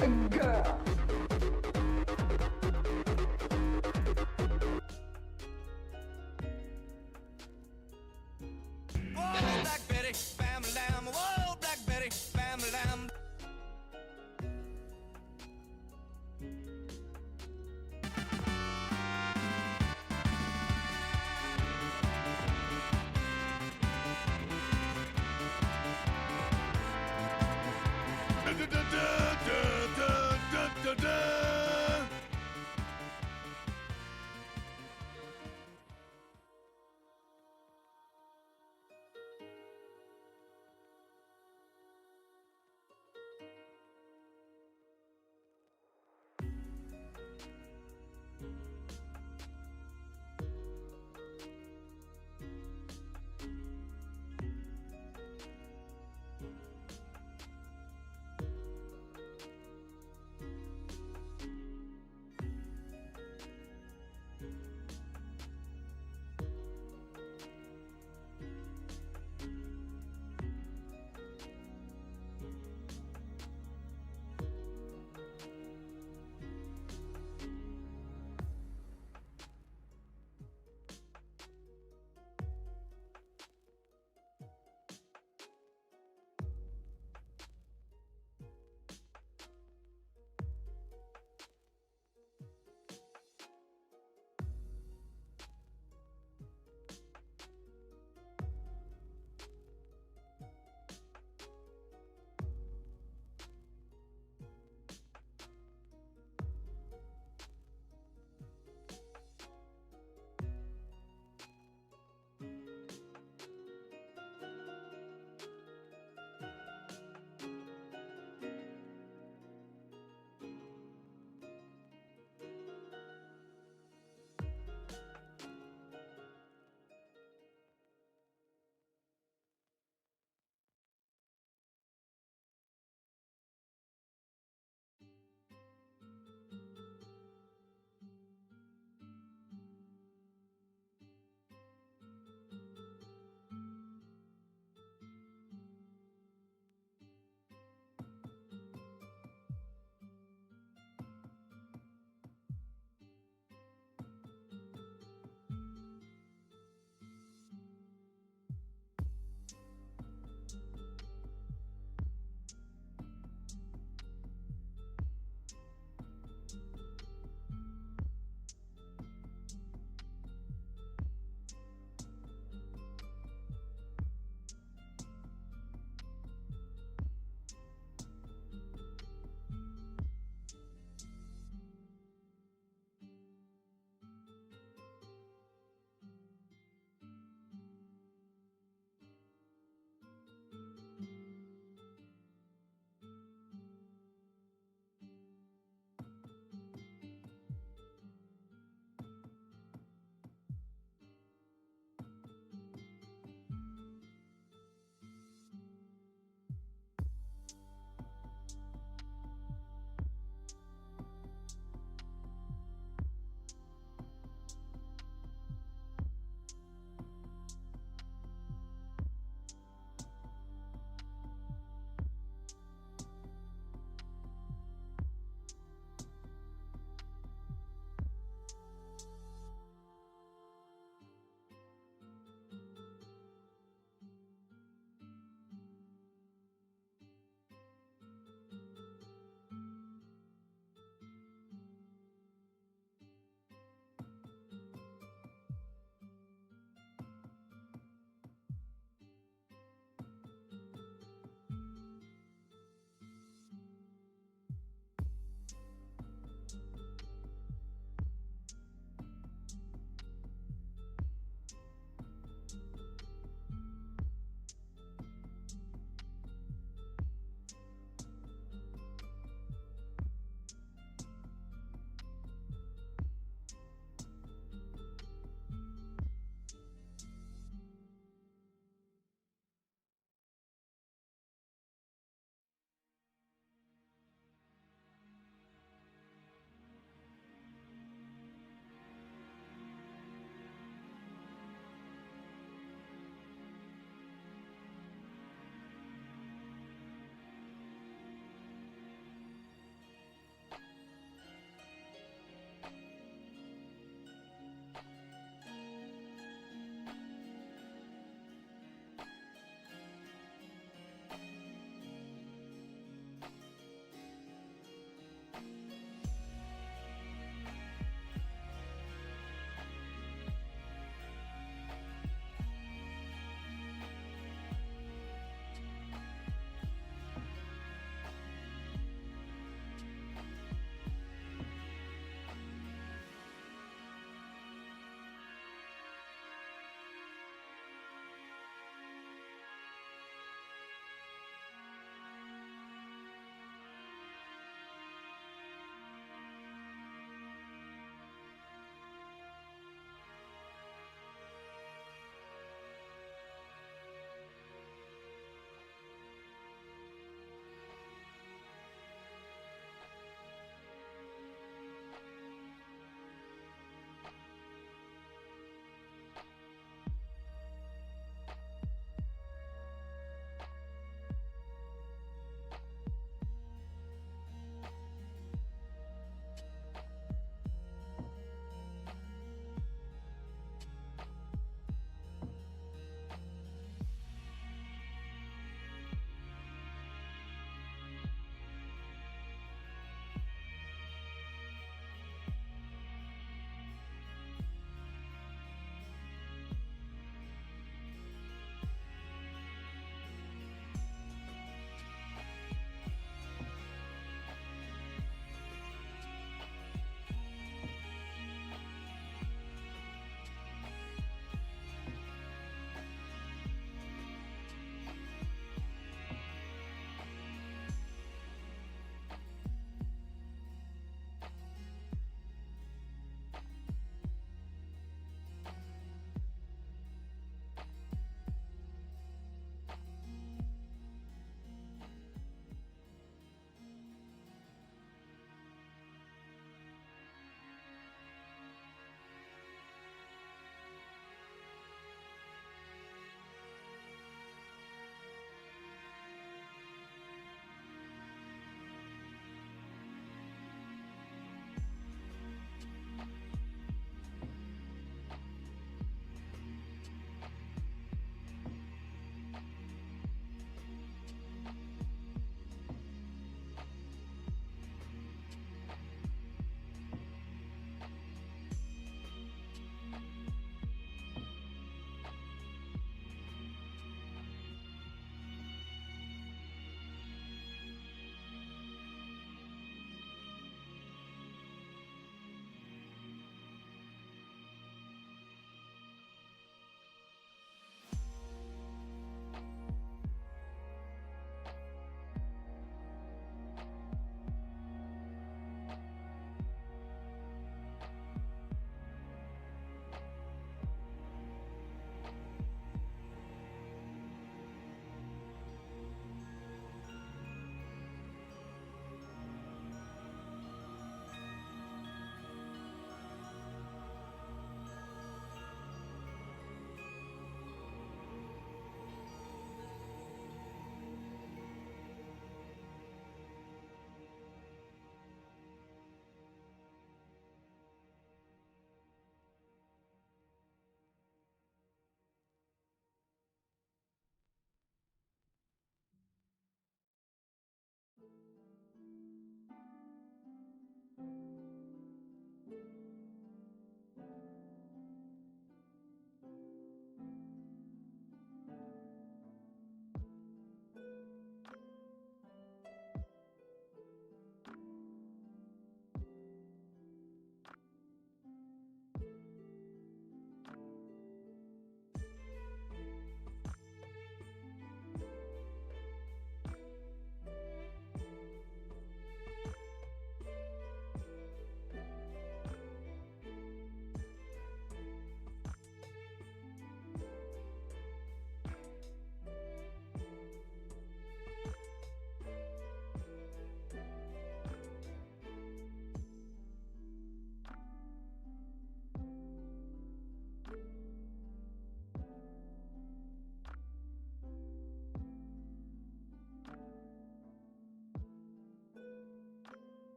Girl. Whoa, Black Betty, bam lamb. Whoa, Black Betty, bam lamb.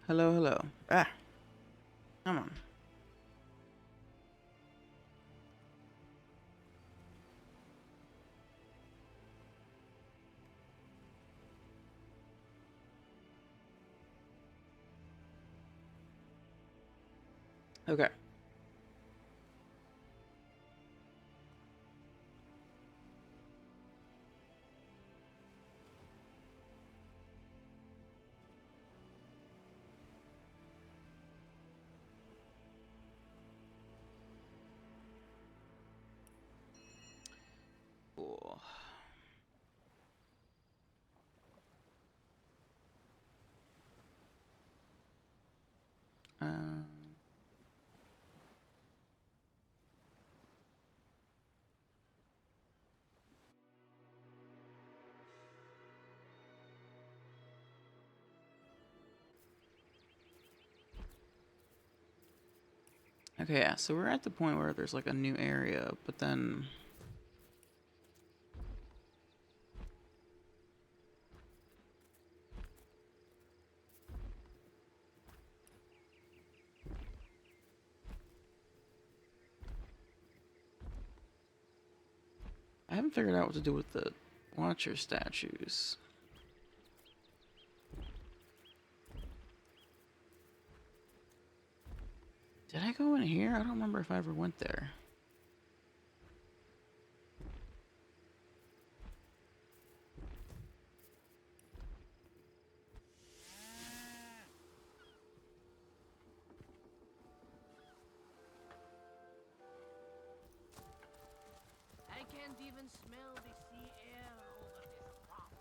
Hello, hello. Ah, come on. Okay. Cool. Um, okay, yeah, so we're at the point where there's like a new area, but then I haven't figured out what to do with the Watcher statues. Did I go in here? I don't remember if I ever went there. I can't even smell the sea air over this rock.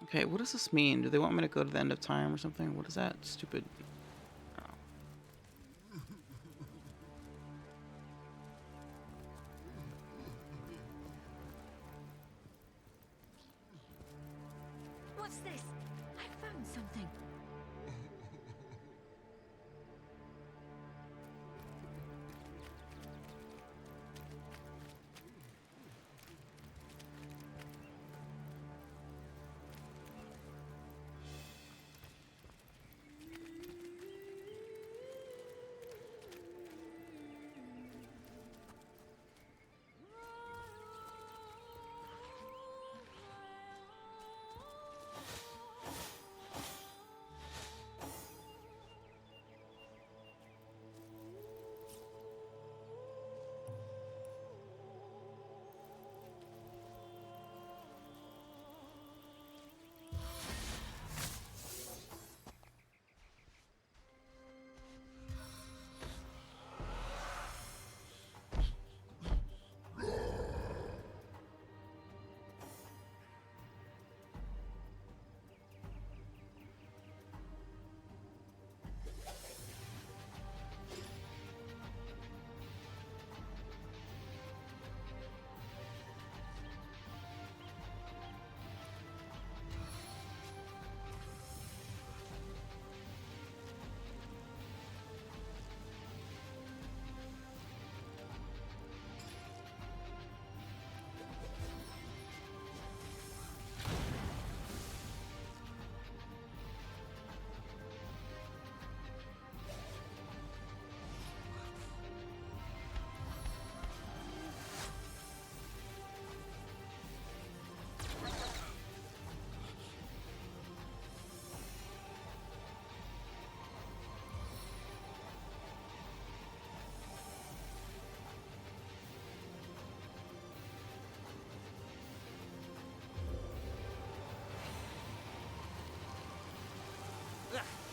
Okay, what does this mean? Do they want me to go to the end of time or something? What is that stupid? Oh. What's this? I found something.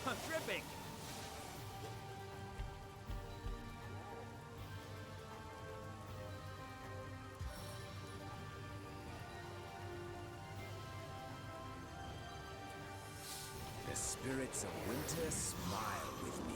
I'm tripping. The spirits of winter smile with me.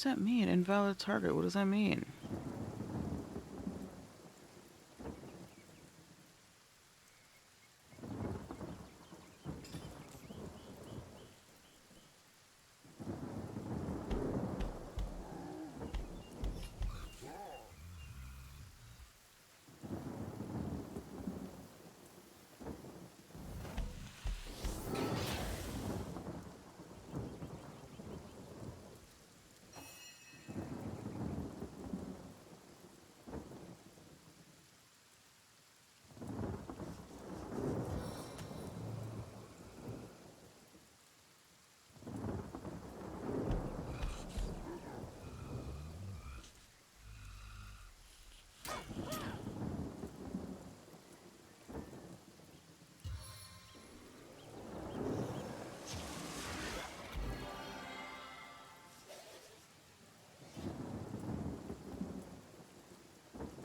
What's that mean? Invalid target. What does that mean?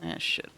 Ah, shit.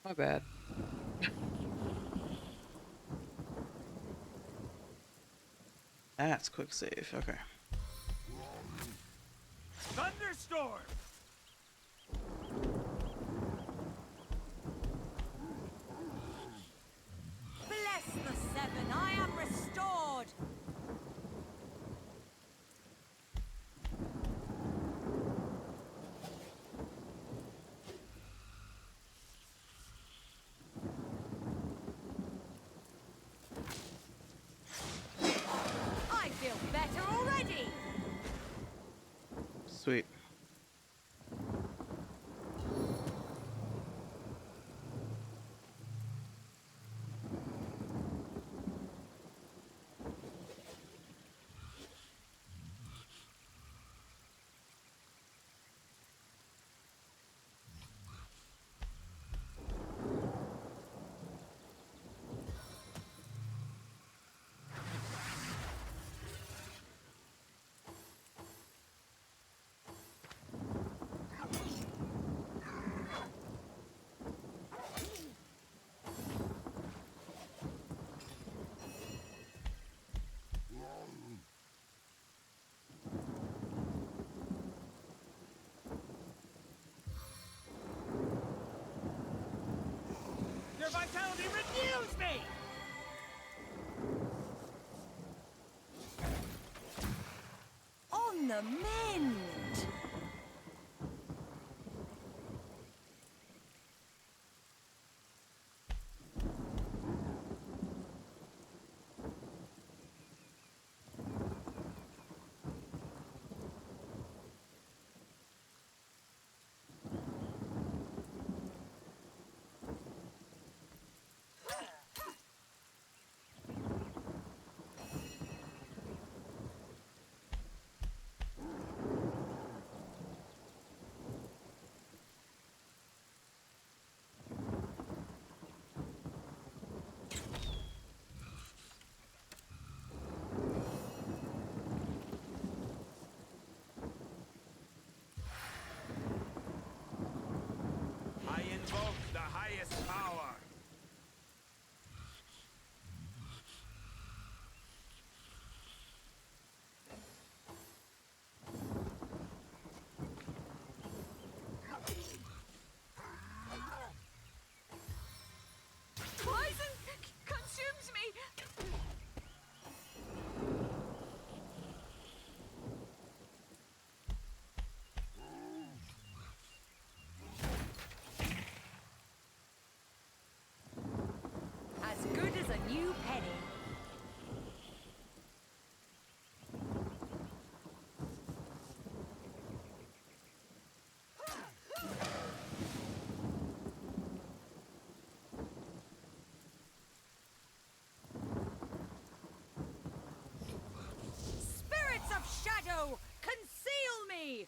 My bad. That's quick save. Okay. Thunderstorm! Bless the seven, I am restored! I feel better already! Sweet. vitality renews me! On the mend! I invoke the highest power. Poison consumes me! As good as a new penny. Spirits of shadow, conceal me!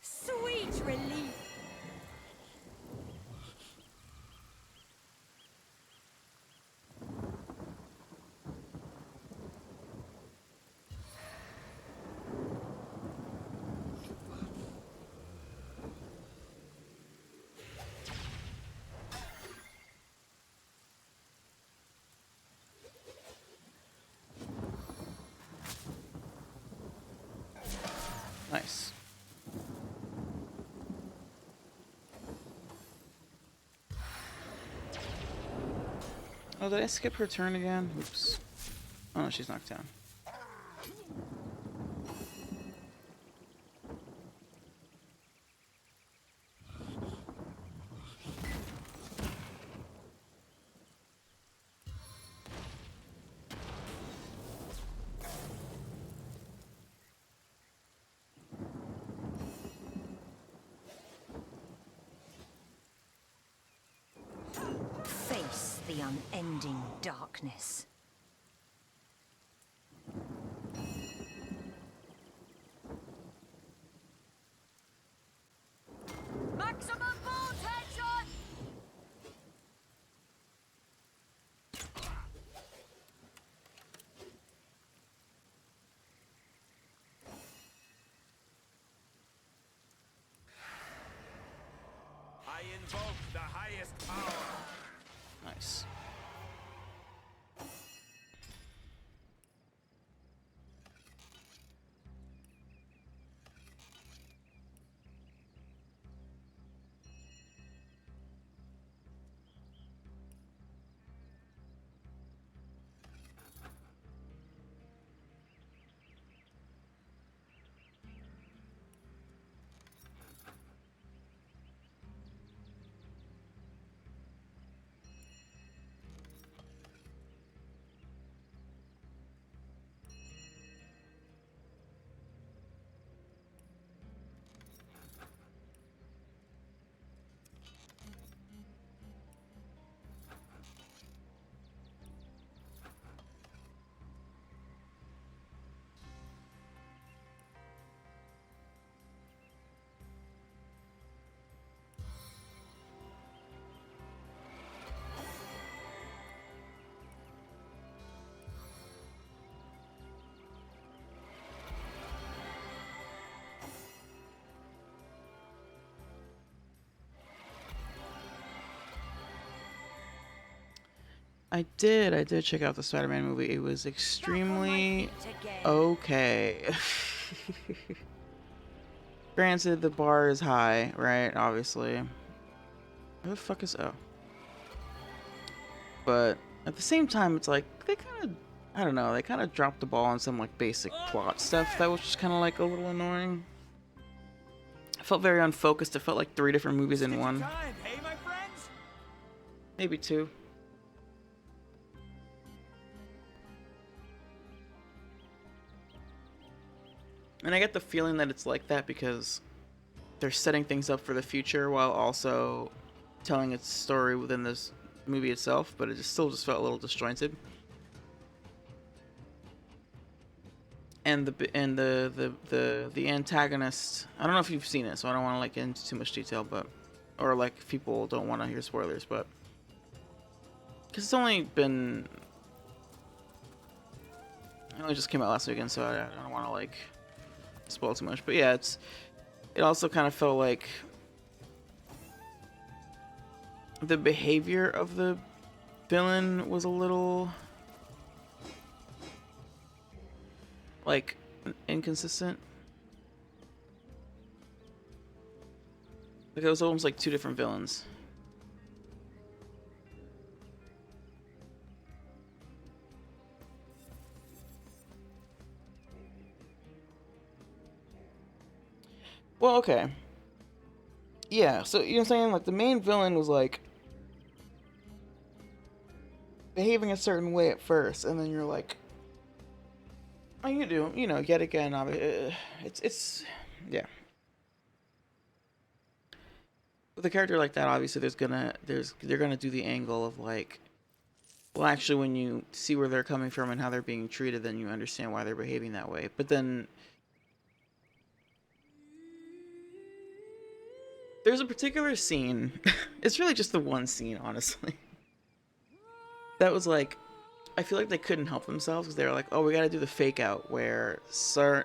Sweet relief! Nice. Oh, did I skip her turn again? Oops. Oh no, she's knocked down. Face the unending darkness. Maximum bolt headshot! I invoke the highest power. Nice. I did check out the Spider-Man movie. It was Back on my extremely feet again. okay. Granted, the bar is high, right? Obviously. Where the fuck is... Oh. But at the same time, it's like, they kind of... I don't know, they kind of dropped the ball on some, like, basic plot stuff that was just kind of, like, a little annoying. It felt very unfocused. It felt like 3 different movies in one. Time, hey, my friends? Maybe 2. And I get the feeling that it's like that because they're setting things up for the future while also telling its story within this movie itself, but it just still just felt a little disjointed. And the antagonist, I don't know if you've seen it, so I don't want to like get into too much detail, but or like if people don't want to hear spoilers, but because it's only been, it only just came out last weekend, so I don't want to like spoil too much. But yeah, it also kind of felt like the behavior of the villain was a little like inconsistent. Like it was almost like 2 different villains. Well, okay. Yeah, so you know what I'm saying? Like the main villain was like behaving a certain way at first, and then you're like, oh, you do, you know, yet again, it's, yeah. With a character like that, obviously, they're gonna do the angle of like, well, actually, when you see where they're coming from and how they're being treated, then you understand why they're behaving that way. But then there's a particular scene. It's really just the one scene, honestly. That was like, I feel like they couldn't help themselves because they were like, oh, we got to do the fake out where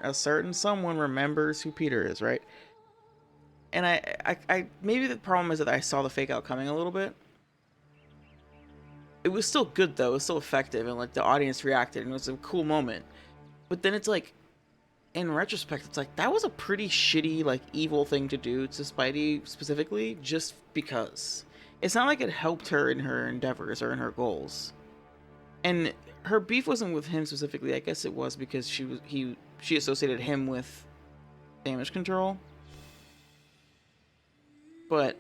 a certain someone remembers who Peter is, right? And I maybe the problem is that I saw the fake out coming a little bit. It was still good though, it was still effective, and like the audience reacted, and it was a cool moment. But then it's like, in retrospect, it's like that was a pretty shitty, like evil thing to do to Spidey specifically, just because. It's not like it helped her in her endeavors or in her goals. And her beef wasn't with him specifically. I guess it was because she associated him with damage control. But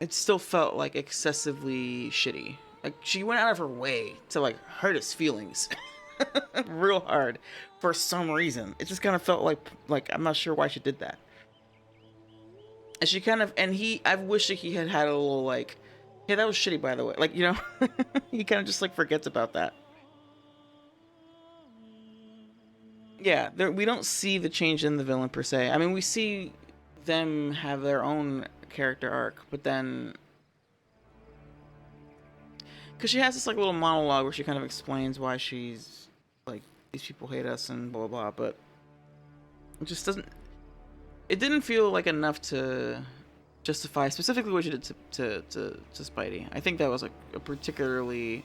it still felt like excessively shitty. Like she went out of her way to like hurt his feelings real hard for some reason. It just kind of felt like I'm not sure why she did that. And she kind of, and I wish that he had a little like, hey, that was shitty by the way. Like, you know, he kind of just like forgets about that. Yeah, we don't see the change in the villain per se. I mean, we see them have their own character arc, but then because she has this like little monologue where she kind of explains why she's like, these people hate us and blah blah blah, but it just doesn't, it didn't feel like enough to justify specifically what she did to Spidey. I think that was like a particularly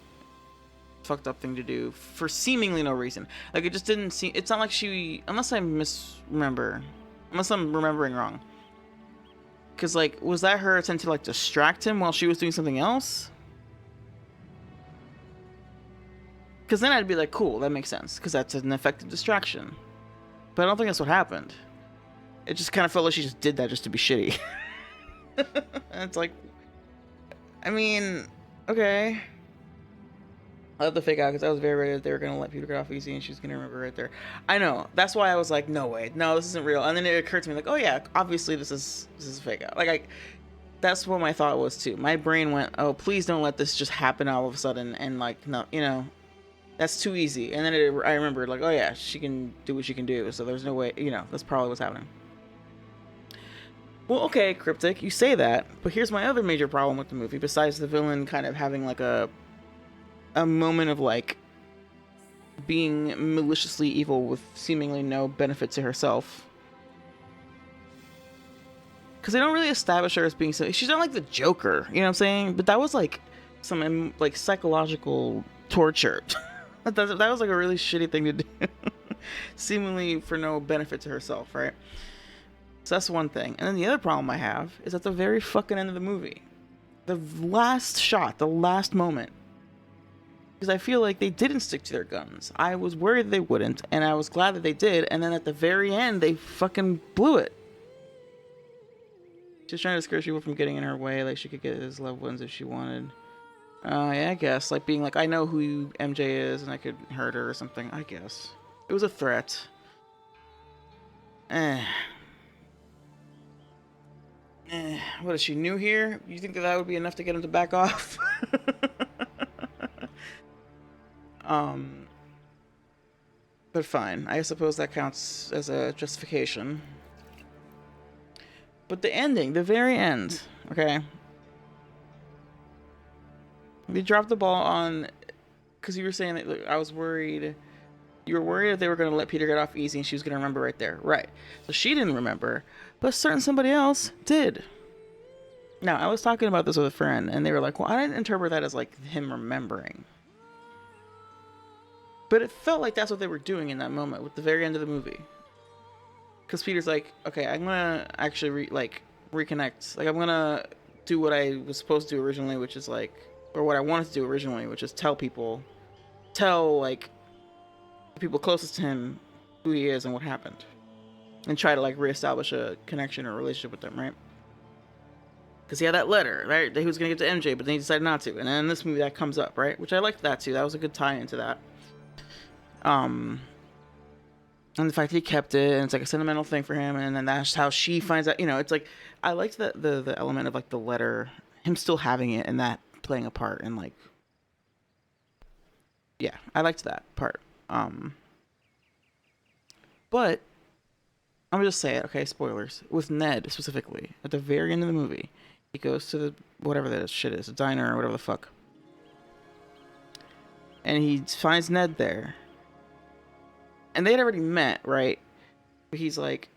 fucked up thing to do for seemingly no reason. Like it just didn't seem, it's not like she, unless I'm remembering wrong, because like, was that her attempt to like distract him while she was doing something else? Because then I'd be like, cool, that makes sense, because that's an effective distraction. But I don't think that's what happened. It just kind of felt like she just did that just to be shitty. And it's like, I mean, okay. I love the fake out because I was very worried that they were going to let Peter get off easy and she's going to remember right there. I know. That's why I was like, no way. No, this isn't real. And then it occurred to me like, oh yeah, obviously this is a fake out. Like, that's what my thought was too. My brain went, oh, please don't let this just happen all of a sudden. And like, no, you know, that's too easy. And then I remembered like, oh yeah, she can do what she can do. So there's no way, you know, that's probably what's happening. Well, okay, Cryptic, you say that, but here's my other major problem with the movie, besides the villain kind of having like a moment of like being maliciously evil with seemingly no benefit to herself. Because they don't really establish her as being so, she's not like the Joker, you know what I'm saying? But that was like some like psychological torture. That was like a really shitty thing to do. Seemingly for no benefit to herself, right? So that's one thing. And then the other problem I have is at the very fucking end of the movie. The last shot, the last moment. Because I feel like they didn't stick to their guns. I was worried they wouldn't, and I was glad that they did, and then at the very end, they fucking blew it. She's trying to discourage people from getting in her way, like she could get his loved ones if she wanted. Yeah, I guess. Like being like, I know who MJ is, and I could hurt her or something, I guess. It was a threat. What is she, new here? You think that would be enough to get him to back off? But fine. I suppose that counts as a justification. But the ending, the very end, okay? We dropped the ball on... Because you were saying that, look, I was worried... You were worried that they were going to let Peter get off easy and she was going to remember right there. Right. So she didn't remember, but somebody else did. Now, I was talking about this with a friend, and they were like, well, I didn't interpret that as, like, him remembering. But it felt like that's what they were doing in that moment, with the very end of the movie. Because Peter's like, okay, I'm going to actually, reconnect. Like, I'm going to do what I was supposed to do originally, which is, like... Or what I wanted to do originally, which is tell, like... the people closest to him who he is and what happened. And try to, like, reestablish a connection or relationship with them, right? Because he had that letter, right, that he was going to give to MJ, but then he decided not to. And then in this movie, that comes up, right? Which I liked that, too. That was a good tie-in to that. And the fact that he kept it, and it's, like, a sentimental thing for him, and then that's how she finds out, you know, it's, like, I liked the element of, like, the letter, him still having it, and that playing a part, and, like, yeah, I liked that part. But, I'm gonna just say it, okay, spoilers. With Ned, specifically, at the very end of the movie, he goes to the, whatever that shit is, a diner or whatever the fuck. And he finds Ned there. And they had already met, right? But he's like,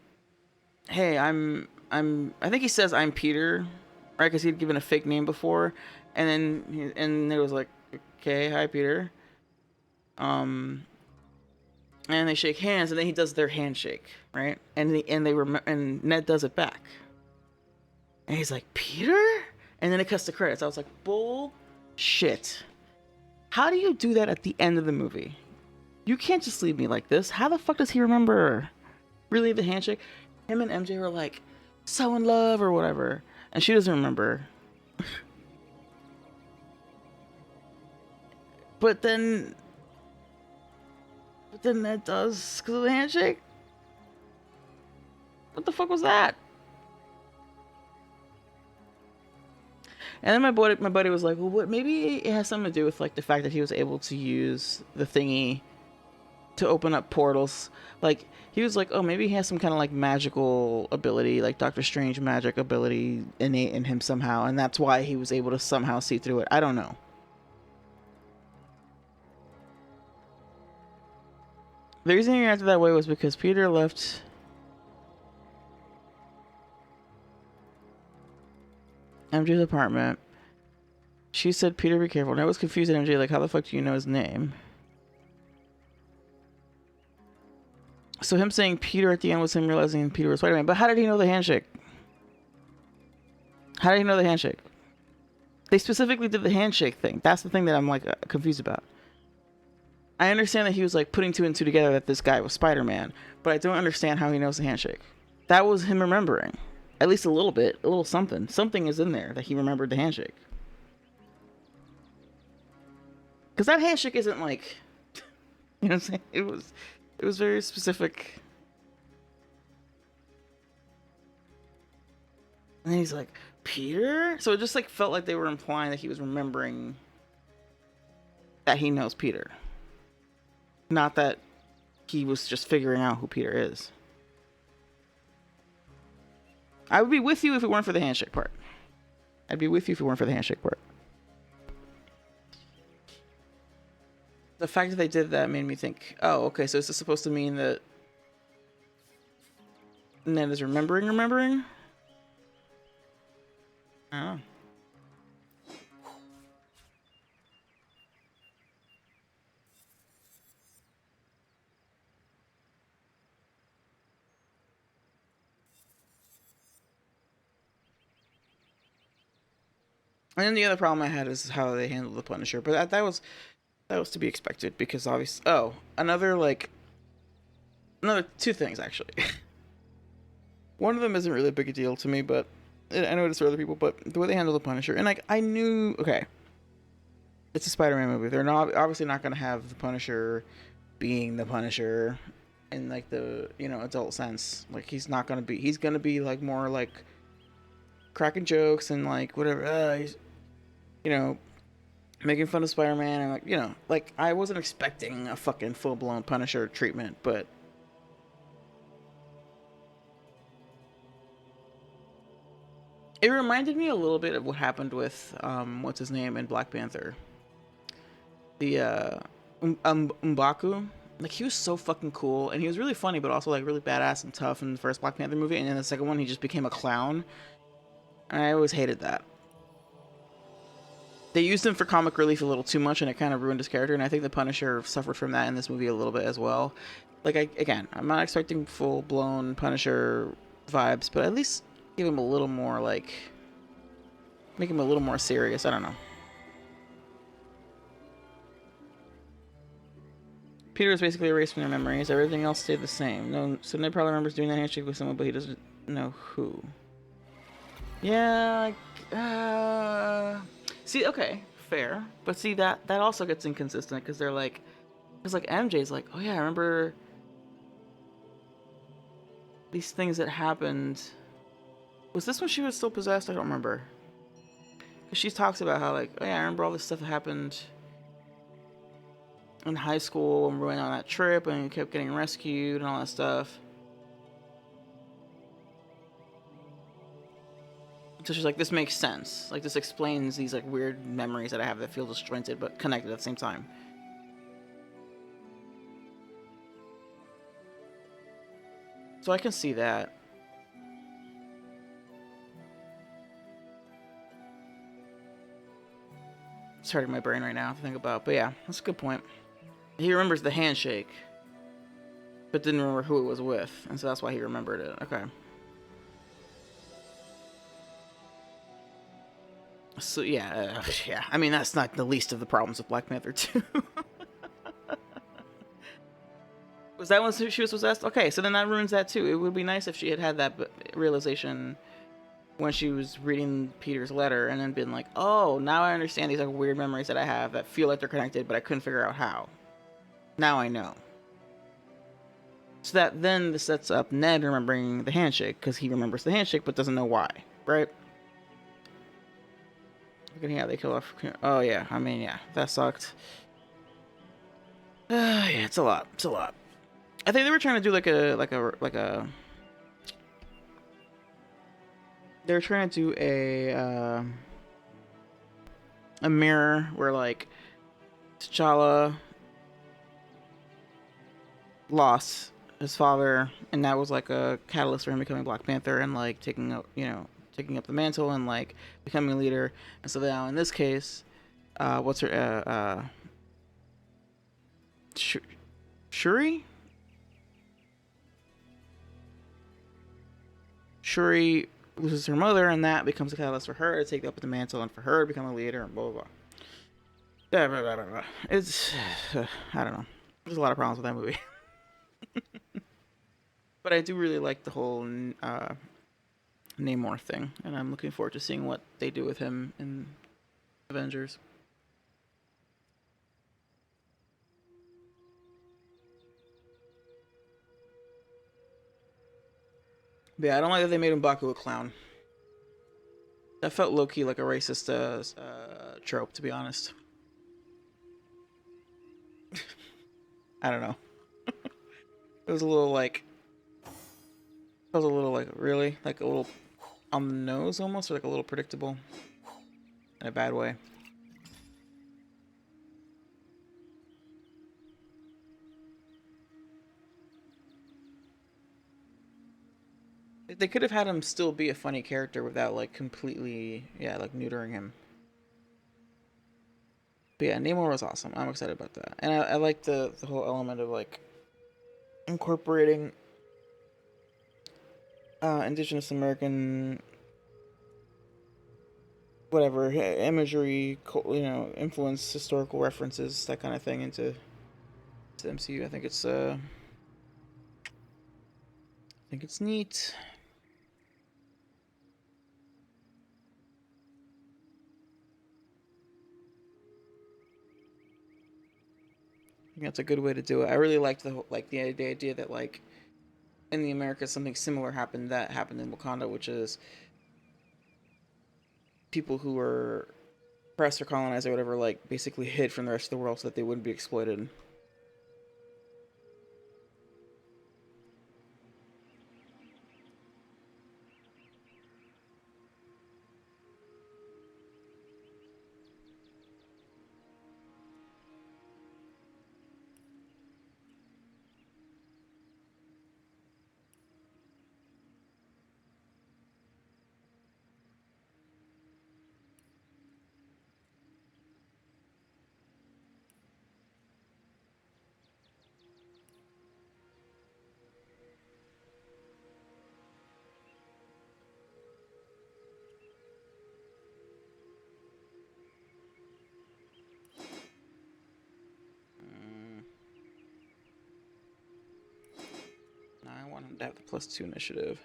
hey, I think he says I'm Peter, right? Because he'd given a fake name before. And then, and it was like, okay, hi, Peter. And they shake hands, and then he does their handshake, right? And and Ned does it back. And he's like, Peter? And then it cuts to credits. I was like, bullshit. How do you do that at the end of the movie? You can't just leave me like this. How the fuck does he remember? Really, the handshake? Him and MJ were like, so in love or whatever. And she doesn't remember. But then Ned does because of the handshake. What the fuck was that? And then my buddy was like, well, what? Maybe it has something to do with like the fact that he was able to use the thingy to open up portals. Like he was like, oh, maybe he has some kind of like magical ability, like Doctor Strange magic ability innate in him somehow, and that's why he was able to somehow see through it. I don't know. The reason he acted that way was because Peter left MJ's apartment. She said, Peter, be careful. And I was confused at MJ, like, how the fuck do you know his name? So him saying Peter at the end was him realizing Peter was Spider-Man. But how did he know the handshake? How did he know the handshake? They specifically did the handshake thing. That's the thing that I'm, like, confused about. I understand that he was, like, putting two and two together that this guy was Spider-Man. But I don't understand how he knows the handshake. That was him remembering. At least a little bit. A little something. Something is in there that he remembered the handshake. Because that handshake isn't, like... You know what I'm saying? It was very specific. And then he's like, Peter? So it just, like, felt like they were implying that he was remembering that he knows Peter. Not that he was just figuring out who Peter is. I would be with you if it weren't for the handshake part. I'd be with you if it weren't for the handshake part. The fact that they did that made me think, oh, okay, so is this supposed to mean that Ned is remembering? I don't know. And then the other problem I had is how they handled the Punisher, but that was to be expected because obviously. Oh, another two things actually. One of them isn't really a big deal to me, but I know it is for other people. But the way they handle the Punisher, and like I knew, okay, it's a Spider-Man movie. They're not obviously not gonna have the Punisher being the Punisher in like the adult sense. Like he's not gonna be. He's gonna be like more like cracking jokes and like whatever. He's you know making fun of Spider-Man and like I wasn't expecting a fucking full-blown Punisher treatment, but it reminded me a little bit of what happened with what's his name in Black Panther, the M'Baku. Like he was so fucking cool and he was really funny, but also like really badass and tough in the first Black Panther movie, and in the second one he just became a clown, and I always hated that. They used him for comic relief a little too much, and it kind of ruined his character. And I think the Punisher suffered from that in this movie a little bit as well. Like, I'm not expecting full blown Punisher vibes, but at least give him a little more like, make him a little more serious. I don't know. Peter was basically erased from their memories. Everything else stayed the same. No, so Ned probably remembers doing that handshake with someone, but he doesn't know who. Yeah. See, okay, fair, but see that also gets inconsistent because they're like, because like MJ's like, oh yeah, I remember these things that happened. Was this when she was still possessed? I don't remember. Because she talks about how like, oh yeah, I remember all this stuff that happened in high school when we went on that trip and we kept getting rescued and all that stuff. So she's like, this makes sense. Like, this explains these, like, weird memories that I have that feel disjointed but connected at the same time. So I can see that. It's hurting my brain right now to think about. But yeah, that's a good point. He remembers the handshake, but didn't remember who it was with. And so that's why he remembered it. Okay. So yeah, yeah. I mean, that's not the least of the problems with Black Panther 2. Was that when she was possessed? Okay, so then that ruins that too. It would be nice if she had had that realization when she was reading Peter's letter and then been like, oh, now I understand these like weird memories that I have that feel like they're connected, but I couldn't figure out how. Now I know. So that then this sets up Ned remembering the handshake because he remembers the handshake but doesn't know why, right? Look at how they kill off. Oh yeah, I mean yeah, that sucked. Yeah, it's a lot. It's a lot. I think they were trying to do they were trying to do a mirror where like T'Challa lost his father, and that was like a catalyst for him becoming Black Panther and like taking up the mantle and like becoming a leader. And so now in this case, what's her Shuri? Shuri loses her mother, and that becomes a catalyst for her to take up the mantle and for her to become a leader, and blah blah blah. Blah, blah, blah, blah. It's I don't know. There's a lot of problems with that movie. But I do really like the whole Namor thing, and I'm looking forward to seeing what they do with him in Avengers. But yeah, I don't like that they made M'Baku a clown. That felt low-key like a racist trope, to be honest. I don't know. It was a little like... It was a little like, really? Like a little on the nose almost, or like a little predictable in a bad way. They could have had him still be a funny character without like completely, yeah, like neutering him. But yeah, Namor was awesome. I'm excited about that. And I like the whole element of like incorporating Indigenous American whatever imagery, you know, influence, historical references, that kind of thing into the MCU. I think it's neat. I think that's a good way to do it. I really liked the idea that like in the Americas something similar happened in Wakanda, which is people who were oppressed or colonized or whatever, like basically hid from the rest of the world so that they wouldn't be exploited. I want him to have the +2 initiative.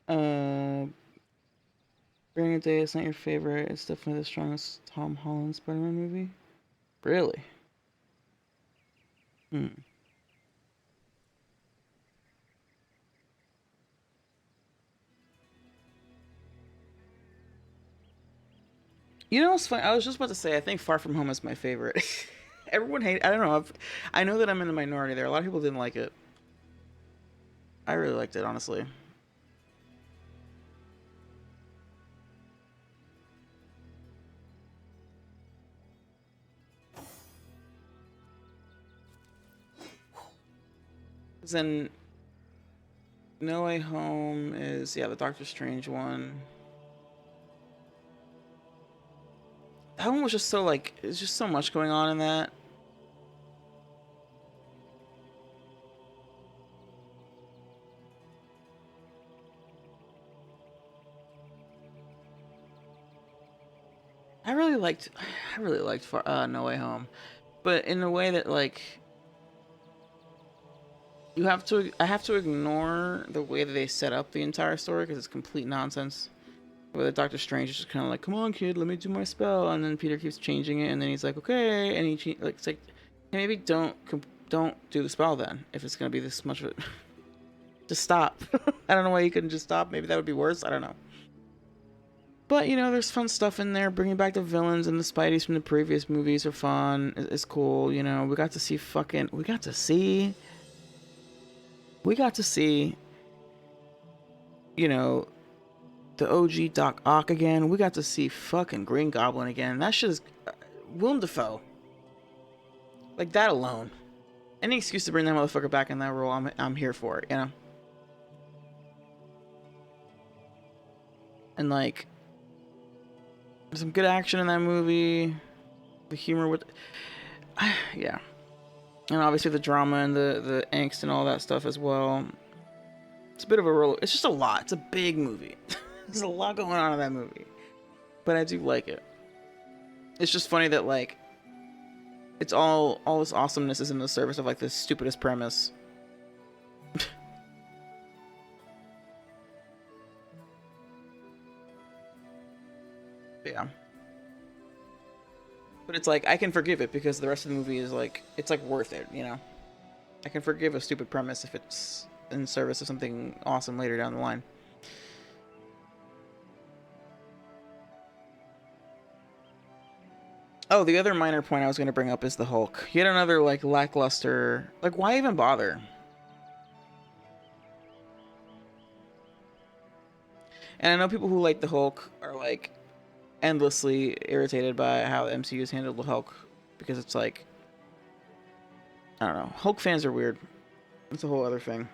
Uh, Burning Day is not your favorite. It's definitely the strongest Tom Holland Spider-Man movie. Really? Hmm. You know what's funny? I was just about to say I think Far From Home is my favorite. Everyone hate. I don't know. I know that I'm in the minority there. A lot of people didn't like it. I really liked it, honestly. Then No Way Home is, yeah, the Doctor Strange one. That one was just so like, there's just so much going on in that. I really liked No Way Home, but in a way that like I have to ignore the way that they set up the entire story because it's complete nonsense. Where the Doctor Strange is just kind of like, "Come on, kid, let me do my spell," and then Peter keeps changing it, and then he's like, "Okay," and like it's like, hey, maybe don't do the spell then if it's gonna be this much of it. Just stop. I don't know why you couldn't just stop. Maybe that would be worse. I don't know. But you know, there's fun stuff in there. Bringing back the villains and the Spideys from the previous movies are fun. It's cool. You know, we got to see you know, the OG Doc Ock again. We got to see fucking Green Goblin again. That shit is Willem Dafoe. Like that alone. Any excuse to bring that motherfucker back in that role, I'm here for it. You know. And like, there's some good action in that movie. The humor with, yeah, and obviously the drama and the angst and all that stuff as well. It's a bit of a roller. It's just a lot. It's a big movie. There's a lot going on in that movie, but I do like it. It's just funny that like, it's all this awesomeness is in the service of like the stupidest premise. Yeah. But it's like I can forgive it because the rest of the movie is like it's like worth it, you know. I can forgive a stupid premise if it's in service of something awesome later down the line. Oh, the other minor point I was going to bring up is the Hulk. Yet another like lackluster. Like, why even bother? And I know people who like the Hulk are like endlessly irritated by how the MCU's handled the Hulk because it's like I don't know. Hulk fans are weird. It's a whole other thing.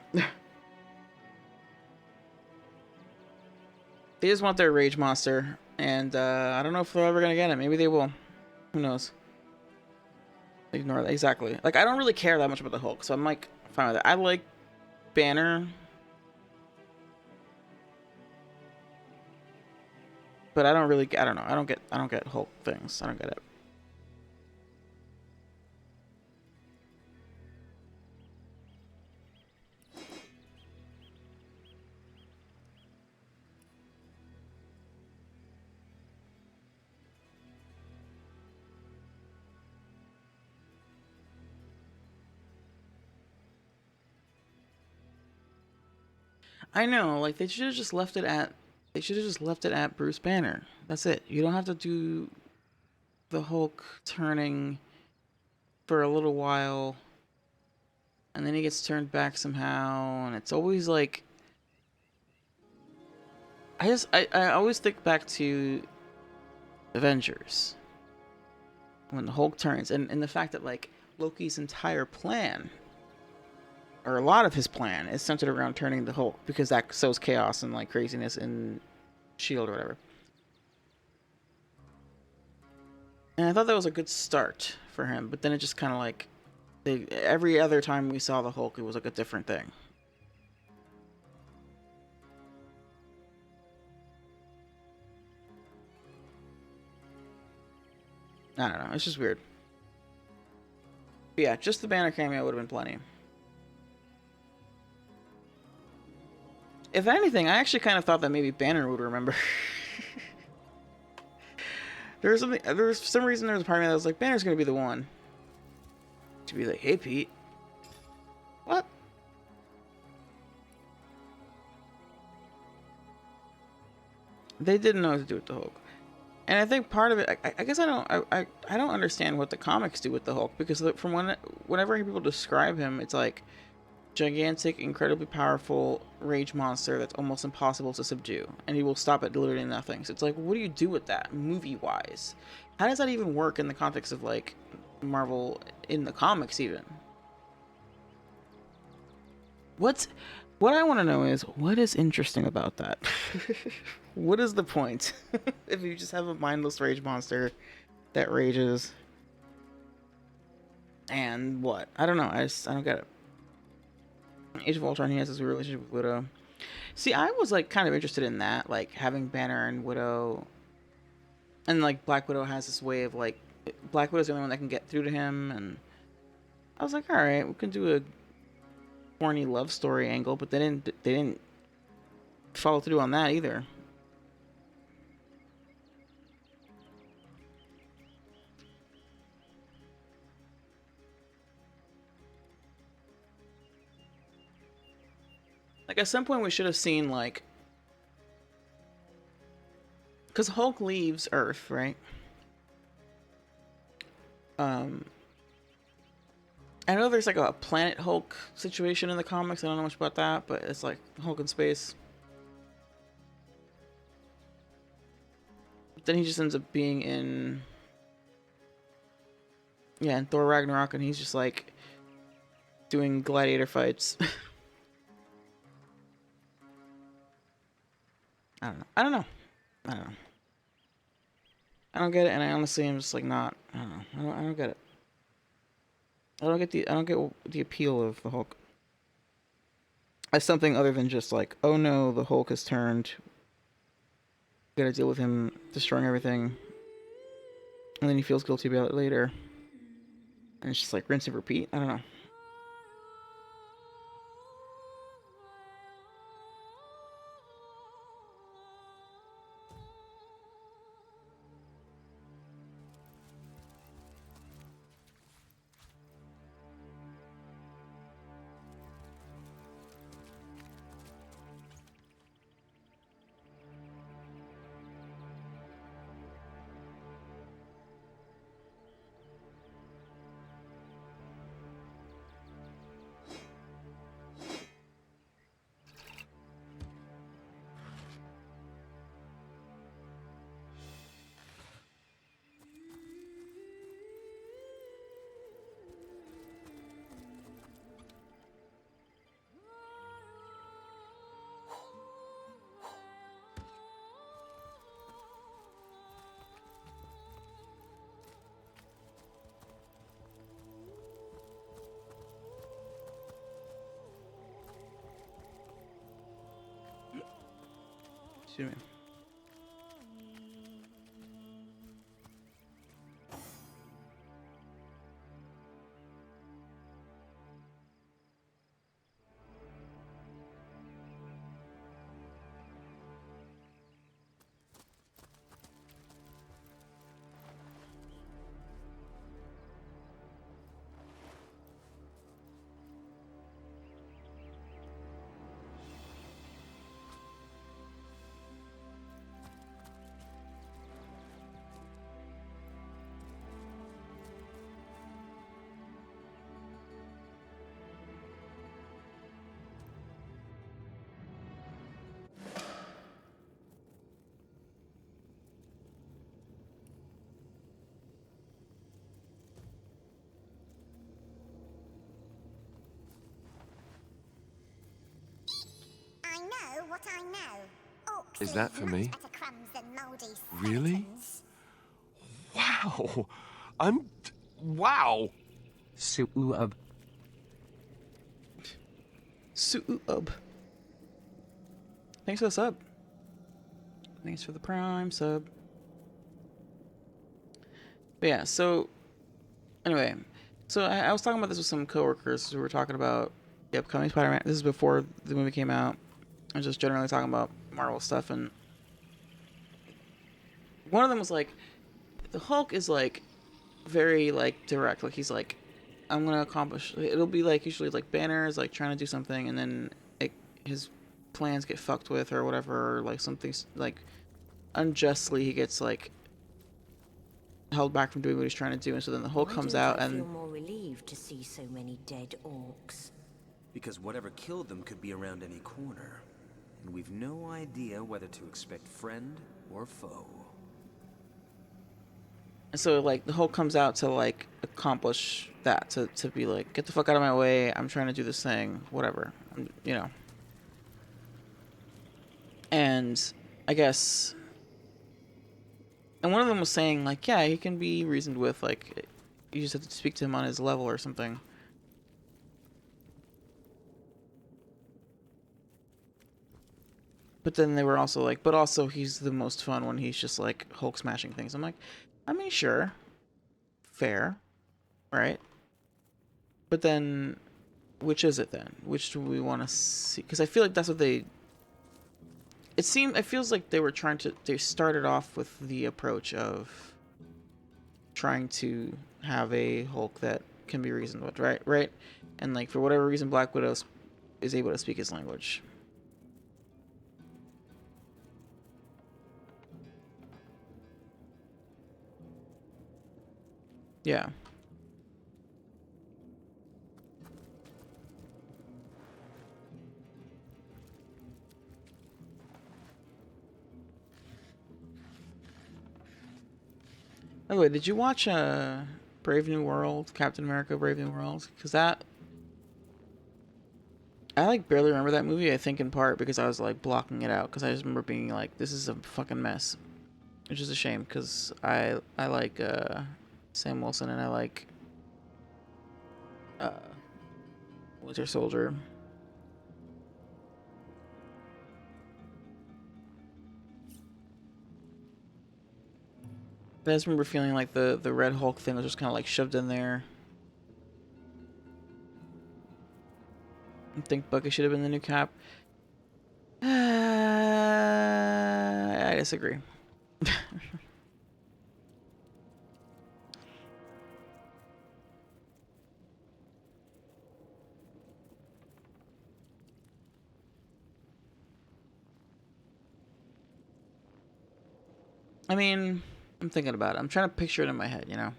They just want their rage monster, and I don't know if they're ever gonna get it. Maybe they will. Who knows? Ignore that. Exactly. Like, I don't really care that much about the Hulk, so I'm like fine with it. I like Banner, but I don't really. I don't know. I don't get Hulk things. I don't get it. I know, like they should have just left it at Bruce Banner. That's it. You don't have to do the Hulk turning for a little while and then he gets turned back somehow and it's always like I always think back to Avengers when the Hulk turns and the fact that like Loki's entire plan or a lot of his plan is centered around turning the Hulk because that sows chaos and like craziness in Shield or whatever. And I thought that was a good start for him, but then it just kind of like every other time we saw the Hulk, it was like a different thing. I don't know. It's just weird. But yeah, just the Banner cameo would have been plenty. If anything, I actually kind of thought that maybe Banner would remember. There was for some reason there was a part of me that was like, Banner's gonna be the one to be like, hey Pete. What? They didn't know what to do with the Hulk. And I think part of it, I guess I don't understand what the comics do with the Hulk because from whenever I hear people describe him, it's like gigantic, incredibly powerful rage monster that's almost impossible to subdue, and he will stop at literally nothing. So it's like, what do you do with that movie-wise? How does that even work in the context of like Marvel in the comics even? What I want to know is what is interesting about that? What is the point if you just have a mindless rage monster that rages? And what? I don't know. I don't get it. Age of Ultron, he has this relationship with Widow. See, I was like kind of interested in that, like having Banner and Widow, and like Black Widow has this way of like Black Widow's the only one that can get through to him, and I was like, all right, we can do a corny love story angle, but they didn't follow through on that either. Like at some point we should have seen like, because Hulk leaves Earth, right? I know there's like a Planet Hulk situation in the comics. I don't know much about that, but it's like Hulk in space. But then he just ends up being in Thor Ragnarok, and he's just like doing gladiator fights. I don't know. I don't know. I don't get it, and I honestly am just like not. I don't know. I don't get it. I don't get the appeal of the Hulk as something other than just like, oh no, the Hulk has turned. We gotta deal with him destroying everything, and then he feels guilty about it later, and it's just like rinse and repeat. I don't know. Excuse me. I know what I know. Orcs Is that leave for much me? better crumbs than moldy Really? skeletons. Wow. Wow. Su'ub. Su'ub. Thanks for the sub. Thanks for the prime sub. But yeah, so anyway, so I was talking about this with some coworkers who were talking about the upcoming Spider-Man. This is before the movie came out. I was just generally talking about Marvel stuff, and one of them was like, the Hulk is like very like direct. Like he's like, I'm gonna accomplish. It'll be like usually like Banner is like trying to do something, and then his plans get fucked with or whatever, or like something's like unjustly he gets like held back from doing what he's trying to do, and so then the Hulk comes out I and feel more relieved to see so many dead orcs. Because whatever killed them could be around any corner. And we've no idea whether to expect friend or foe. And so, like, the Hulk comes out to, like, accomplish that. To be like, get the fuck out of my way. I'm trying to do this thing. Whatever. You know. And I guess... And one of them was saying, like, yeah, he can be reasoned with. Like, you just have to speak to him on his level or something. But then they were also like, but also he's the most fun when he's just, like, Hulk smashing things. I'm like, I mean, sure. Fair. Right? But then, which is it then? Which do we want to see? Because I feel like that's what they... it feels like they were trying to... They started off with the approach of trying to have a Hulk that can be reasoned with, right? Right? And, like, for whatever reason, Black Widow is able to speak his language. Yeah. By the way, did you watch Brave New World, Captain America: Brave New World? Because that... I, like, barely remember that movie, I think in part because I was, like, blocking it out. Because I just remember being like, this is a fucking mess. Which is a shame, because I like Sam Wilson and I like Winter Soldier. But I just remember feeling like the Red Hulk thing was just kind of like shoved in there. I think Bucky should have been the new Cap. I disagree. I mean, I'm thinking about it. I'm trying to picture it in my head, you know?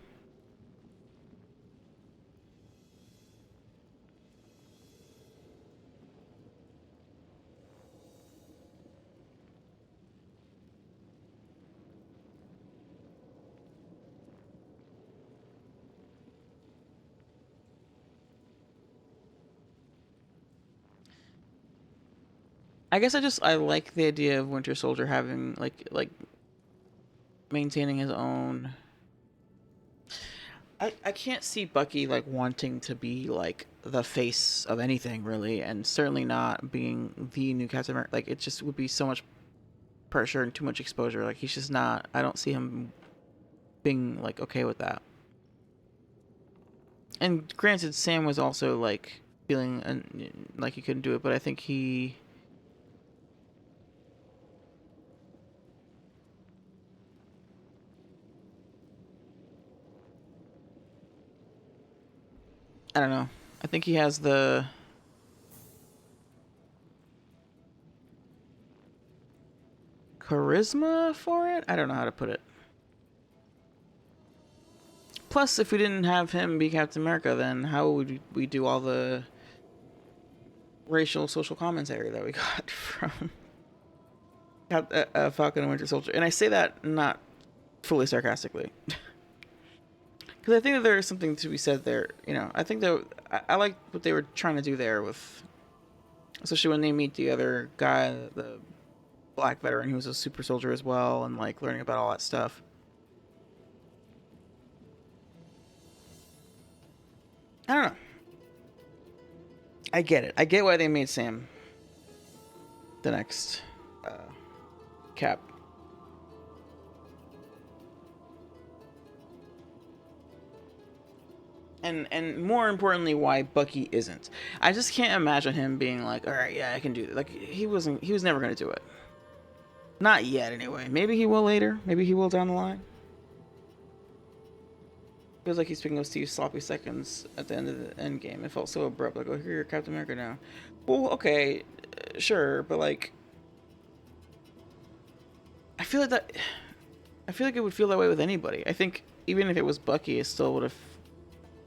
I guess I like the idea of Winter Soldier having like maintaining his own. I can't see Bucky like wanting to be like the face of anything really, and certainly not being the new Captain America. Like it just would be so much pressure and too much exposure. Like, he's just not. I don't see him being like okay with that. And granted, Sam was also like feeling like he couldn't do it, but I think he. I don't know. I think he has the charisma for it. I don't know how to put it. Plus, if we didn't have him be Captain America, then how would we do all the racial social commentary that we got from Falcon and Winter Soldier? And I say that not fully sarcastically. Because I think that there is something to be said there. You know, I think that I like what they were trying to do there with, especially when they meet the other guy, the black veteran who was a super soldier as well, and like learning about all that stuff. I don't know. I get it. I get why they made Sam the next Cap. And more importantly, why Bucky isn't. I just can't imagine him being like, all right, yeah, I can do it. Like, he was never going to do it. Not yet, anyway. Maybe he will later. Maybe he will down the line. Feels like he's picking those 2 sloppy seconds at the end of the end game. It felt so abrupt. Like, oh, here you're Captain America now. Well, okay, sure, but like, I feel like it would feel that way with anybody. I think even if it was Bucky, it still would have.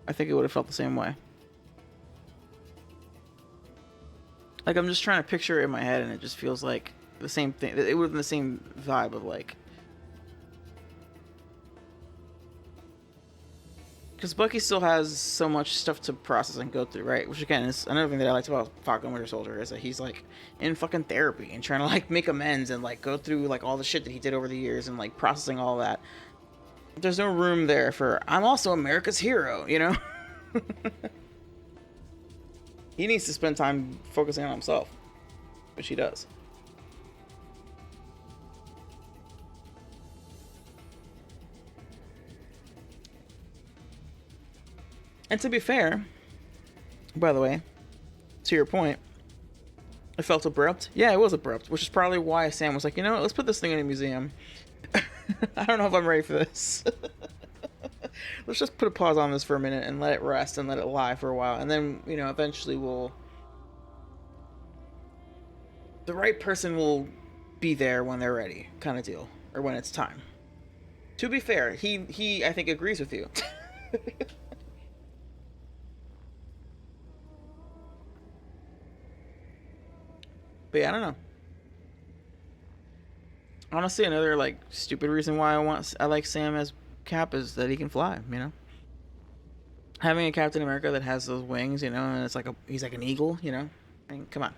I think it would have felt the same way. Like, I'm just trying to picture it in my head, and it just feels like the same thing. It would have been the same vibe of like. Because Bucky still has so much stuff to process and go through, right? Which, again, is another thing that I liked about Falcon Winter Soldier, is that he's, like, in fucking therapy and trying to, like, make amends and, like, go through, like, all the shit that he did over the years and, like, processing all that. There's no room there for, I'm also America's hero, you know? He needs to spend time focusing on himself, which he does. And to be fair, by the way, to your point, it felt abrupt. Yeah, it was abrupt, which is probably why Sam was like, you know what, let's put this thing in a museum. I don't know if I'm ready for this. Let's just put a pause on this for a minute and let it rest and let it lie for a while. And then, you know, eventually the right person will be there when they're ready, kind of deal. Or when it's time. To be fair, he I think agrees with you. But yeah, I don't know. Honestly, another like stupid reason why I like Sam as Cap is that he can fly, you know? Having a Captain America that has those wings, you know, and it's like he's like an eagle, you know? I mean, come on.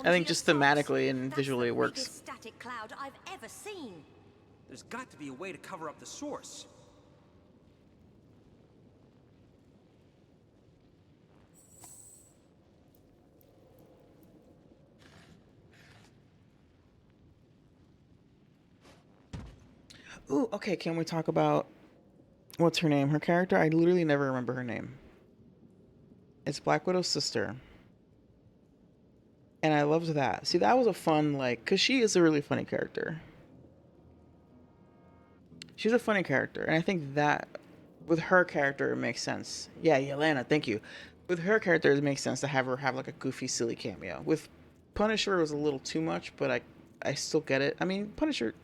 I think just thematically and visually it works. That's the biggest static cloud I've ever seen. There's got to be a way to cover up the source. Ooh, okay, can we talk about what's her name? Her character? I literally never remember her name. It's Black Widow's sister. And I loved that. See, that was a fun, like, because she is a really funny character. She's a funny character. And I think that, with her character, it makes sense. Yeah, Yelena, thank you. With her character, it makes sense to have her have, like, a goofy, silly cameo. With Punisher, it was a little too much, but I still get it. I mean, Punisher,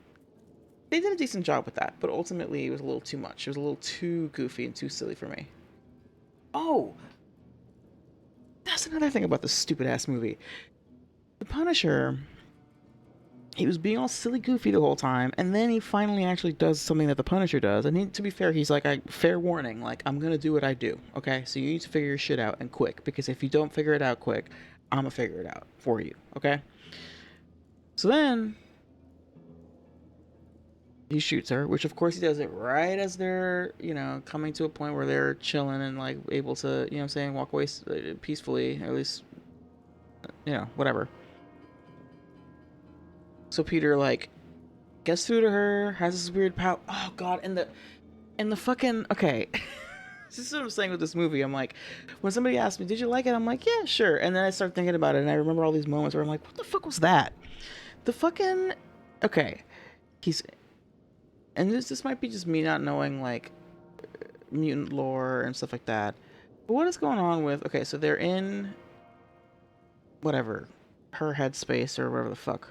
they did a decent job with that, but ultimately, it was a little too much. It was a little too goofy and too silly for me. Oh! That's another thing about this stupid-ass movie. The Punisher, he was being all silly goofy the whole time, and then he finally actually does something that the Punisher does. And to be fair, he's like, fair warning, like, I'm gonna do what I do, okay? So you need to figure your shit out, and quick, because if you don't figure it out quick, I'm gonna figure it out for you, okay? So then, he shoots her, which of course he does it right as they're, you know, coming to a point where they're chilling and, like, able to, you know what I'm saying, walk away peacefully, or at least, you know, whatever. So Peter like gets through to her, has this weird power. Oh god, and the fucking okay. This is what I'm saying with this movie. I'm like, when somebody asks me, "Did you like it?" I'm like, "Yeah, sure." And then I start thinking about it, and I remember all these moments where I'm like, "What the fuck was that?" The fucking okay. He's and this might be just me not knowing like mutant lore and stuff like that. But what is going on with? Okay, so they're in whatever her headspace or whatever the fuck.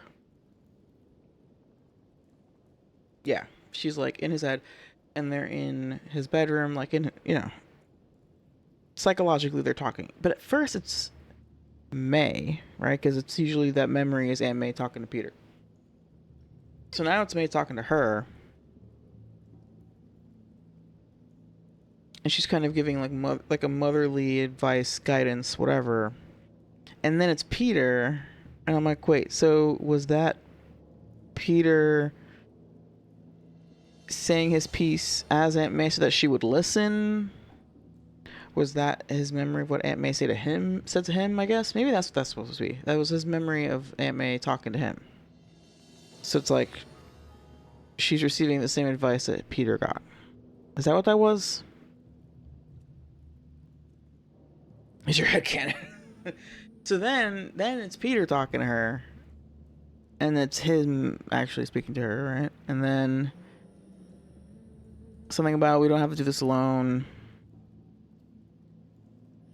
Yeah, she's like in his head, and they're in his bedroom, like in psychologically they're talking. But at first it's May, right? Because it's usually that memory is Aunt May talking to Peter. So now it's May talking to her, and she's kind of giving like a motherly advice, guidance, whatever. And then it's Peter, and I'm like, wait, so was that Peter saying his piece as Aunt May so that she would listen? Was that his memory of what Aunt May said to him, I guess? Maybe that's what that's supposed to be. That was his memory of Aunt May talking to him. So it's like she's receiving the same advice that Peter got. Is that what that was? Is your head canon? So then it's Peter talking to her, and it's him actually speaking to her, right? And then something about we don't have to do this alone.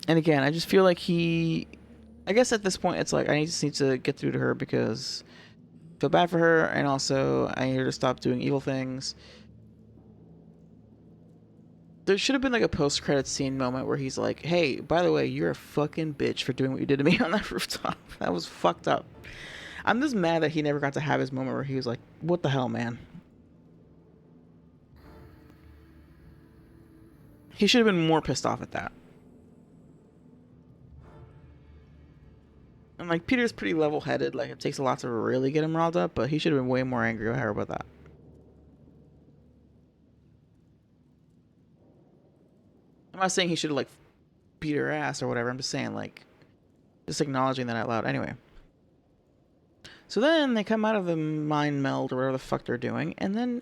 And again, I just feel like I guess at this point it's like I just need to get through to her because I feel bad for her, and also I need her to stop doing evil things. There should have been like a post-credit scene moment where he's like, "Hey, by the way, you're a fucking bitch for doing what you did to me on that rooftop. That was fucked up." I'm just mad that he never got to have his moment where he was like, "What the hell, man?" He should have been more pissed off at that. And like Peter's pretty level-headed. Like it takes a lot to really get him riled up, but he should have been way more angry at her about that. I'm not saying he should have like beat her ass or whatever. I'm just saying like just acknowledging that out loud. Anyway. So then they come out of the mind meld or whatever the fuck they're doing, and then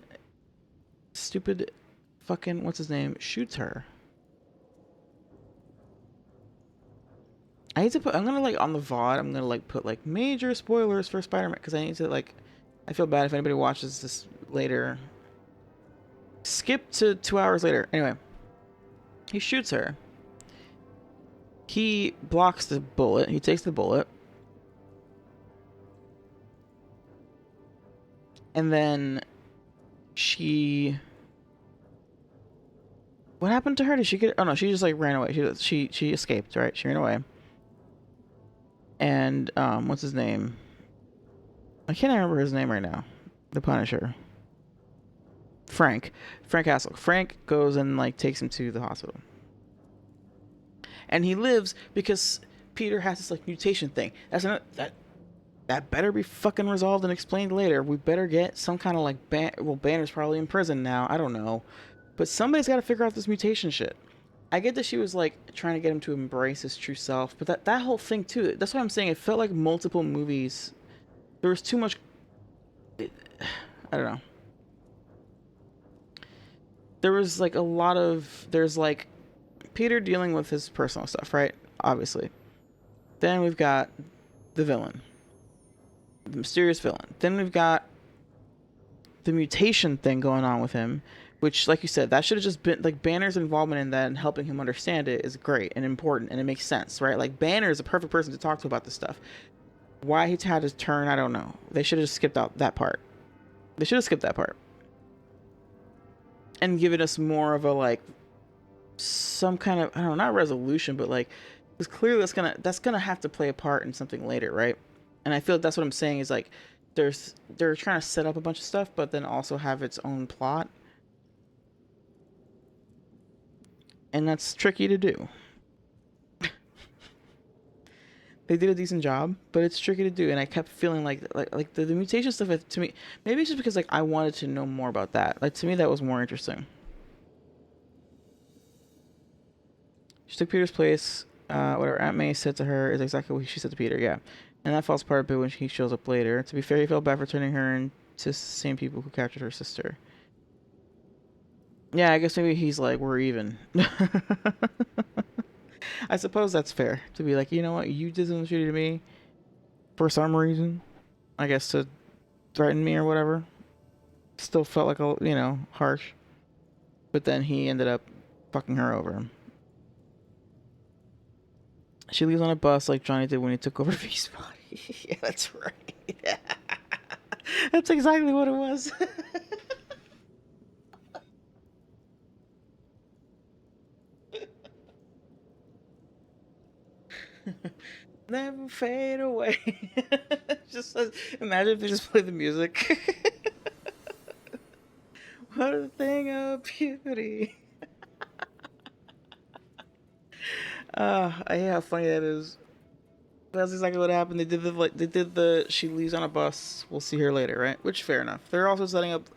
stupid fucking what's his name shoots her. I need to put. I'm gonna like on the VOD. I'm gonna like put like major spoilers for Spider-Man because I need to like. I feel bad if anybody watches this later. Skip to 2 hours later. Anyway, he shoots her. He blocks the bullet. He takes the bullet. And then she... What happened to her? Did she get... Oh no, she just like ran away. She escaped, right? She ran away. And, what's his name? I can't remember his name right now. The Punisher. Frank Castle. Frank goes and like takes him to the hospital. And he lives because Peter has this like mutation thing. That better be fucking resolved and explained later. We better get some kind of like Banner's probably in prison now. I don't know. But somebody's got to figure out this mutation shit. I get that she was like trying to get him to embrace his true self, but that whole thing too. That's what I'm saying. It felt like multiple movies. There was too much. I don't know. There was like a lot of. There's like Peter dealing with his personal stuff, right? Obviously. Then we've got the villain. The mysterious villain. Then we've got the mutation thing going on with him, which, like you said, that should have just been like Banner's involvement in that and helping him understand it is great and important and it makes sense, right? Like Banner is a perfect person to talk to about this stuff. Why he had his turn, I don't know. They should have just skipped out that part. They should have skipped that part and given us more of a like some kind of, I don't know, not resolution, but like because clearly that's gonna have to play a part in something later, right? And I feel like that's what I'm saying is like they're trying to set up a bunch of stuff, but then also have its own plot, and that's tricky to do. They did a decent job, but it's tricky to do, and I kept feeling like the mutation stuff to me. Maybe it's just because like I wanted to know more about that. Like to me, that was more interesting. She took Peter's place. Whatever Aunt May said to her is exactly what she said to Peter. Yeah, And that falls apart a bit when he shows up later. To be fair, he felt bad for turning her into the same people who captured her sister. Yeah, I guess maybe he's like, we're even. I suppose that's fair. To be like, you know what, you did something shitty to me for some reason. I guess to threaten me or whatever. Still felt like a, harsh. But then he ended up fucking her over. She leaves on a bus like Johnny did when he took over V's body. Yeah, that's right. That's exactly what it was. Never fade away. Just imagine if they just play the music. What a thing of beauty. Yeah, how funny that is. That's exactly what happened. They did the she leaves on a bus. We'll see her later, right? Which fair enough. They're also setting up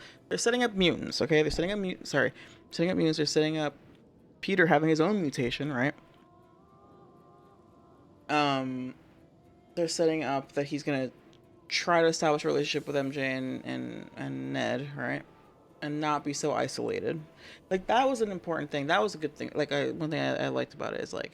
mutants, okay? They're setting up mutants. They're setting up Peter having his own mutation, right? They're setting up that he's gonna try to establish a relationship with MJ and Ned, right? And not be so isolated. Like, that was an important thing. That was a good thing. Like, one thing I liked about it is, like,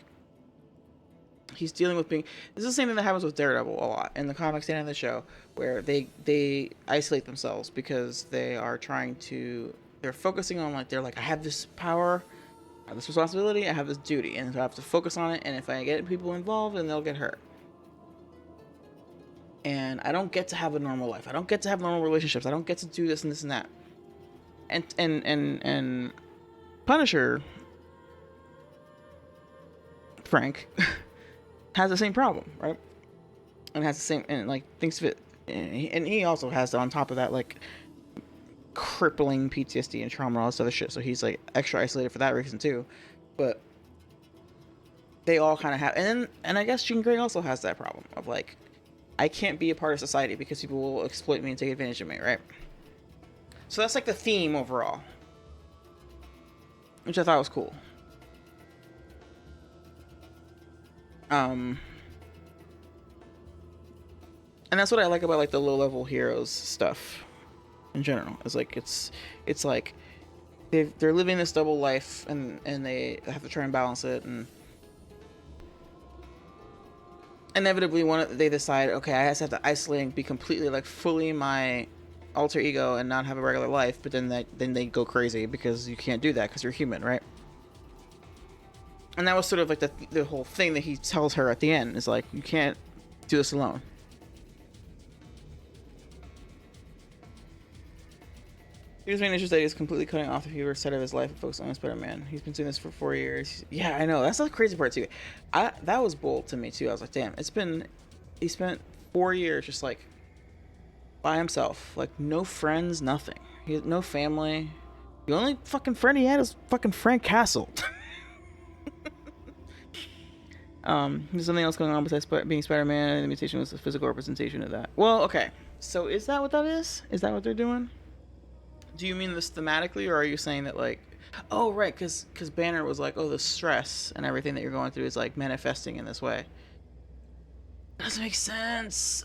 he's dealing with being... This is the same thing that happens with Daredevil a lot in the comics and in the show, where they isolate themselves because they are trying to... They're focusing on, like, they're like, I have this power, I have this responsibility, I have this duty, and so I have to focus on it, and if I get people involved, then they'll get hurt. And I don't get to have a normal life. I don't get to have normal relationships. I don't get to do this and this and that. And Punisher, Frank, has the same problem, right? And has the same, and like thinks of it, and he also has on top of that like crippling PTSD and trauma and all this other shit. So he's like extra isolated for that reason too. But they all kind of have, and I guess Jean Grey also has that problem of like, I can't be a part of society because people will exploit me and take advantage of me, right? So that's like the theme overall, which I thought was cool. And that's what I like about like the low-level heroes stuff in general. It's like it's like they're living this double life and they have to try and balance it, and inevitably they decide, okay, I just have to isolate and be completely like fully my alter ego and not have a regular life. But then they go crazy because you can't do that because you're human, right? And that was sort of like the whole thing that he tells her at the end is like, you can't do this alone. Here's my initial that he's completely cutting off the viewer side of his life and focusing on Spider-Man. He's been doing this for 4 years. Yeah, I know. That's the crazy part too. That was bold to me too. I was like, damn, he spent 4 years just like by himself, like no friends, nothing. He had no family. The only fucking friend he had is fucking Frank Castle. There's something else going on besides being Spider-Man, and the mutation was a physical representation of that. Well, okay. So is that what that is? Is that what they're doing? Do you mean this thematically, or are you saying that like, oh right, because Banner was like, oh, the stress and everything that you're going through is like manifesting in this way. Doesn't make sense.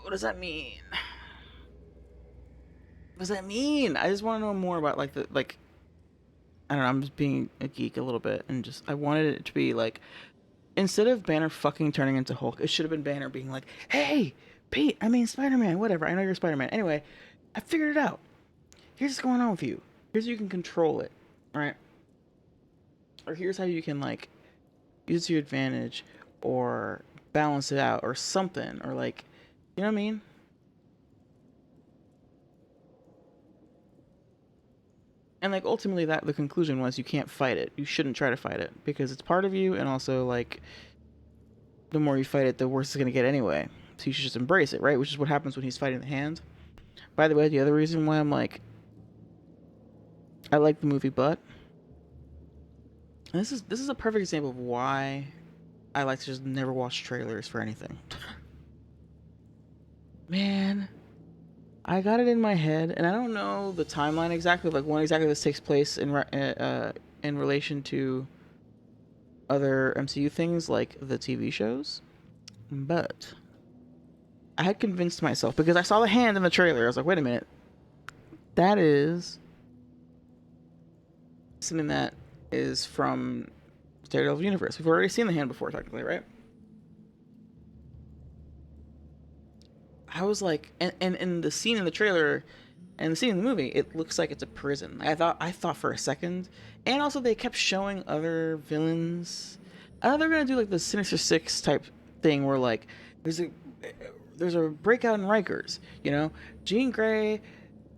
What does that mean? What does that mean? I just want to know more about like I don't know. I'm just being a geek a little bit, and just I wanted it to be like, instead of Banner fucking turning into Hulk, it should have been Banner being like, hey, Pete, I mean Spider-Man, whatever. I know you're Spider-Man. Anyway, I figured it out. Here's what's going on with you. Here's how you can control it, right? Or here's how you can like use it to your advantage, or balance it out, or something, or like, you know what I mean? And like ultimately, that the conclusion was you can't fight it. You shouldn't try to fight it because it's part of you, and also like the more you fight it, the worse it's gonna get anyway. So you should just embrace it, right? Which is what happens when he's fighting the Hand. By the way, the other reason why I'm like, I like the movie, but this is a perfect example of why I like to just never watch trailers for anything. Man, I got it in my head, and I don't know the timeline exactly, like when exactly this takes place in relation to other MCU things like the TV shows, but I had convinced myself because I saw the hand in the trailer. I was like, wait a minute, that is something that is from Daredevil universe. We've already seen the hand before, technically, right? I was like, and in the scene in the trailer and the scene in the movie, it looks like it's a prison. I thought for a second, and also they kept showing other villains. I thought they were gonna do like the Sinister Six type thing where like there's a breakout in Rikers. You know, Jean Grey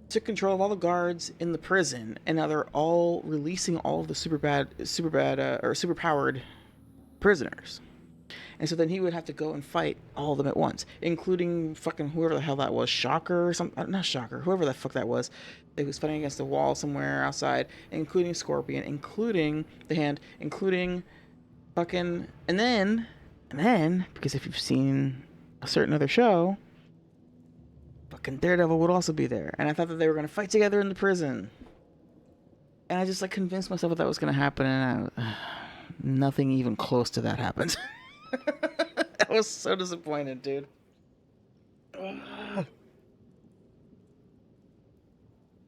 took control of all the guards in the prison, and now they're all releasing all of the super powered prisoners. And so then he would have to go and fight all of them at once, including fucking whoever the hell that was, Shocker or something. Not Shocker, whoever the fuck that was. That was fighting against the wall somewhere outside, including Scorpion, including the Hand, including fucking. And then, because if you've seen a certain other show, fucking Daredevil would also be there. And I thought that they were going to fight together in the prison. And I just like convinced myself that was going to happen, and nothing even close to that happened. I was so disappointed, dude.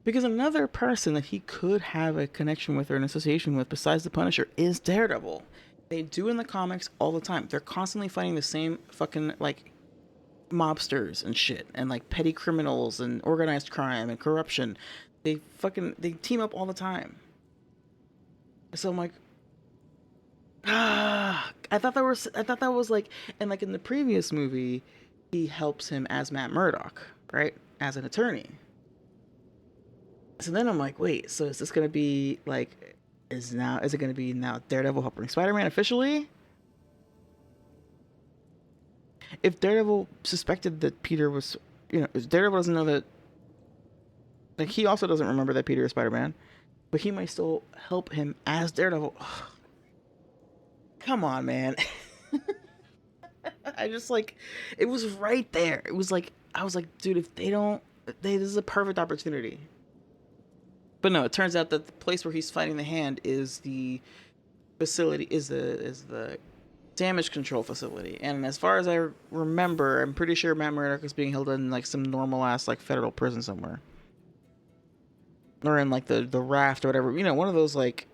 Because another person that he could have a connection with or an association with besides the Punisher is Daredevil. They do in the comics all the time. They're constantly fighting the same fucking like mobsters and shit, and like petty criminals and organized crime and corruption. They team up all the time. So I'm like, I thought that was like, and like in the previous movie, he helps him as Matt Murdock, right? As an attorney. So then I'm like, wait, so is this gonna be like, is it gonna be now Daredevil helping Spider-Man officially? If Daredevil suspected that Peter was, if Daredevil doesn't know that, like he also doesn't remember that Peter is Spider-Man, but he might still help him as Daredevil. Ugh. Come on, man. I just like, it was right there. It was like, I was like, dude, if this is a perfect opportunity. But no, it turns out that the place where he's fighting the Hand is the facility, is the damage control facility. And as far as I remember, I'm pretty sure Matt Murdock is being held in like some normal ass like federal prison somewhere. Or in like the raft or whatever. One of those like,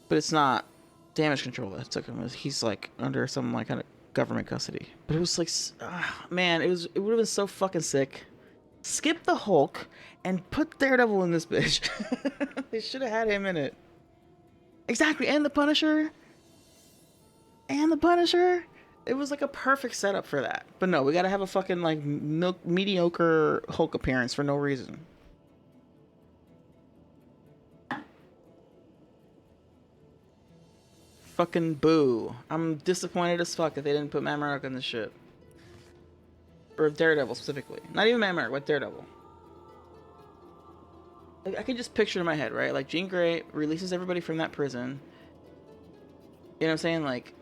but it's not damage control that took him. He's like under some like kind of government custody. But it was like, man, it would have been so fucking sick. Skip the Hulk and put Daredevil in this bitch. They should have had him in it. Exactly, and the Punisher. It was like a perfect setup for that. But no, we gotta have a fucking like mediocre Hulk appearance for no reason. Fucking boo. I'm disappointed as fuck that they didn't put Matt Murdock in this shit. Or Daredevil specifically. Not even Matt Murdock, but Daredevil. Like, I can just picture in my head, right? Like Jean Grey releases everybody from that prison. You know what I'm saying? Like,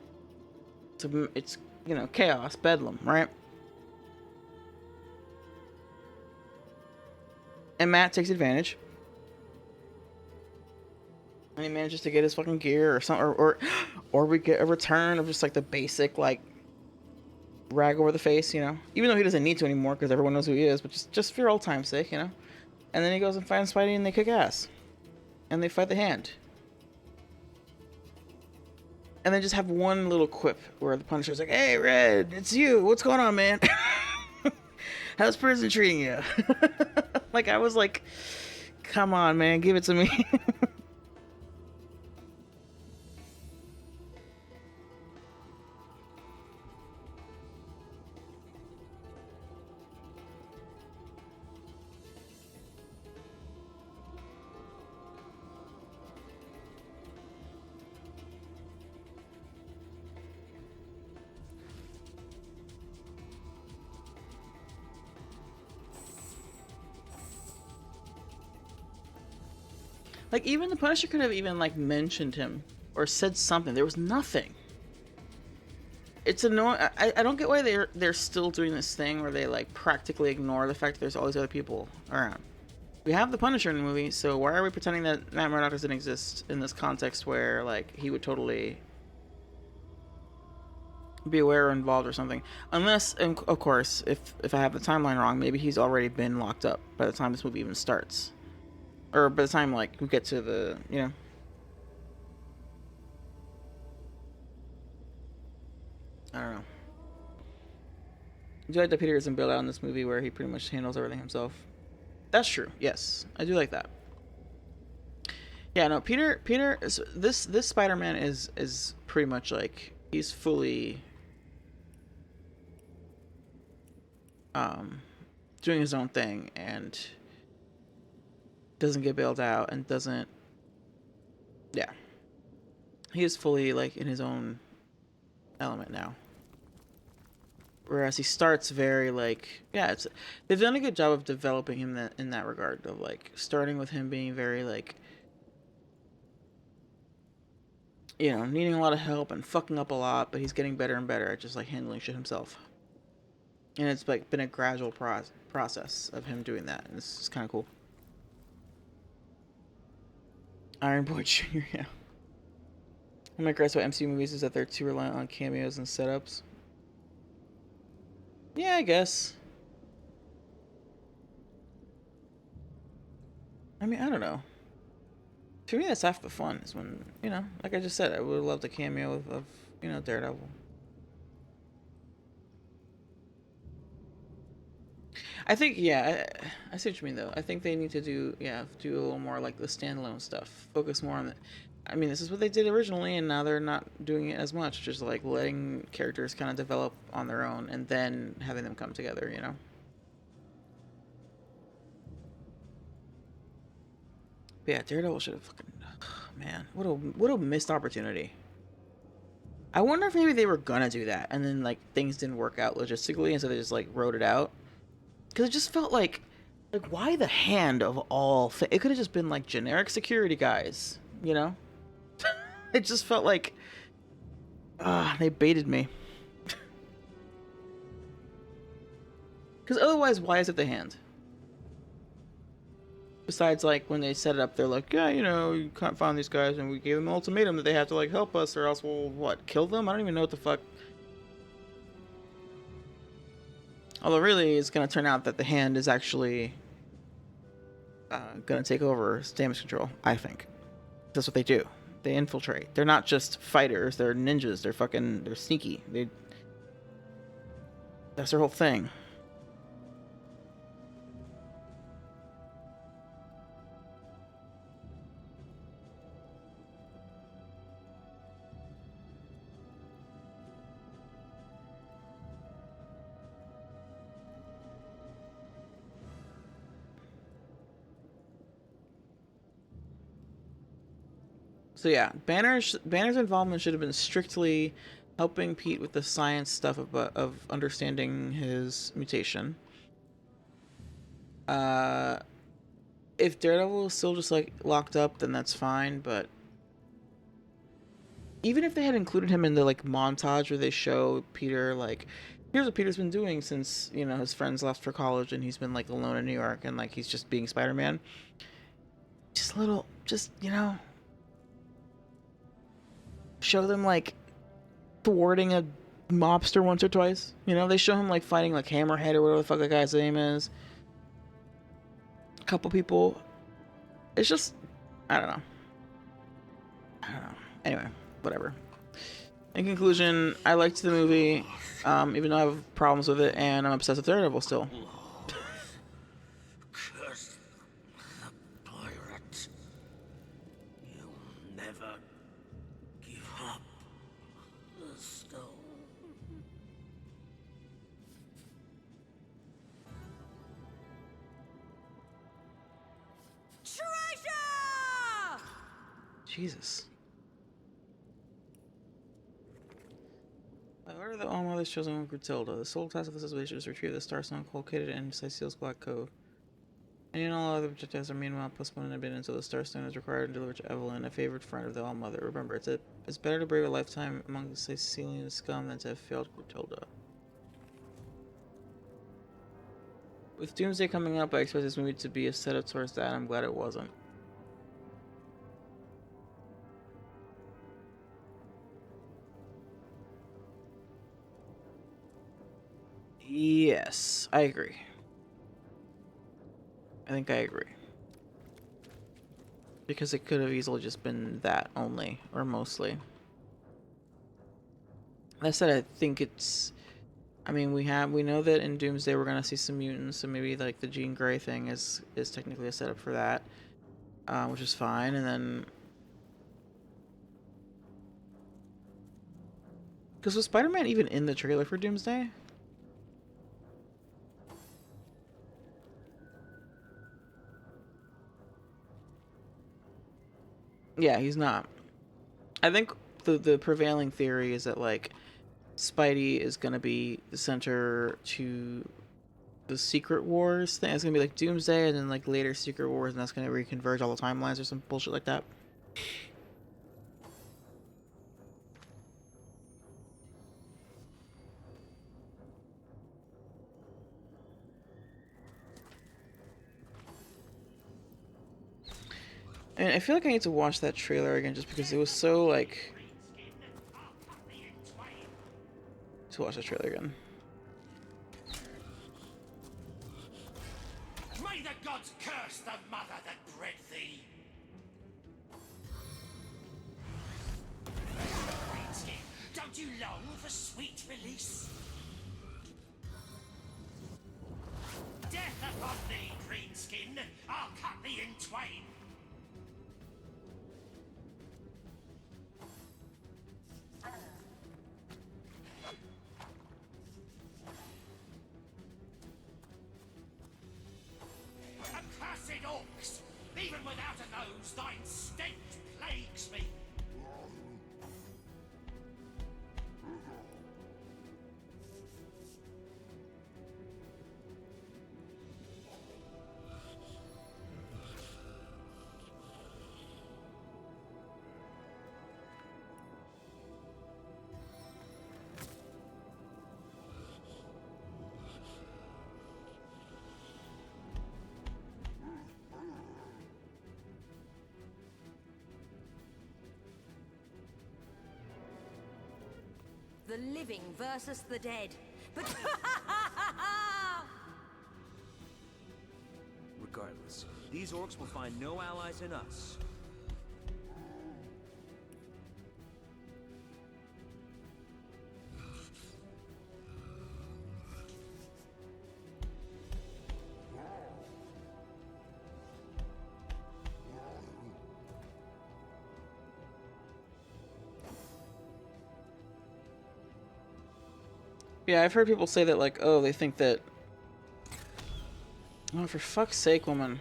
it's chaos, bedlam, right? And Matt takes advantage. And he manages to get his fucking gear or something, or we get a return of just like the basic like rag over the face, even though he doesn't need to anymore because everyone knows who he is, but just for old time's sake, And then he goes and finds Spidey and they kick ass, and they fight the Hand, and then just have one little quip where the Punisher's like, "Hey, Red, it's you. What's going on, man? How's prison treating you?" Like I was like, "Come on, man, give it to me." Like, even the Punisher could have even, like, mentioned him or said something. There was nothing. It's annoying. I don't get why they're still doing this thing where they, like, practically ignore the fact that there's all these other people around. We have the Punisher in the movie, so why are we pretending that Matt Murdock doesn't exist in this context where, like, he would totally be aware or involved or something. Unless, and of course, if I have the timeline wrong, maybe he's already been locked up by the time this movie even starts, or by the time like we get to the, you know. I don't know. I do like that Peter isn't built out in this movie where he pretty much handles everything himself. That's true. Yes, I do like that. Yeah, no, Peter is, this Spider-Man is pretty much like he's fully doing his own thing and doesn't get bailed out and doesn't, yeah. He is fully like in his own element now. Whereas he starts very like, yeah, it's, they've done a good job of developing him in that regard, of like starting with him being very like, you know, needing a lot of help and fucking up a lot, but he's getting better and better at just like handling shit himself. And it's like been a gradual process of him doing that, and it's kind of cool. Iron Boy Jr. Yeah. One of my gripes about MCU movies is that they're too reliant on cameos and setups. Yeah, I guess. I mean, I don't know. To me, that's half the fun. Is when, you know, like I just said, I would have loved a cameo of you know, Daredevil. I think, yeah, I see what you mean though. I think they need to do, yeah, do a little more like the standalone stuff. Focus more on the. I mean, this is what they did originally, and now they're not doing it as much. Just like letting characters kind of develop on their own, and then having them come together. You know. But yeah, Daredevil should have fucking. Man, what a missed opportunity. I wonder if maybe they were gonna do that, and then like things didn't work out logistically, and so they just like wrote it out. Because it just felt like why the Hand of all? It could have just been like generic security guys, you know. It just felt like, they baited me. Because otherwise, why is it the Hand? Besides, like, when they set it up, they're like, yeah, you know, you can't find these guys, and we gave them an ultimatum that they have to, like, help us, or else we'll, what, kill them? I don't even know what the fuck. Although, really, it's gonna turn out that the Hand is actually gonna take over damage control, I think. That's what they do. They infiltrate. They're not just fighters, they're ninjas. They're sneaky. That's their whole thing. So yeah, Banner's involvement should have been strictly helping Pete with the science stuff of understanding his mutation. If Daredevil is still just like locked up, then that's fine. But even if they had included him in the like montage where they show Peter like, here's what Peter's been doing since, you know, his friends left for college and he's been like alone in New York and like he's just being Spider-Man. Just a little, just, you know, show them like thwarting a mobster once or twice. You know, they show him like fighting like Hammerhead or whatever the fuck that guy's name is. A couple people. It's just, I don't know. Anyway, whatever. In conclusion, I liked the movie, even though I have problems with it, and I'm obsessed with Daredevil still. Curse the pirate. You'll never give up the stone. Treasure! Jesus. By order of the All-Mother's chosen one, Gruntilda, the sole task of the situation is to retrieve the Starstone located in Cecile's black code. Any and all other objectives are meanwhile postponed and abandoned until the Starstone is required and delivered to Evelyn, a favored friend of the All-Mother. Remember, it's better to brave a lifetime among the Sicilian scum than to have failed Gruntilda. With Doomsday coming up, I expect this movie to be a setup towards that, and I'm glad it wasn't. Yes, I agree. I think I agree. Because it could have easily just been that only, or mostly. That said, I think it's... I mean, we know that in Doomsday we're gonna see some mutants, so maybe like the Jean Grey thing is technically a setup for that, which is fine. And then, because was Spider-Man even in the trailer for Doomsday? Yeah, he's not. I think the prevailing theory is that like Spidey is gonna be the center to the Secret Wars thing. It's gonna be like Doomsday and then like later Secret Wars, and that's gonna reconverge all the timelines or some bullshit like that. And I feel like I need to watch that trailer again just because it was so like to watch that trailer again. May the gods curse the mother that bred thee! Greenskin, don't you long for sweet release? Death upon thee, Greenskin! I'll cut thee in twain! Accursed orcs! Even without a nose, thine stench plagues me! The living versus the dead. But Regardless, these orcs will find no allies in us. Yeah, I've heard people say that like, oh, they think that. Oh, for fuck's sake, woman.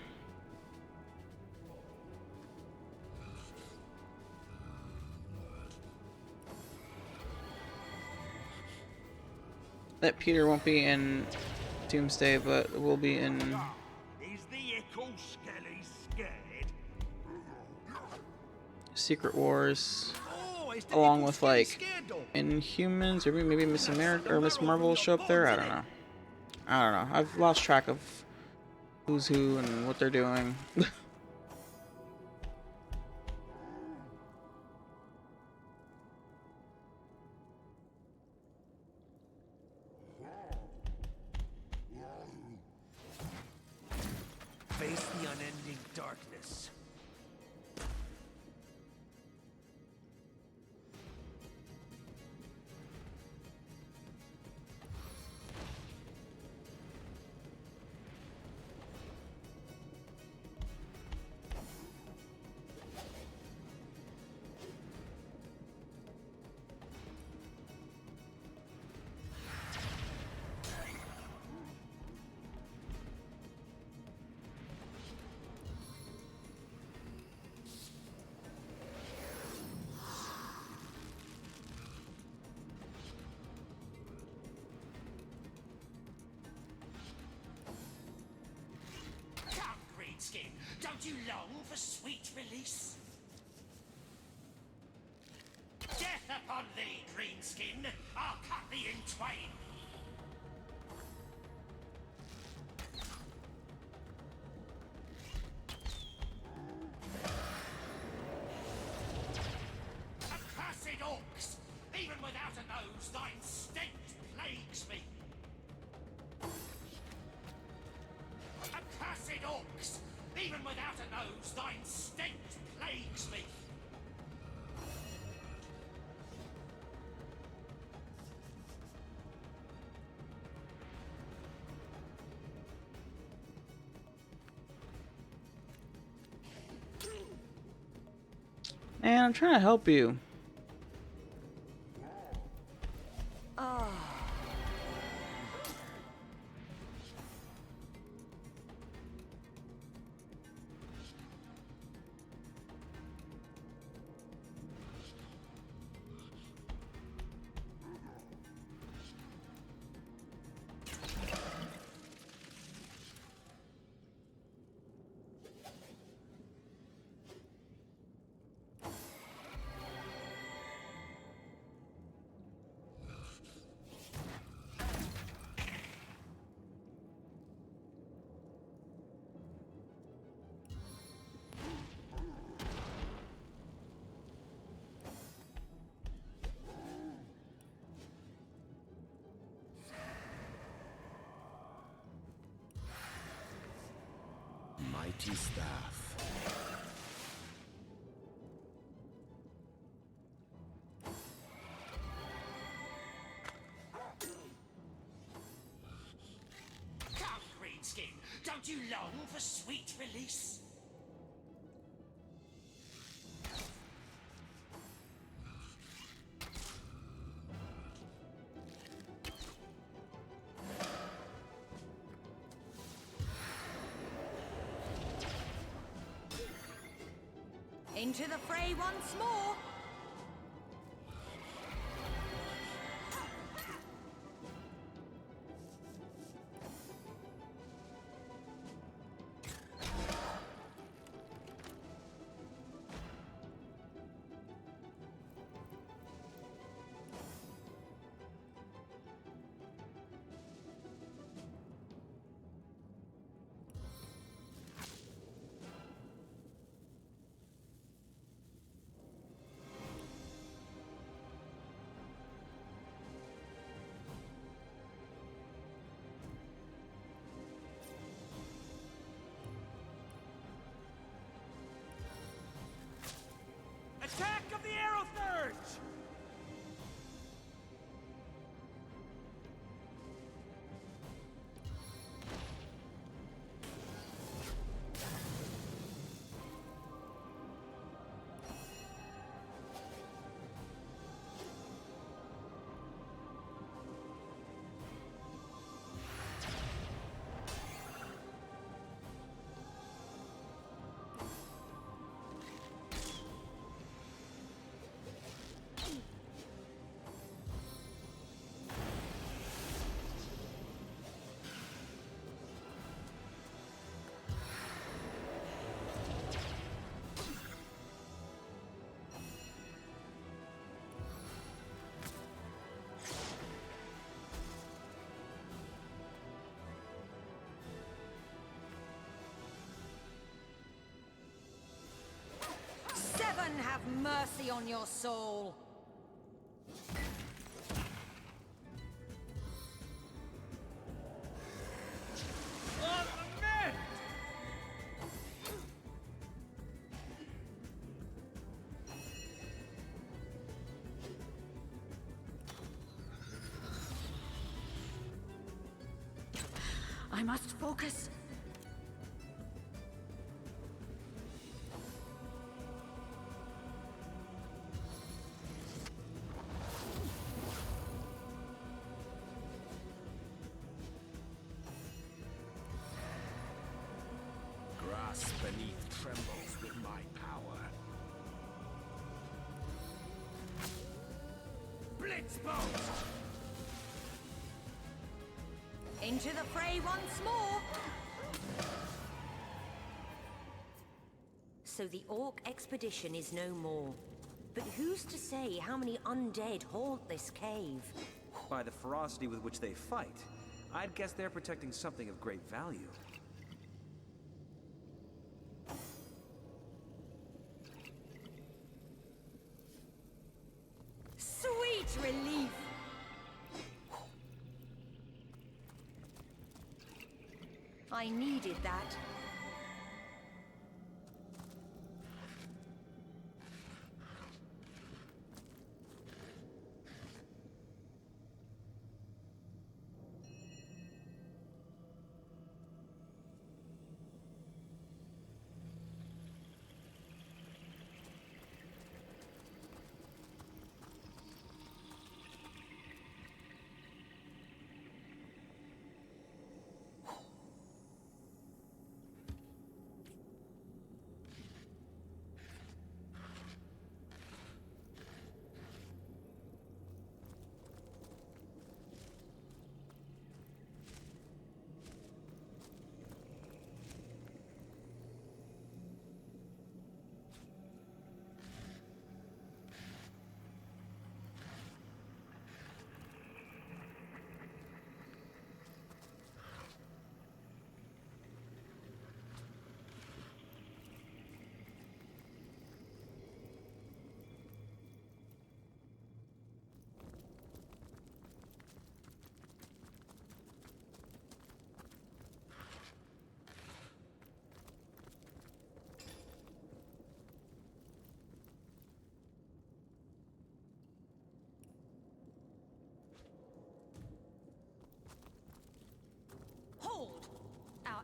That Peter won't be in Doomsday, but will be in Is the ickle skelly scared? Secret Wars, Oh, is the along ickle with skelly like scared, dog? Inhumans, or maybe Miss America or Miss Marvel will show up there. I don't know. I've lost track of who's who and what they're doing. Face the unending darkness. Come, Greenskin, don't you long for sweet release? Death upon thee, Greenskin! I'll cut thee in twain! Accursed orcs! Even without a nose, thine stench plagues me! nose, thine stench plagues me. Man, I'm trying to help you. Mighty staff. Come, Greenskin, don't you long for sweet release? Into the fray once more. Attack of the Arrow Thirds! Seven have mercy on your soul. I must focus. Grass beneath trembles with my power. Blitzbolt! Into the fray once more. So the Orc expedition is no more. But who's to say how many undead haunt this cave? By the ferocity with which they fight, I'd guess they're protecting something of great value. Sweet relief! I needed that.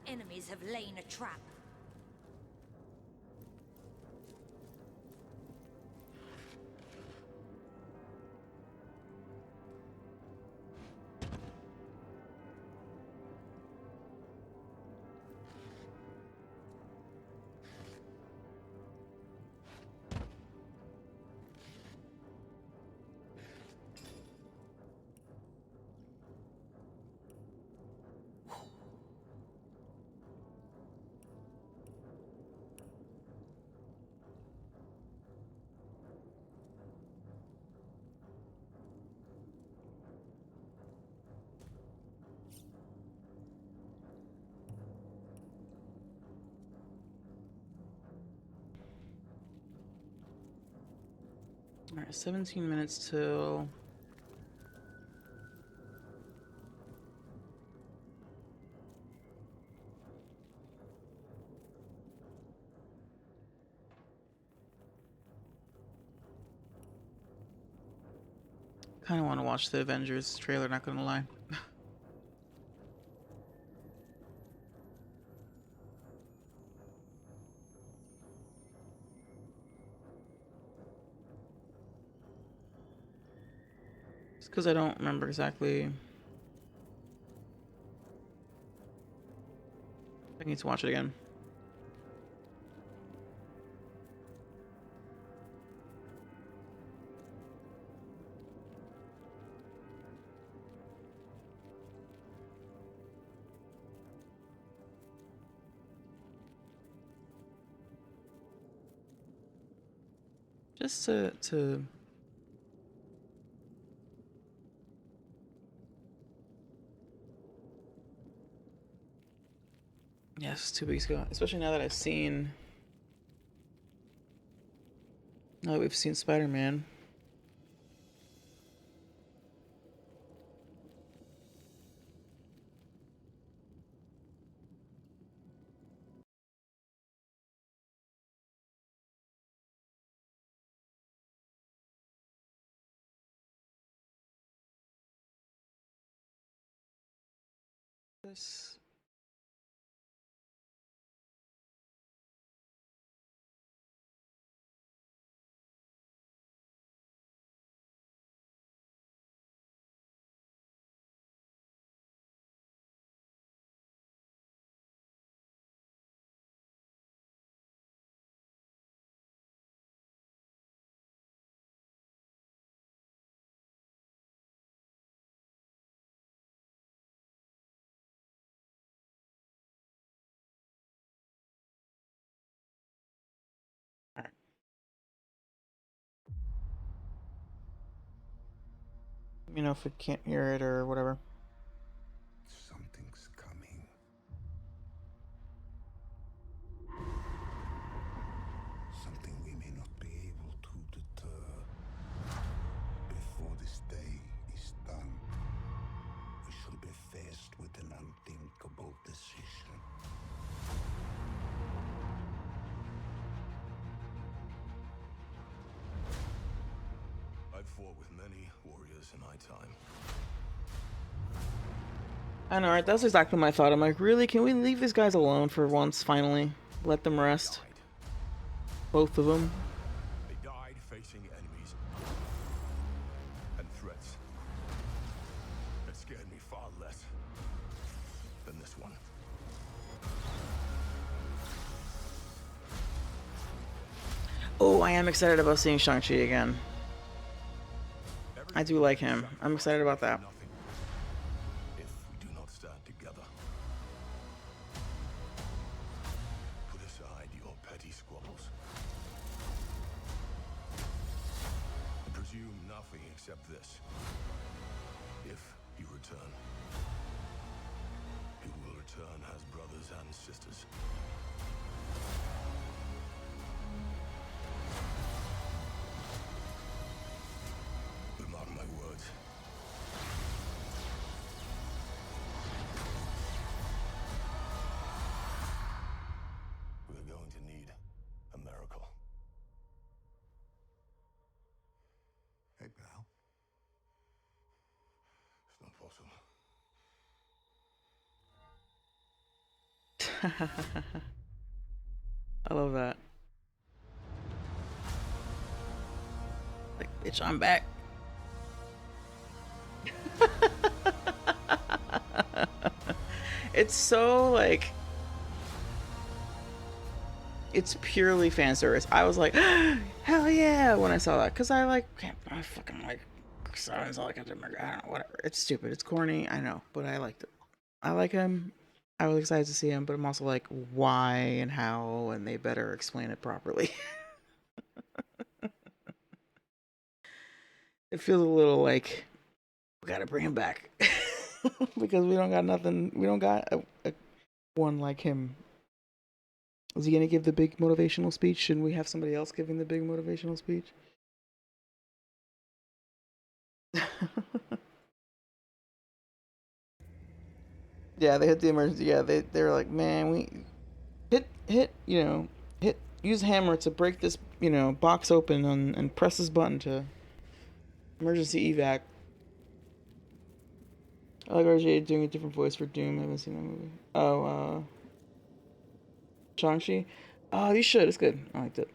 enemies have laid a trap. All right, 17 minutes till. Kind of want to watch the Avengers trailer, not gonna lie. Just because I don't remember exactly. I need to watch it again. Just to yes, 2 weeks ago. Especially now that I've seen. Now that we've seen Spider-Man. This. You know, if we can't hear it or whatever. Something's coming. Something we may not be able to deter. Before this day is done, we shall be faced with an unthinkable decision. I've fought with many warriors in my time. I know, right? That's exactly my thought. I'm like, really? Can we leave these guys alone for once, finally? Let them rest. Both of them. They died facing enemies and threats that scared me far less than this one. Oh, I am excited about seeing Shang-Chi again. I do like him. I'm excited about that. Nothing if we do not stand together. Put aside your petty squabbles. And presume nothing except this. If you return, you will return as brothers and sisters. But mark my words. We're going to need a miracle. Hey, pal. It's not possible. I love that. Like, bitch, I'm back. It's so like, it's purely fan service. I was like, hell yeah, when I saw that, because I fucking like sounds like I don't know, whatever. It's stupid, it's corny, I know, but I liked it. I like him. I was excited to see him, but I'm also like, why and how, and they better explain it properly. It feels a little like we gotta bring him back because we don't got nothing. We don't got a one like him. Is he gonna give the big motivational speech? Shouldn't we have somebody else giving the big motivational speech? Yeah, they hit the emergency. Yeah, they're like, man, we hit, use hammer to break this, box open and press this button to emergency evac. I like RJ doing a different voice for Doom. I haven't seen that movie. Oh, Shang-Chi? Oh, you should. It's good. I liked it.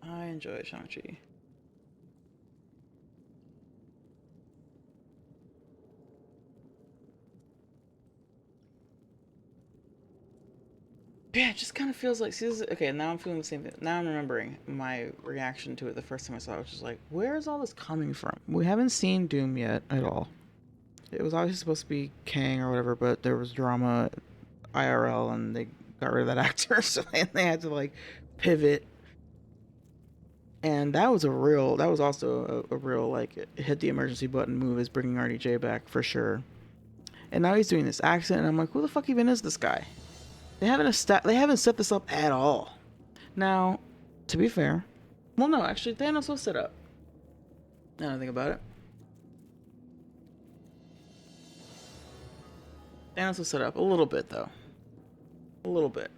I enjoy Shang-Chi. Yeah, it just kind of feels like, see, okay, now I'm feeling the same thing. Now I'm remembering my reaction to it the first time I saw it, which is like, where is all this coming from? We haven't seen Doom yet at all. It was obviously supposed to be Kang or whatever, but there was drama IRL and they got rid of that actor, so they had to like pivot. And that was also a real like hit the emergency button move, is bringing RDJ back for sure. And now he's doing this accent, and I'm like, who the fuck even is this guy? They haven't set this up at all. Now, to be fair, well, no, actually, Thanos was set up. Now I think about it, Thanos was set up a little bit though, a little bit.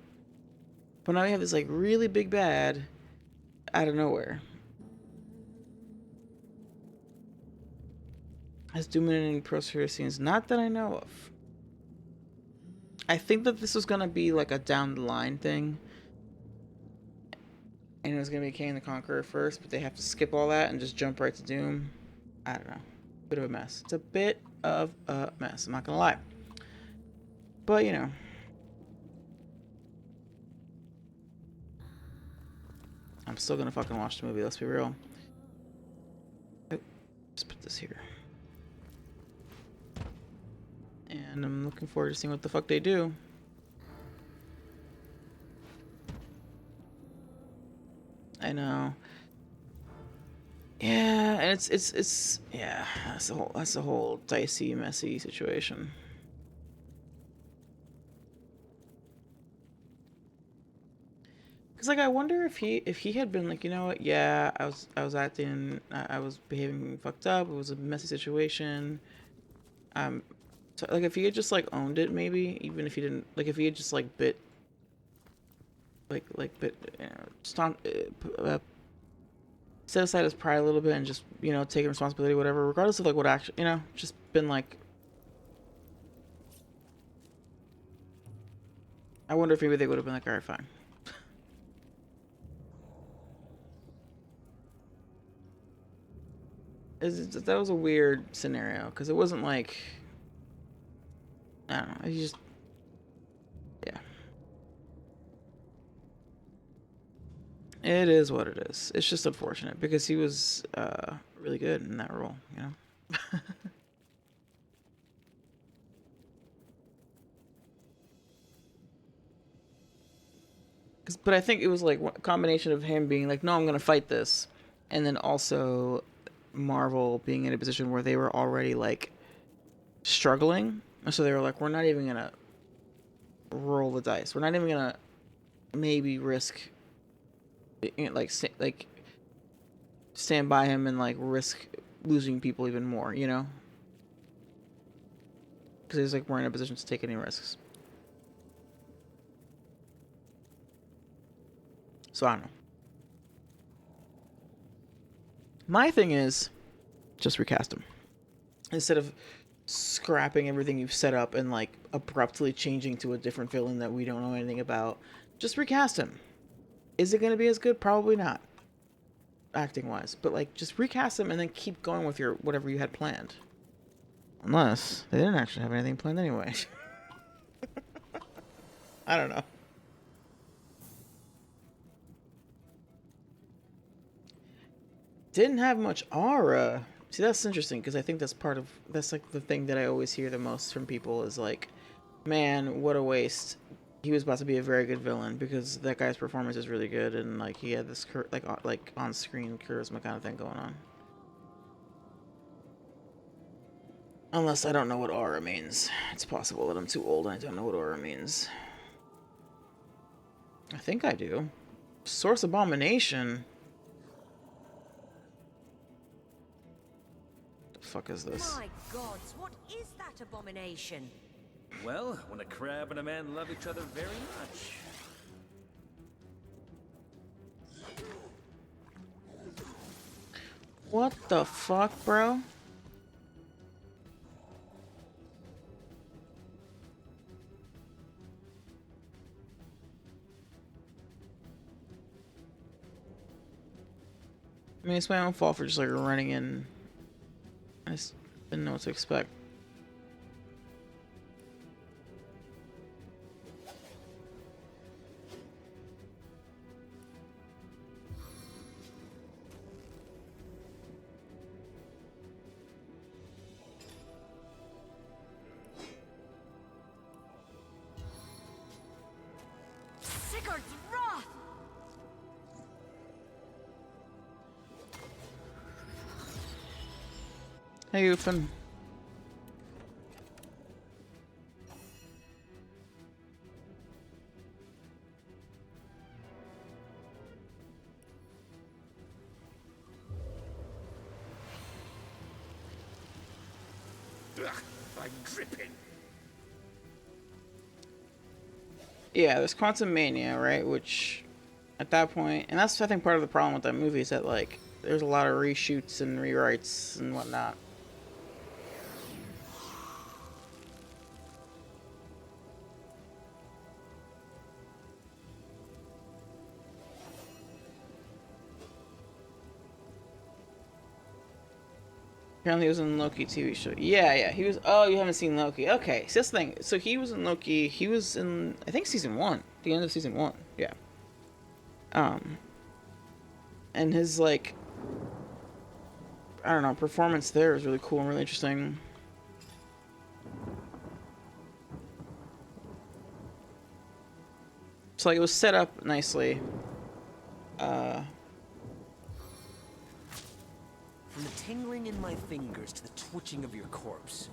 But now we have this like really big bad out of nowhere. Has Doom in any post-credit scenes? Not that I know of. I think that this was gonna be like a down the line thing, and it was gonna be Kang the Conqueror first, but they have to skip all that and just jump right to Doom. I don't know. Bit of a mess. It's a bit of a mess. I'm not gonna lie. But I'm still gonna fucking watch the movie. Let's be real. Oh, let's put this here. And I'm looking forward to seeing what the fuck they do. I know. Yeah, and it's yeah, that's a whole dicey, messy situation. Cause like I wonder if he had been like, you know what, yeah, I was acting, I was behaving fucked up, it was a messy situation. So, like if he had just like owned it, maybe, even if he didn't, like if he had just like bit, stomp, set aside his pride a little bit and just taking responsibility, whatever, regardless of like what action, just been like. I wonder if maybe they would have been like, all right, fine. That was a weird scenario because it wasn't like, I don't know. He just, yeah. It is what it is. It's just unfortunate because he was really good in that role, But I think it was like a combination of him being like, no, I'm gonna fight this, and then also Marvel being in a position where they were already like struggling, and so they were like, we're not even gonna roll the dice. We're not even gonna maybe risk like stand by him and like risk losing people even more, because he's like, we're in a position to take any risks. So I don't know. My thing is, just recast him. Instead of scrapping everything you've set up and like abruptly changing to a different villain that we don't know anything about, just recast him. Is it going to be as good? Probably not, acting wise, but like just recast him and then keep going with your whatever you had planned. Unless they didn't actually have anything planned anyway. I don't know. Didn't have much aura. See, that's interesting because I think that's like the thing that I always hear the most from people is like, man, what a waste. He was about to be a very good villain because that guy's performance is really good and like he had this like on-screen charisma kind of thing going on. Unless I don't know what aura means. It's possible that I'm too old and I don't know what aura means. I think I do. Source Abomination. The fuck is this? My gods, what is that abomination? Well, when a crab and a man love each other very much. What the fuck, bro? I mean, it's my own fault for just like running in. I just didn't know what to expect. Sigurd's wrath! Hey, Ufin. Ugh, I'm dripping. Yeah, there's Quantum Mania, right? Which, at that point, and that's I think part of the problem with that movie is that like there's a lot of reshoots and rewrites and whatnot. Apparently he was in Loki TV show. Yeah, he was. Oh, you haven't seen Loki. Okay, so this thing. So he was in Loki. He was in, I think, season 1. The end of season 1. Yeah. And his, like, I don't know, performance there is really cool and really interesting. So, like, it was set up nicely. From the tingling in my fingers to the twitching of your corpse.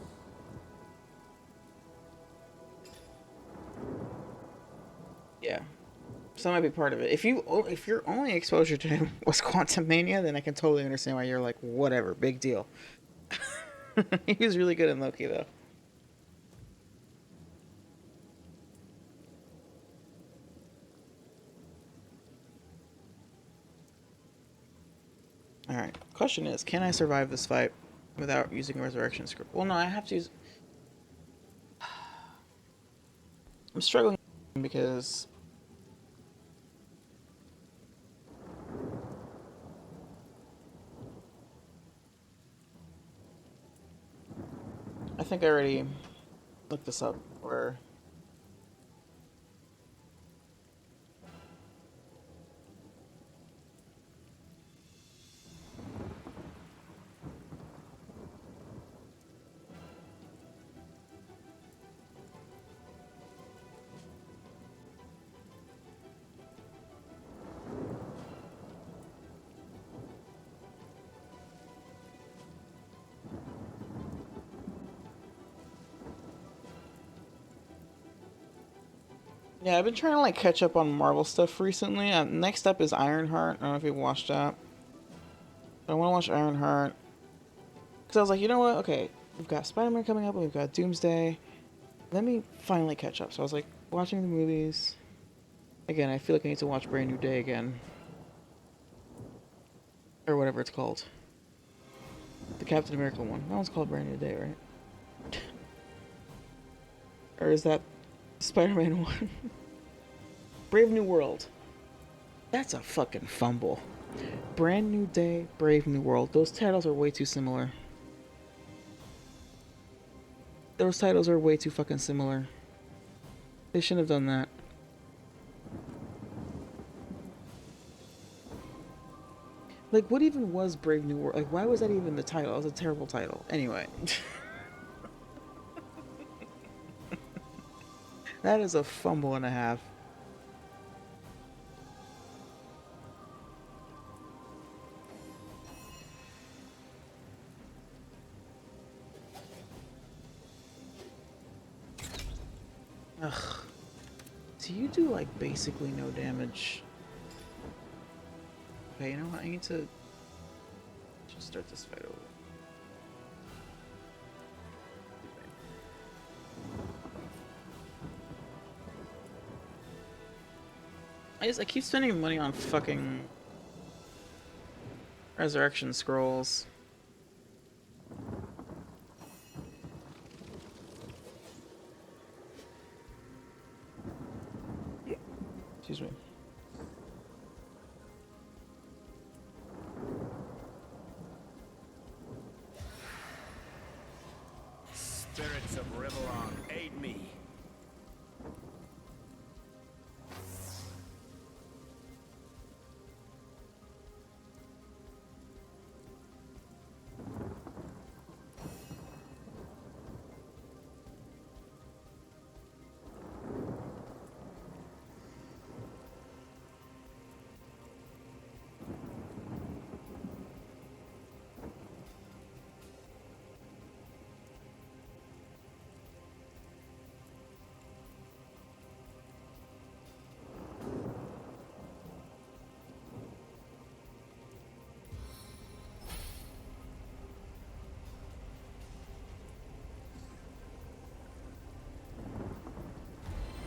Yeah. So that might be part of it. If your only exposure to him was Quantum Mania, then I can totally understand why you're like, whatever, big deal. He was really good in Loki, though. Alright, question is, can I survive this fight without using Resurrection Script? Well, no, I have to use... I'm struggling because... I think I already looked this up, where... Yeah, I've been trying to like catch up on Marvel stuff recently. Next up is Ironheart. I don't know if you watched that. But I want to watch Ironheart. Because I was like, you know what? Okay, we've got Spider-Man coming up and we've got Doomsday. Let me finally catch up. So I was like, watching the movies. Again, I feel like I need to watch Brand New Day again. Or whatever it's called. The Captain America one. That one's called Brand New Day, right? Or is that Spider-Man one? Brave New World. That's a fucking fumble. Brand New Day, Brave New World. Those titles are way too similar. Those titles are way too fucking similar. They shouldn't have done that. Like, what even was Brave New World? Like, why was that even the title? It was a terrible title. Anyway. That is a fumble and a half. Ugh. So you do, like, basically no damage. Okay, you know what? I need to just start this fight over. I keep spending money on fucking resurrection scrolls. Excuse me. Spirits of Riverong, aid me.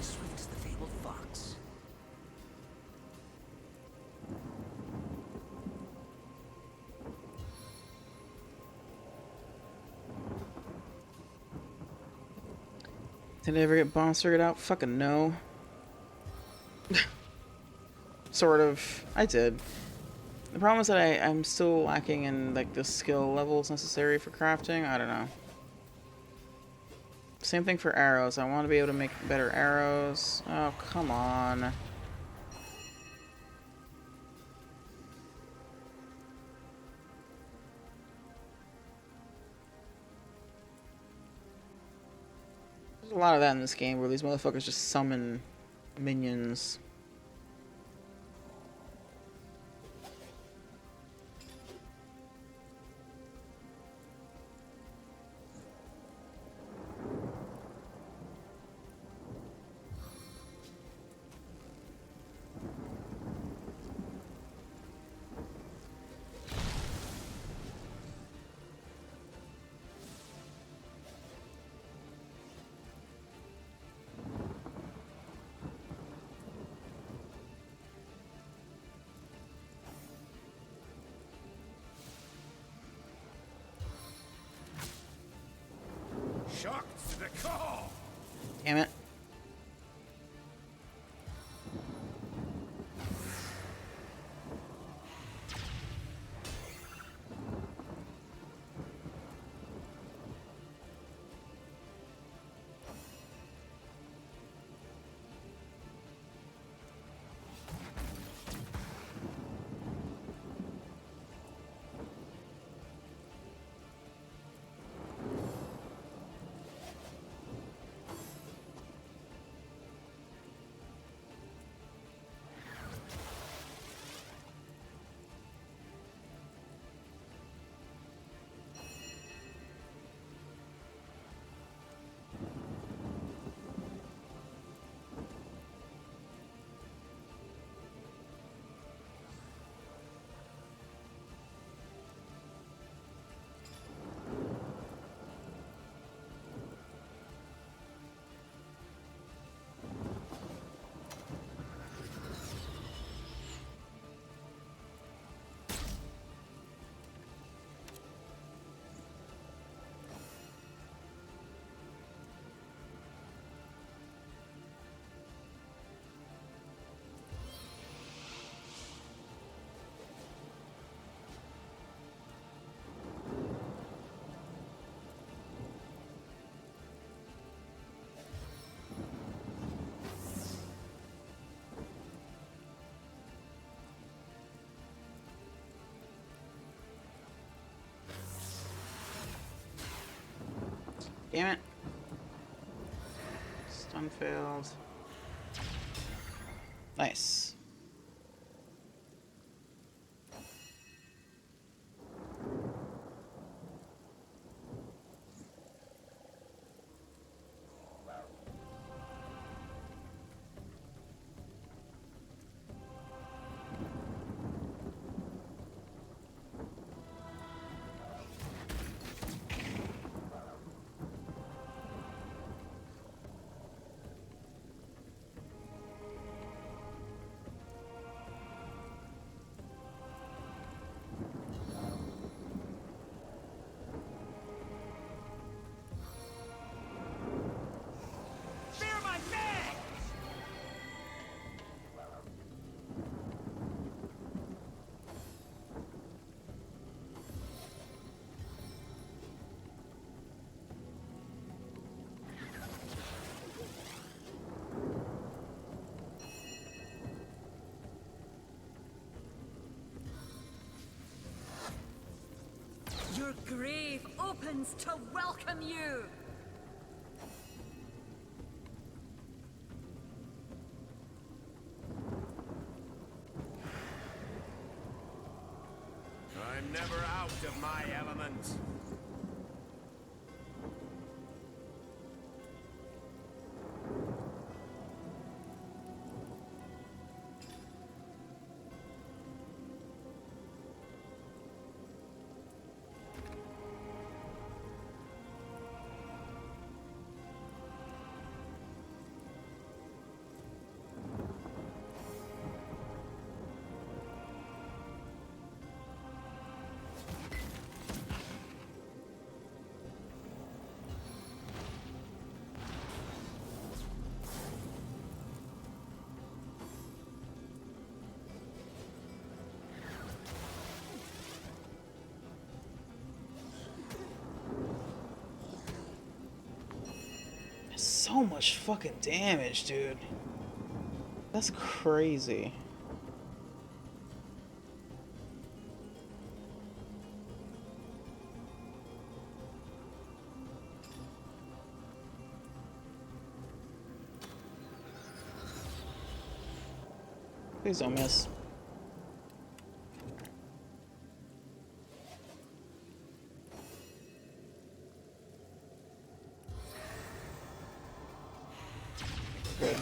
Swift as the fabled fox. Did I ever get bombs figured out? Fucking no. Sort of. I did. The problem is that I'm still lacking in, like, the skill levels necessary for crafting. I don't know. Same thing for arrows. I want to be able to make better arrows. Oh, come on. There's a lot of that in this game where these motherfuckers just summon minions. Shocked to the core. Damn it. Damn it. Stun failed. Nice. Fear my bag! Your grave opens to welcome you! I'm never out of my element. So much fucking damage, dude. That's crazy. Please don't miss. Good.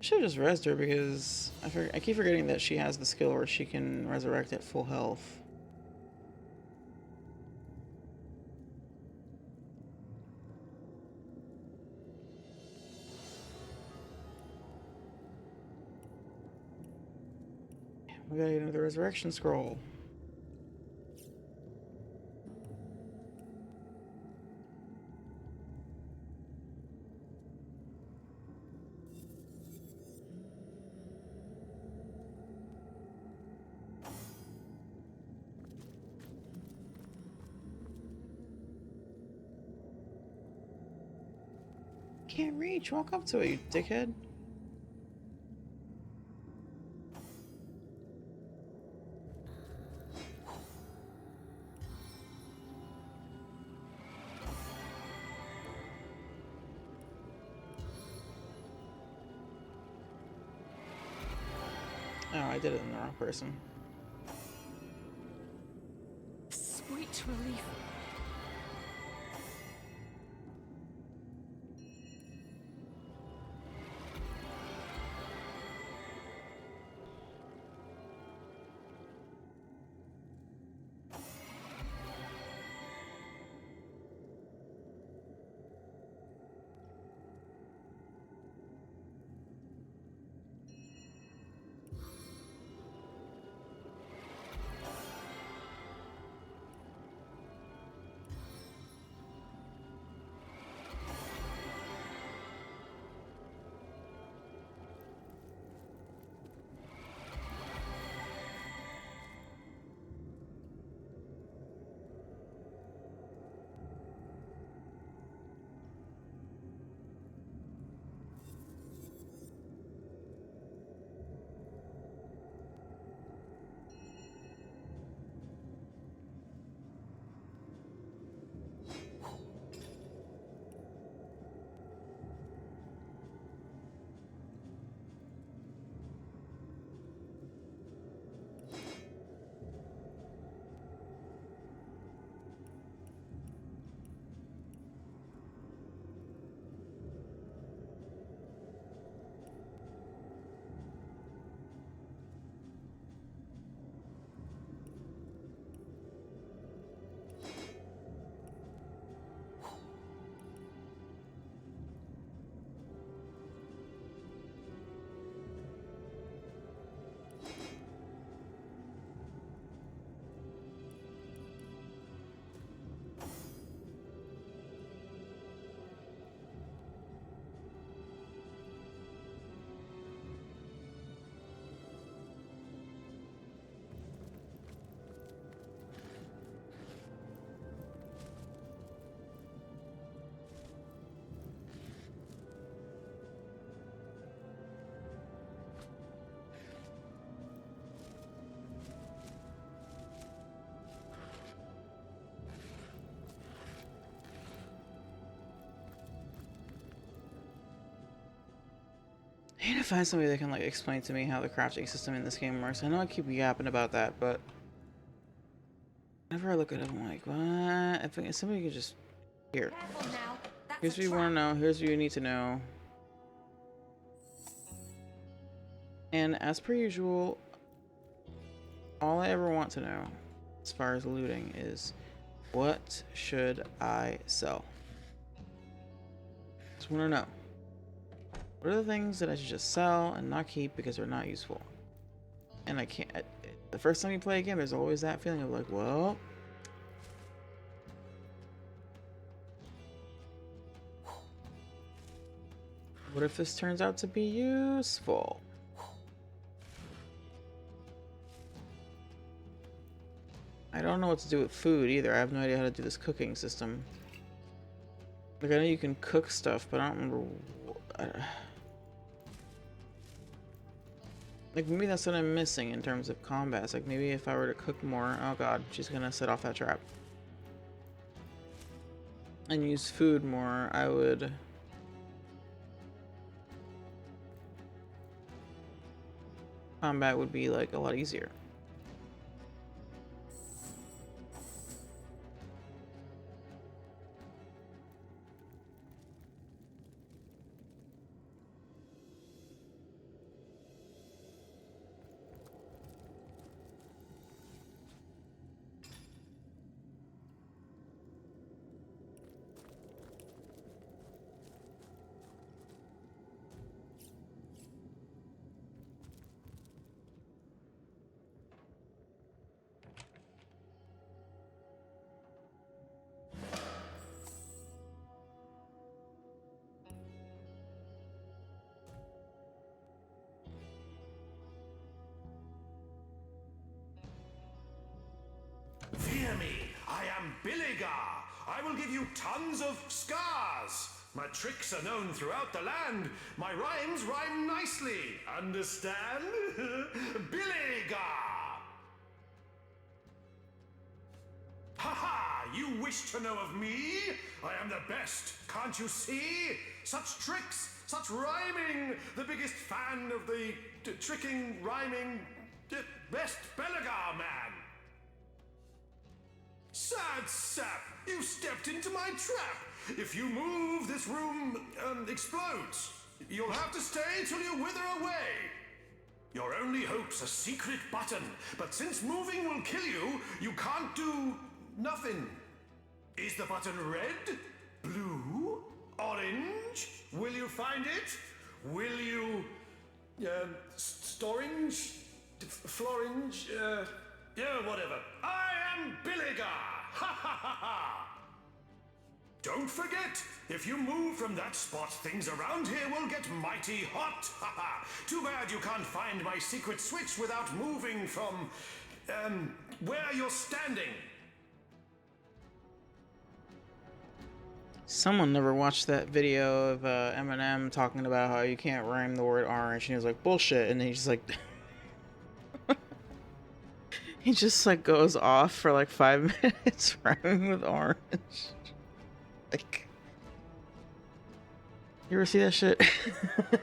Should have just rezzed her because I keep forgetting that she has the skill where she can resurrect at full health. We gotta get another resurrection scroll. Can't reach. Walk up to it, you dickhead. Oh, I did it in the wrong person. Sweet relief. I need to find somebody that can like explain to me how the crafting system in this game works. I know I keep yapping about that, but whenever I look at it, I'm like, what? If somebody could just here. Careful now. That's Here's a what you want to know. Here's what you need to know. And as per usual, all I ever want to know, as far as looting, is what should I sell? Just want to know. What are the things that I should just sell and not keep because they're not useful? And I can't. The first time you play a game, there's always that feeling of like, well, what if this turns out to be useful? I don't know what to do with food either. I have no idea how to do this cooking system. Like, I know you can cook stuff, but I don't remember. Like, maybe that's what I'm missing in terms of combat. It's like, maybe if I were to cook more... Oh god, she's gonna set off that trap. And use food more, I would... Combat would be, like, a lot easier. Fear me, I am Billigar. I will give you tons of scars. My tricks are known throughout the land. My rhymes rhyme nicely. Understand? Billigar! Ha! You wish to know of me? I am the best, can't you see? Such tricks, such rhyming. The biggest fan of the tricking, rhyming, best Belligar man. Sad sap, you stepped into my trap. If you move, this room explodes. You'll have to stay till you wither away. Your only hope's a secret button, but since moving will kill you, you can't do nothing. Is the button red? Blue? Orange? Will you find it? Will you... storange? Florange? Yeah, whatever. I am Billigar! Ha ha ha ha! Don't forget, if you move from that spot, things around here will get mighty hot! Ha ha! Too bad you can't find my secret switch without moving from... where you're standing. Someone never watched that video of Eminem talking about how you can't rhyme the word orange, and he was like, bullshit, and then he's just like... he just like goes off for like 5 minutes rhyming with orange. Like... You ever see that shit?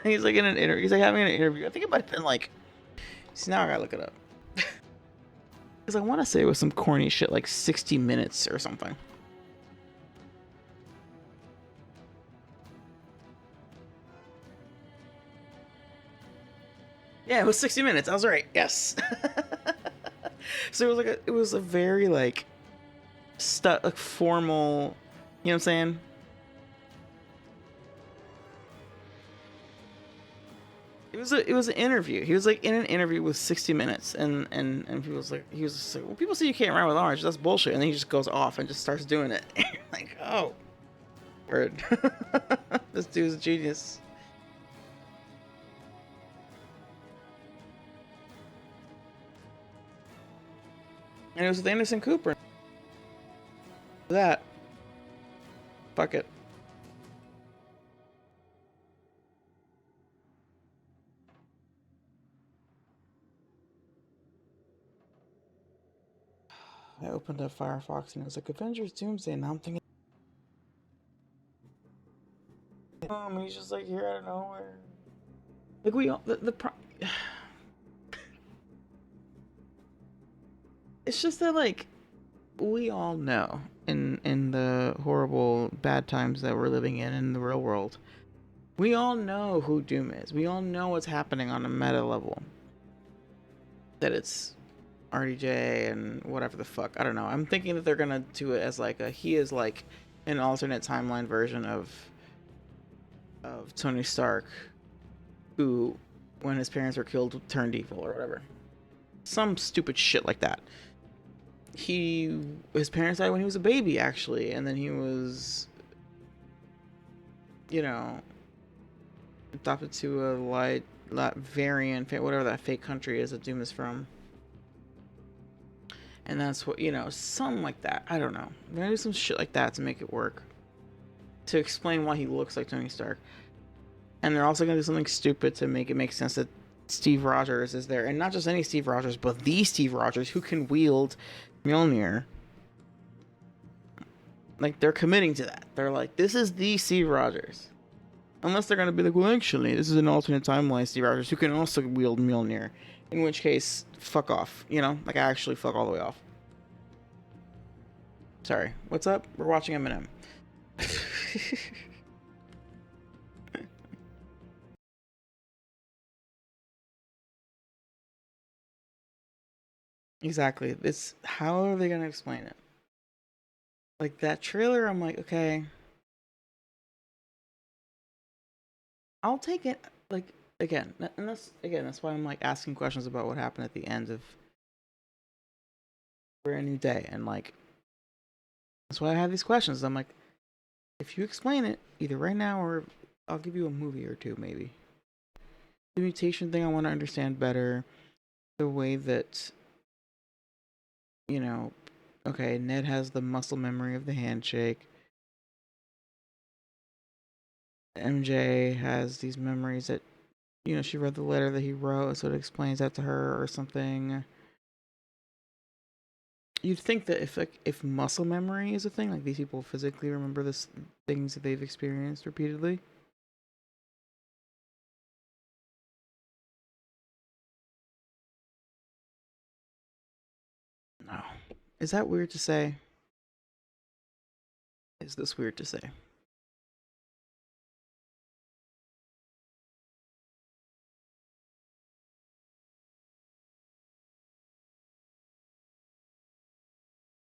He's like in an interview. He's like having an interview. I think it might have been like... See, now I gotta look it up. Because I want to say it was some corny shit like 60 minutes or something. Yeah, it was 60 minutes. I was right. Yes. So it was like it was a very like formal, you know what I'm saying? It was an interview. He was like in an interview with 60 minutes, and he was like, well, people say you can't rhyme with orange. That's bullshit. And then he just goes off and just starts doing it. And you're like, oh, word. This dude's a genius. And it was with Anderson Cooper. That. Fuck it. I opened up Firefox and it was like Avengers Doomsday, and now I'm thinking, and he's just like here out of nowhere. Like we all it's just that like we all know in the horrible bad times that we're living in the real world. We all know who Doom is. We all know what's happening on a meta level. That it's RDJ and whatever the fuck. I don't know. I'm thinking that they're gonna do it as like he is like an alternate timeline version of Tony Stark, who, when his parents were killed, turned evil or whatever. Some stupid shit like that. His parents died when he was a baby, actually, and then he was, you know, adopted to a Latvian, whatever that fake country is that Doom is from. And that's what, something like that. I don't know. They're gonna do some shit like that to make it work. To explain why he looks like Tony Stark. And they're also gonna do something stupid to make it make sense that Steve Rogers is there. And not just any Steve Rogers, but the Steve Rogers who can wield Mjolnir. Like, they're committing to that. They're like, this is the Steve Rogers. Unless they're gonna be like, well, actually, this is an alternate timeline Steve Rogers who can also wield Mjolnir. In which case, fuck off. Like, actually fuck all the way off. Sorry. What's up? We're watching Eminem. Exactly. How are they gonna explain it? Like, that trailer, I'm like, okay. I'll take it. Like, again, and that's why I'm like asking questions about what happened at the end of Brand New Day. And like, that's why I have these questions. I'm like, if you explain it, either right now or I'll give you a movie or two, maybe. The mutation thing I want to understand better. The way that, okay, Ned has the muscle memory of the handshake. MJ has these memories that, she read the letter that he wrote, so it explains that to her or something. You'd think that if muscle memory is a thing, like these people physically remember this things that they've experienced repeatedly. No. Is that weird to say? Is this weird to say?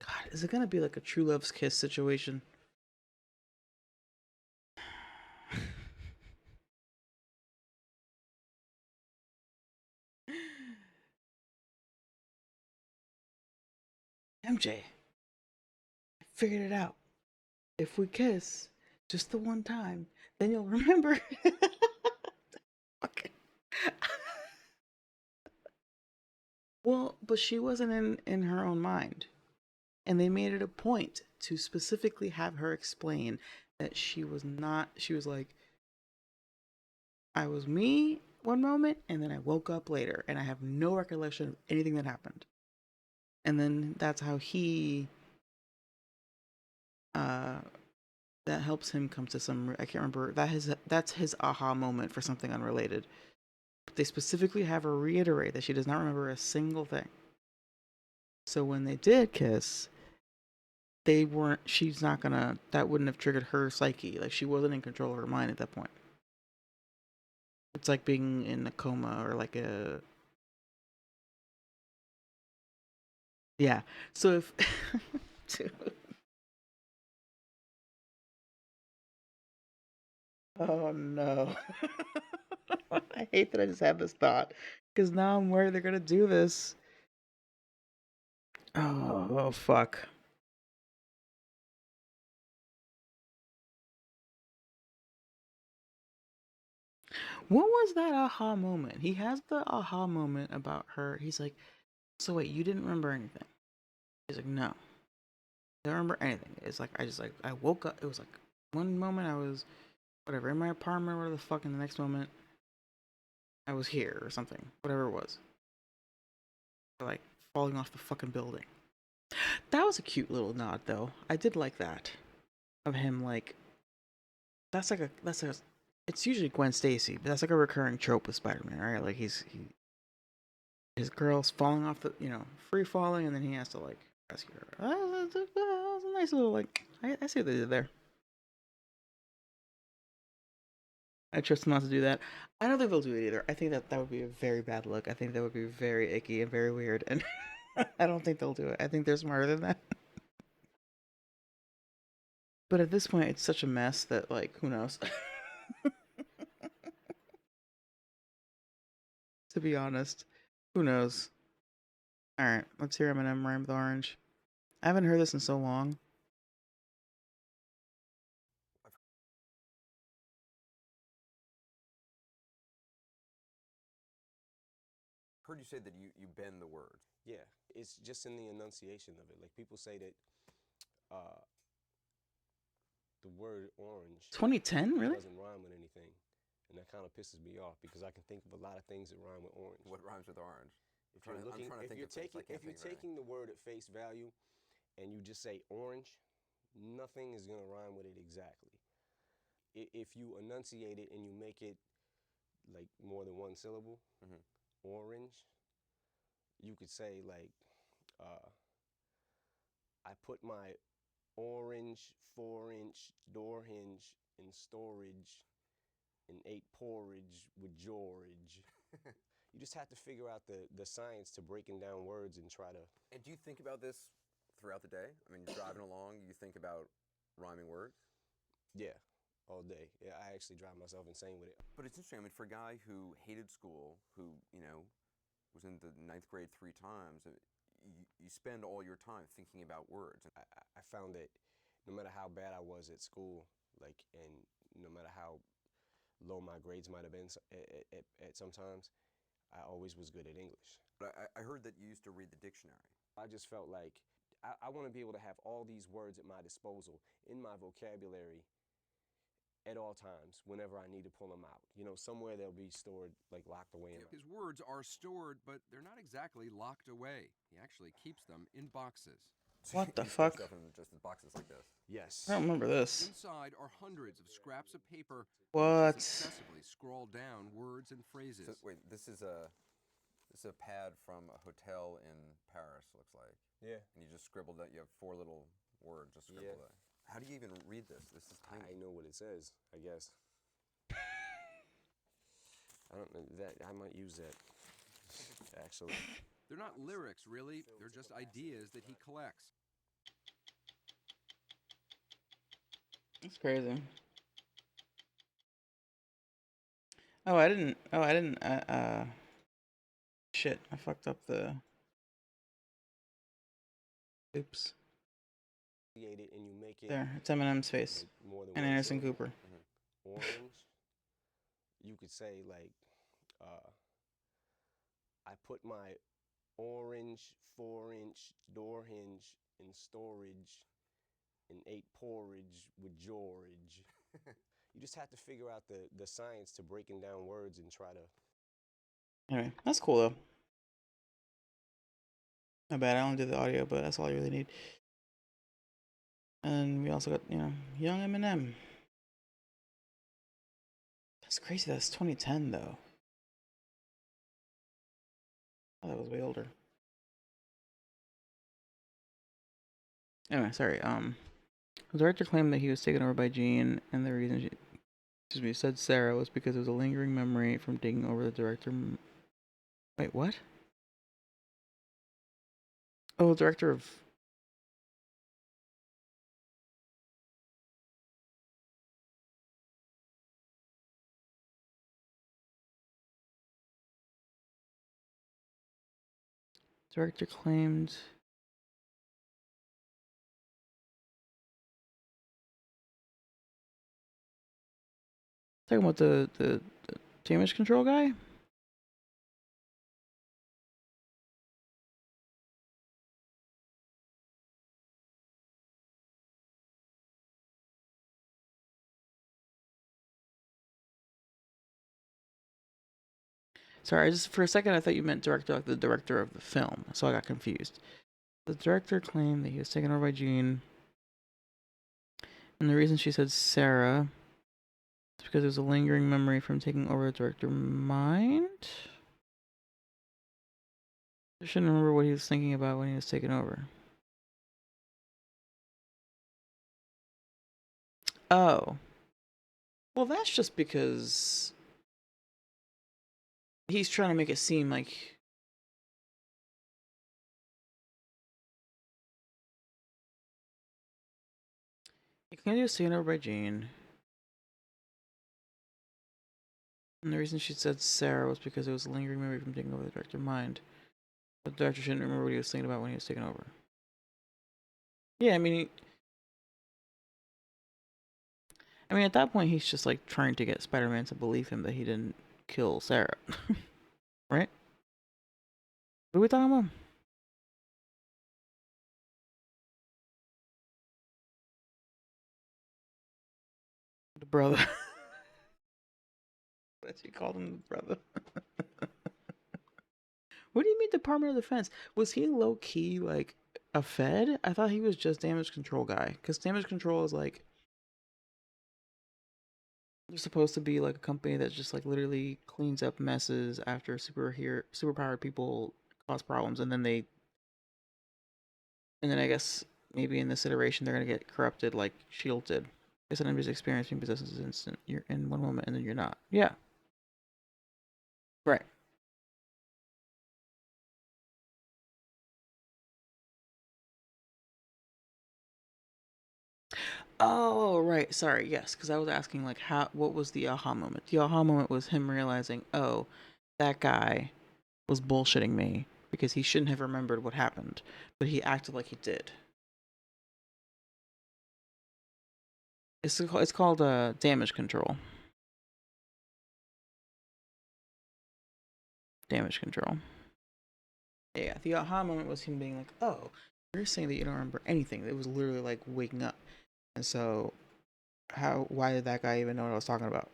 God, is it gonna be like a True Love's Kiss situation? MJ, I figured it out. If we kiss just the one time, then you'll remember. Okay. Well, but she wasn't in her own mind. And they made it a point to specifically have her explain that she was not, she was like, I was me one moment, and then I woke up later, and I have no recollection of anything that happened. And then that's how that helps him come to some, I can't remember, that's his aha moment for something unrelated. But they specifically have her reiterate that she does not remember a single thing. So when they did kiss, she's not gonna, that wouldn't have triggered her psyche. Like, she wasn't in control of her mind at that point. It's like being in a coma or like a, yeah. So if, oh no. I hate that I just had this thought because now I'm worried they're gonna do this. Oh fuck. What was that aha moment? He has the aha moment about her. He's like, so wait, you didn't remember anything? He's like, no. I don't remember anything. It's like, I woke up. It was like one moment I was, whatever, in my apartment, or the fuck, and the next moment I was here or something. Whatever it was. Or like falling off the fucking building. That was a cute little nod, though. I did like that. Of him, like, that's like a, It's usually Gwen Stacy, but that's like a recurring trope with Spider-Man, right? Like his girl's falling off the, free falling, and then he has to like rescue her. That was a nice little like. I see what they did there. I trust them not to do that. I don't think they'll do it either. I think that would be a very bad look. I think that would be very icky and very weird, and I don't think they'll do it. I think they're smarter than that. But at this point, it's such a mess that like, who knows? To be honest, who knows? All right, let's hear Eminem rhyme with orange. I haven't heard this in so long. Heard you say that you bend the word. Yeah, it's just in the enunciation of it. Like people say that the word orange 2010, really? doesn't rhyme with anything, and that kind of pisses me off because I can think of a lot of things that rhyme with orange. What rhymes with orange? If you're taking the word at face value, and you just say orange, nothing is gonna rhyme with it exactly. If you enunciate it and you make it like more than one syllable, orange, you could say like, I put my orange 4-inch door hinge in storage and ate porridge with George. You just have to figure out the science to breaking down words and try to. And do you think about this throughout the day? I mean, driving along, you think about rhyming words? Yeah, all day. Yeah, I actually drive myself insane with it. But it's interesting. I mean, for a guy who hated school, who was in the 9th grade 3 times, you spend all your time thinking about words. I found that no matter how bad I was at school, like, and no matter how low my grades might have been at sometimes, I always was good at English. But I heard that you used to read the dictionary. I just felt like I want to be able to have all these words at my disposal in my vocabulary at all times, whenever I need to pull them out. Somewhere they'll be stored, like locked away. His words are stored, but they're not exactly locked away. He actually keeps them in boxes. What the fuck? Stuff in just boxes like this. Yes. I don't remember this. Inside are hundreds of scraps of paper. What? Successively scrawl down words and phrases. So, wait, this is a pad from a hotel in Paris. Looks like. Yeah. And you just scribbled that. You have 4 little words just scribbled there. How do you even read this? This is tiny. I know what it says, I guess. I don't know that. I might use that, actually. They're not lyrics, really. They're just ideas that he collects. That's crazy. Oh, I didn't. Shit, I fucked up the. Oops. And you make it there, it's Eminem's face. Like and Anderson Cooper. Orange, you could say like, I put my orange 4-inch door hinge in storage and ate porridge with George. You just have to figure out the science to breaking down words and try to. Anyway, that's cool though. Not bad. I only did the audio, but that's all you really need. And we also got, young Eminem. That's crazy. That's 2010 though. Oh, that was way older. Anyway, sorry. The director claimed that he was taken over by Jean, and the reason she said Sarah was because it was a lingering memory from taking over the director. Wait, what? Oh, director of. Director claimed. Talking about the damage control guy? Sorry, for a second I thought you meant director, like the director of the film, so I got confused. The director claimed that he was taken over by Jean, and the reason she said Sarah It's because there's a lingering memory from taking over the director's mind. I shouldn't remember what he was thinking about when he was taken over. Oh. Well, that's just because he's trying to make it seem like Kennedy was taken over by Jean. And the reason she said Sarah was because it was a lingering memory from taking over the director's mind. But the director shouldn't remember what he was thinking about when he was taken over. Yeah, I mean, at that point, he's just like trying to get Spider-Man to believe him that he didn't kill Sarah. Right? What are we talking about? The brother. That you called him the brother. What do you mean Department of Defense? Was he low-key like a Fed? I thought he was just damage control guy. Because damage control is like, they're supposed to be like a company that just like literally cleans up messes after superpowered people cause problems, and then I guess maybe in this iteration they're gonna get corrupted like Shield did. It's an enemy's experience being possessed is instant. You're in one moment and then you're not. Yeah. Right. Oh, right. Sorry. Yes, because I was asking like what was the aha moment? The aha moment was him realizing, oh, that guy was bullshitting me because he shouldn't have remembered what happened, but he acted like he did. It's called damage control. Damage control. Yeah, the aha moment was him being like, oh, you're saying that you don't remember anything. It was literally like waking up. And so why did that guy even know what I was talking about?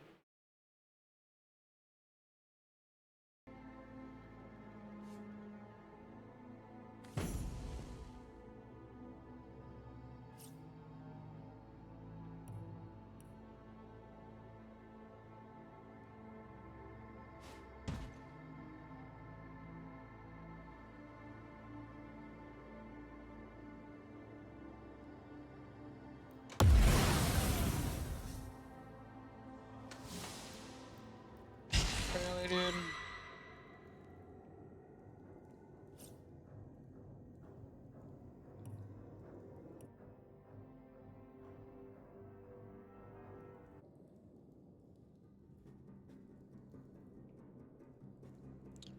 Really, dude?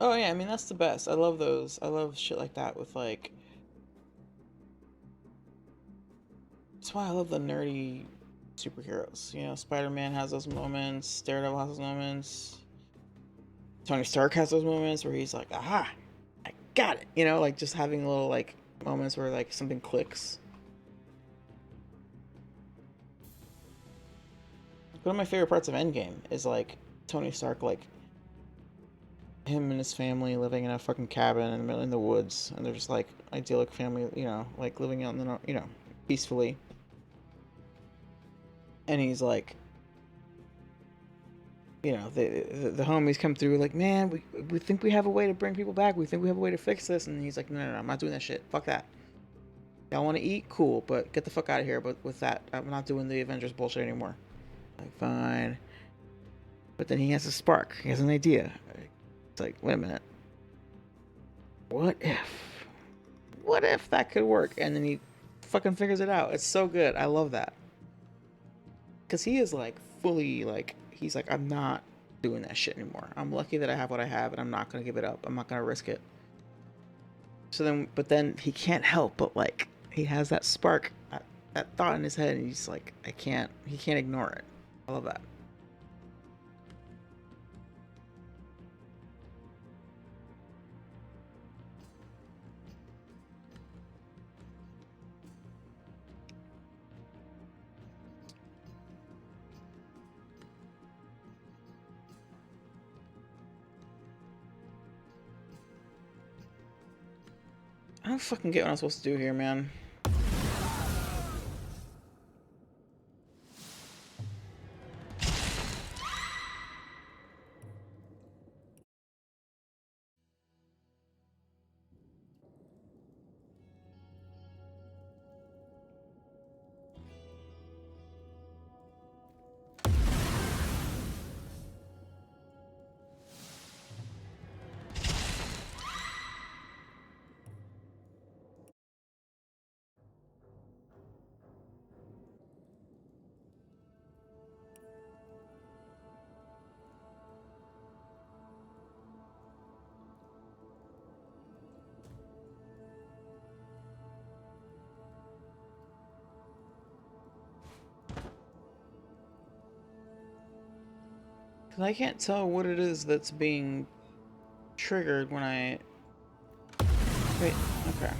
Oh yeah, I mean that's the best. I love those. I love shit like that with like. That's why I love the nerdy superheroes. You know, Spider-Man has those moments. Daredevil has those moments. Tony Stark has those moments where he's like, "Aha, I got it." You know, like just having little like moments where like something clicks. One of my favorite parts of Endgame is like Tony Stark, like him and his family living in a fucking cabin in the middle in the woods, and they're just like idyllic family, you know, like living out in the, you know, peacefully. And he's like, you know, the homies come through like, man, we think we have a way to bring people back. We think we have a way to fix this. And he's like, no, I'm not doing that shit. Fuck that. Y'all want to eat? Cool, but get the fuck out of here. But with that, I'm not doing the Avengers bullshit anymore. Like, fine. But then he has a spark. He has an idea. It's like, wait a minute. What if that could work? And then he fucking figures it out. It's so good. I love that. Because he is like fully like, he's like, I'm not doing that shit anymore. I'm lucky that I have what I have and I'm not going to give it up. I'm not going to risk it. So then, but then he can't help but like, he has that spark, that thought in his head, and he's like, he can't ignore it. I love that. I don't fucking get what I'm supposed to do here, man. 'Cause I can't tell what it is that's being triggered when I... Wait, okay.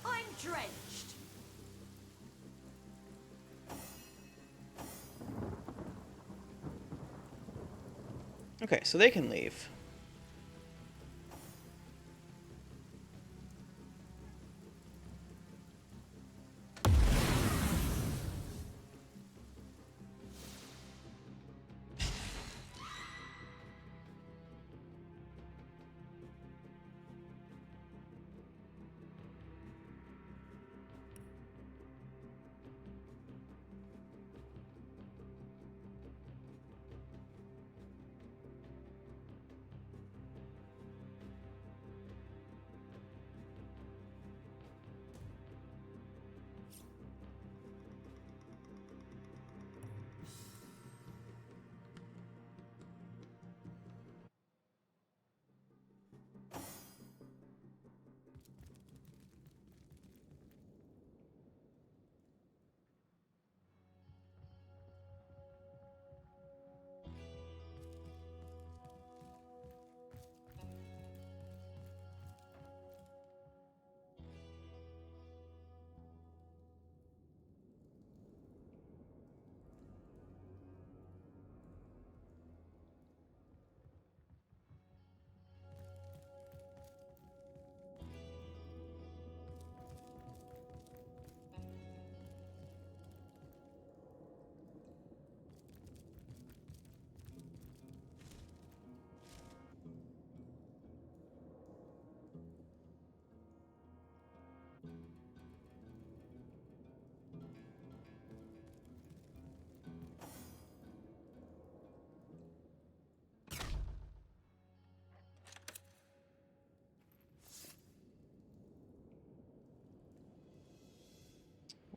I'm drenched. Okay, so they can leave.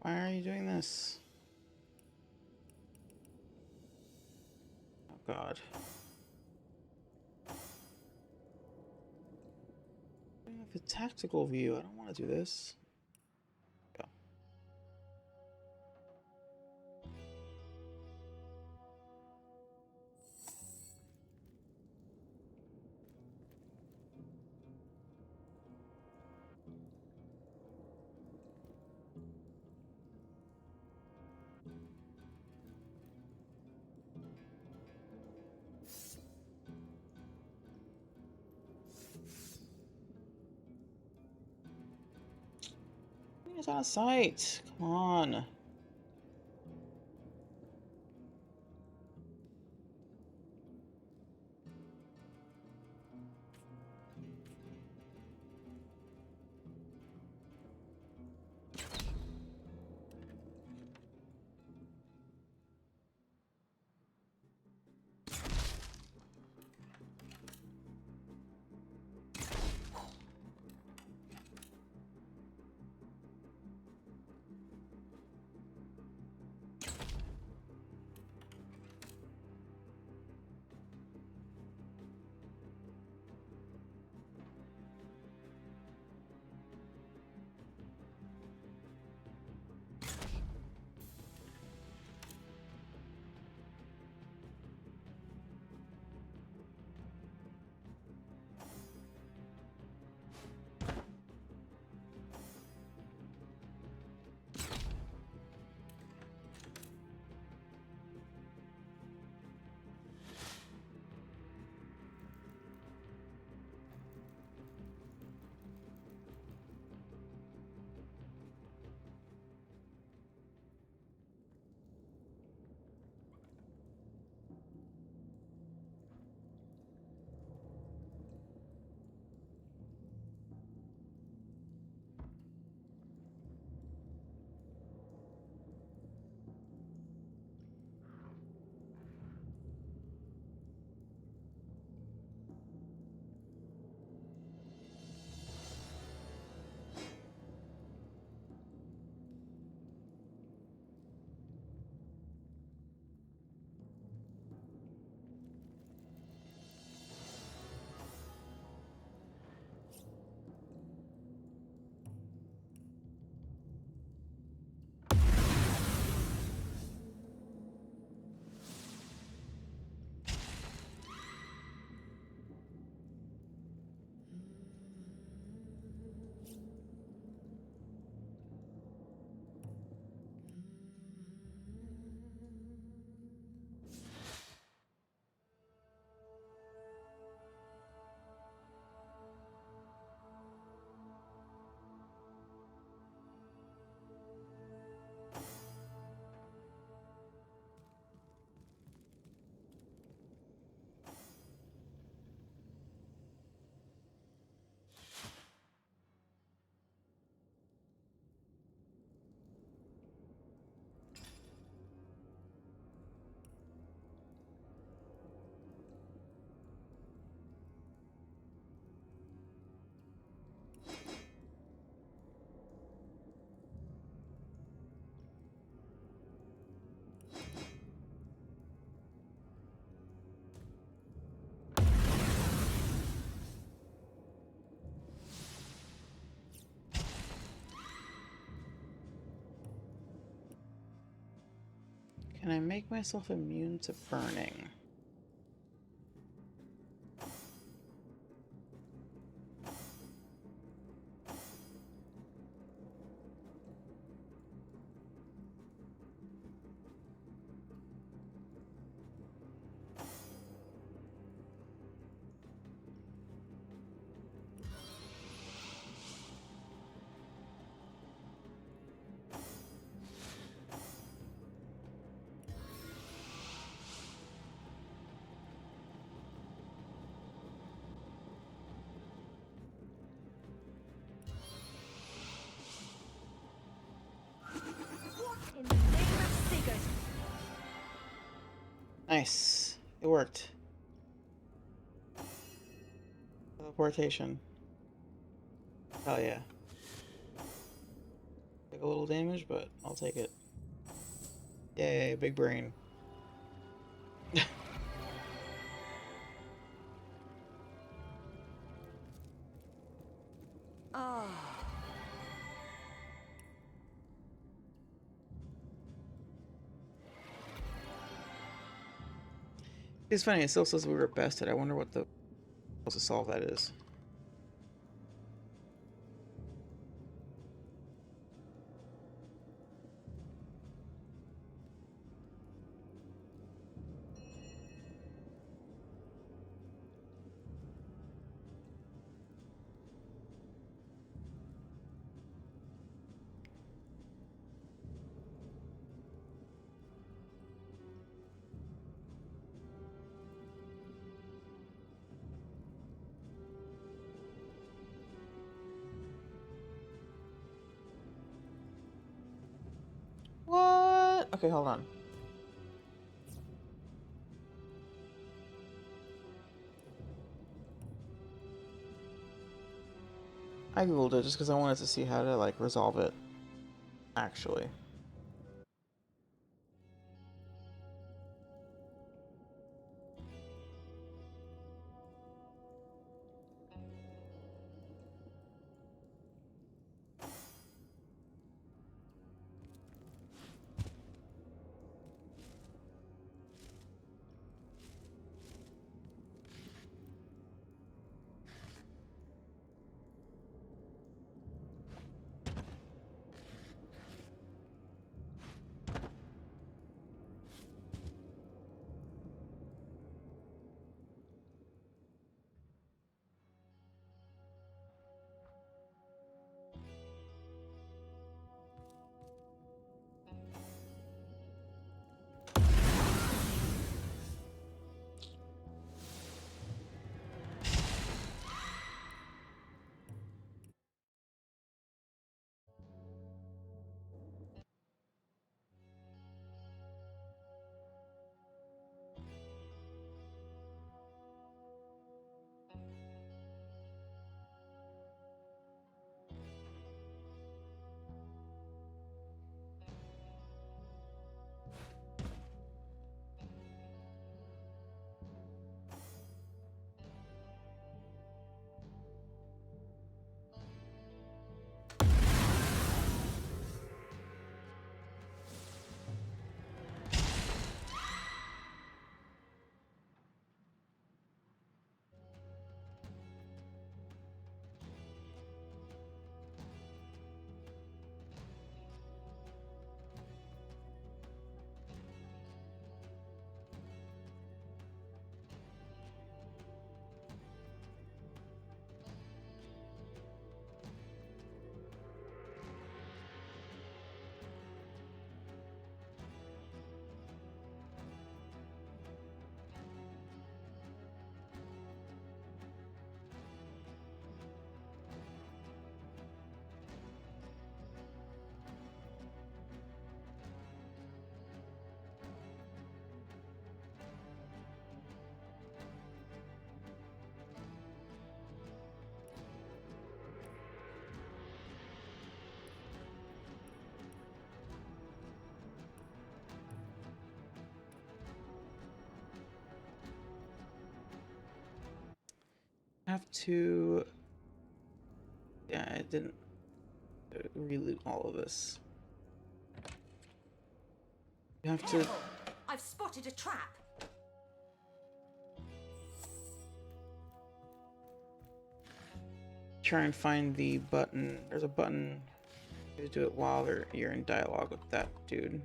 Why are you doing this? Oh god. I have a tactical view. I don't want to do this. Go. It's out of sight. Come on. Can I make myself immune to burning? In the name of Sigurd. Nice. It worked. Teleportation. Oh yeah. Take a little damage, but I'll take it. Yay, big brain. Ah. It's funny, it still says we were bested. I wonder what the supposed to solve that is. What? Okay, hold on. I googled it just because I wanted to see how to like resolve it. Actually. I have to... Yeah, I didn't reloot all of this. You have to I've spotted a trap. Try and find the button. There's a button. You do it while you're in dialogue with that dude.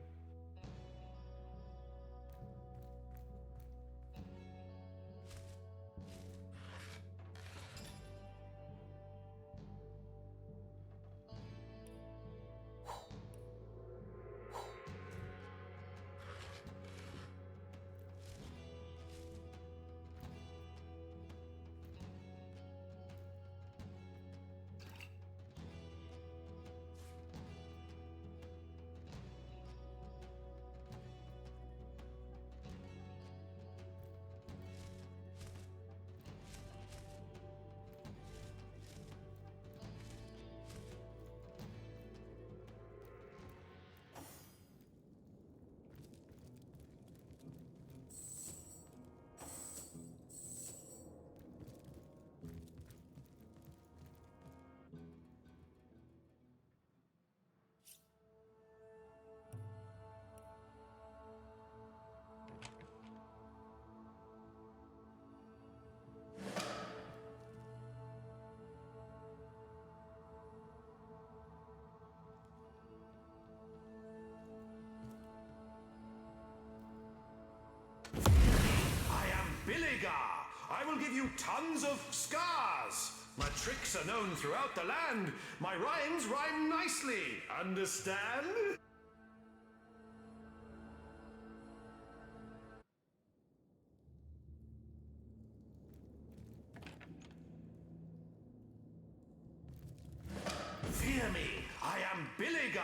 I am Billigar. I will give you tons of scars. My tricks are known throughout the land. My rhymes rhyme nicely. Understand? Fear me. I am Billigar.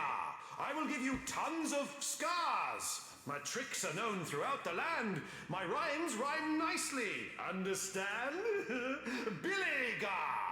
I will give you tons of scars. My tricks are known throughout the land. My rhymes rhyme nicely. Understand? Billigar!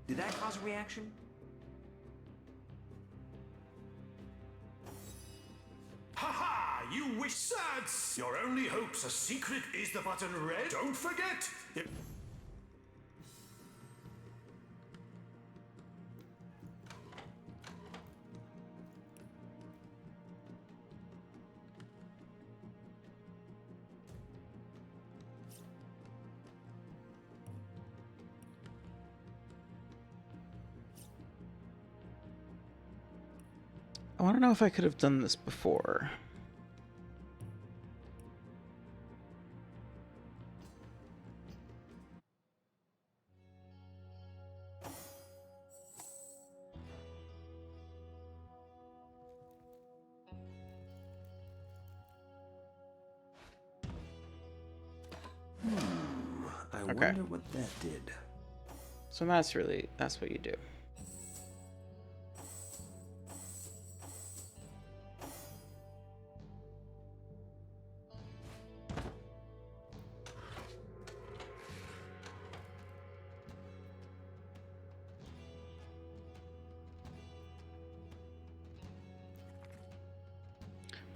Did that cause a reaction? Ha ha! You wish sads! Your only hope's a secret. Is the button red? Don't forget! I want to know if I could have done this before. I wonder what that did. So that's what you do.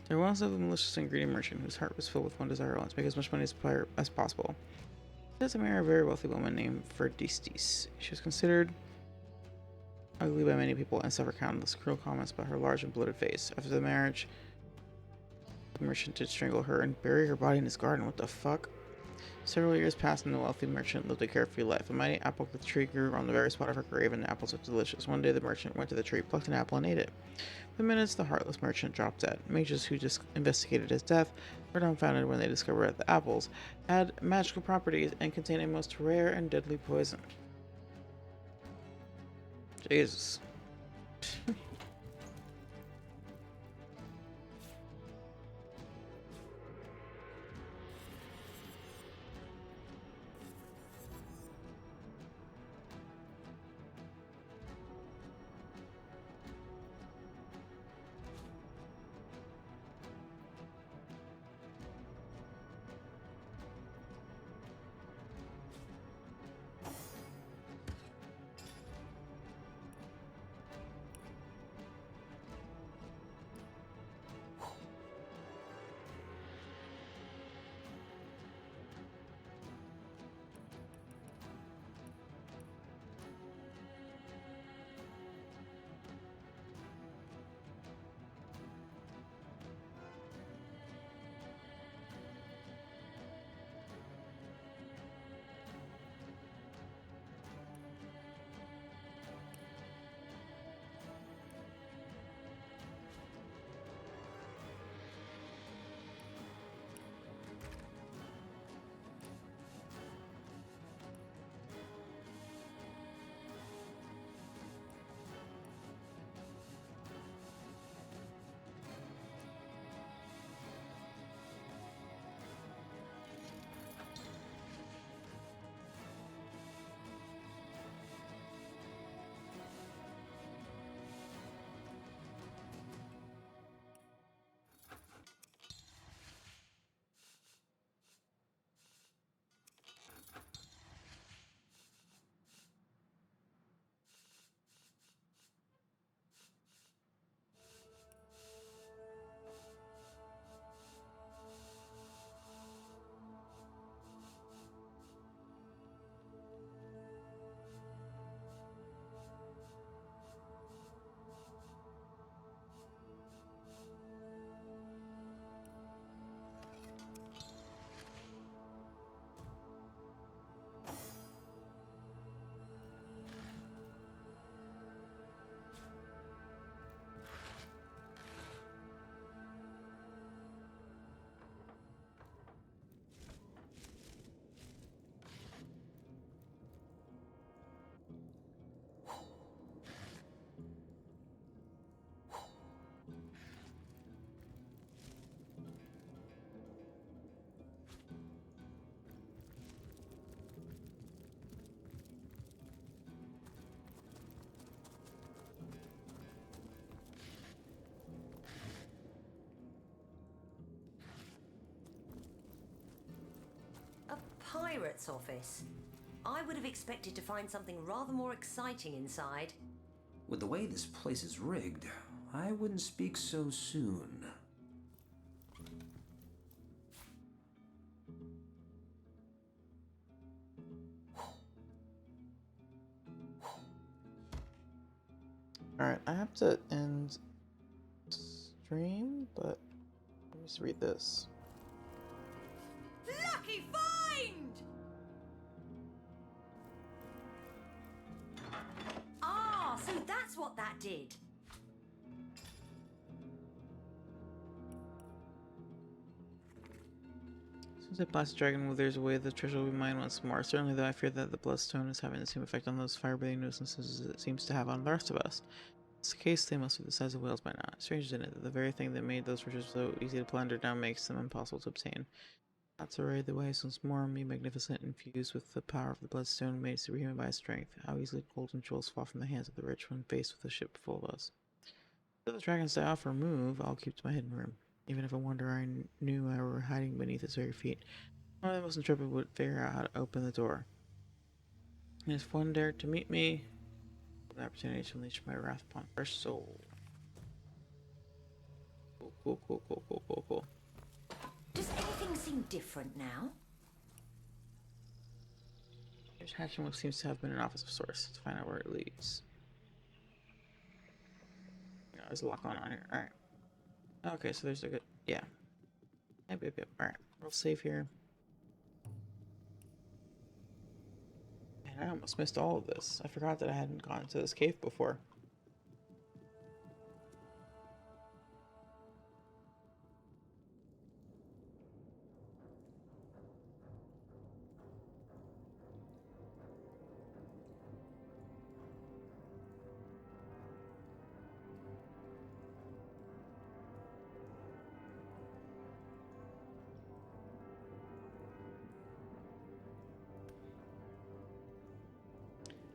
There was a malicious ingredient merchant whose heart was filled with one desire only to make as much money as possible. She has to marry a very wealthy woman named Verdistis. She was considered ugly by many people and suffered countless cruel comments about her large and bloated face. After the marriage, the merchant did strangle her and bury her body in his garden. What the fuck? Several years passed and the wealthy merchant lived a carefree life. A mighty apple tree grew on the very spot of her grave and the apples looked delicious. One day the merchant went to the tree, plucked an apple and ate it. Within minutes the heartless merchant dropped dead. Mages who just investigated his death were dumbfounded when they discovered that the apples had magical properties and contained a most rare and deadly poison. Jesus. pirate's office. I would have expected to find something rather more exciting inside. With the way this place is rigged, I wouldn't speak so soon. Alright, I have to end stream, but let me just read this. Lucky find! Ah, so that's what that did. Since the Blast Dragon withers away, the treasure will be mine once more. Certainly, though, I fear that the Bloodstone is having the same effect on those fire-breathing nuisances as it seems to have on the rest of us. In this case, they must be the size of whales by now. Strange, isn't it, that the very thing that made those treasures so easy to plunder now makes them impossible to obtain. Not to raid the waves once more, me magnificent, infused with the power of the Bloodstone, made superhuman by its strength. How easily golden jewels fall from the hands of the rich when faced with a ship full of us. If the dragons die off or move, I'll keep to my hidden room. Even if a wanderer I knew I were hiding beneath its very feet, one of the most intrepid would figure out how to open the door. And if one dared to meet me, the opportunity to unleash my wrath upon fresh soul. Cool. Does anything seem different now? This hatching look seems to have been an office of sorts. To find out where it leads. Yeah, there's a lot going on here. Alright. Okay, so there's a good... Yeah. Yep. Alright. We'll save here. Man, I almost missed all of this. I forgot that I hadn't gone to this cave before.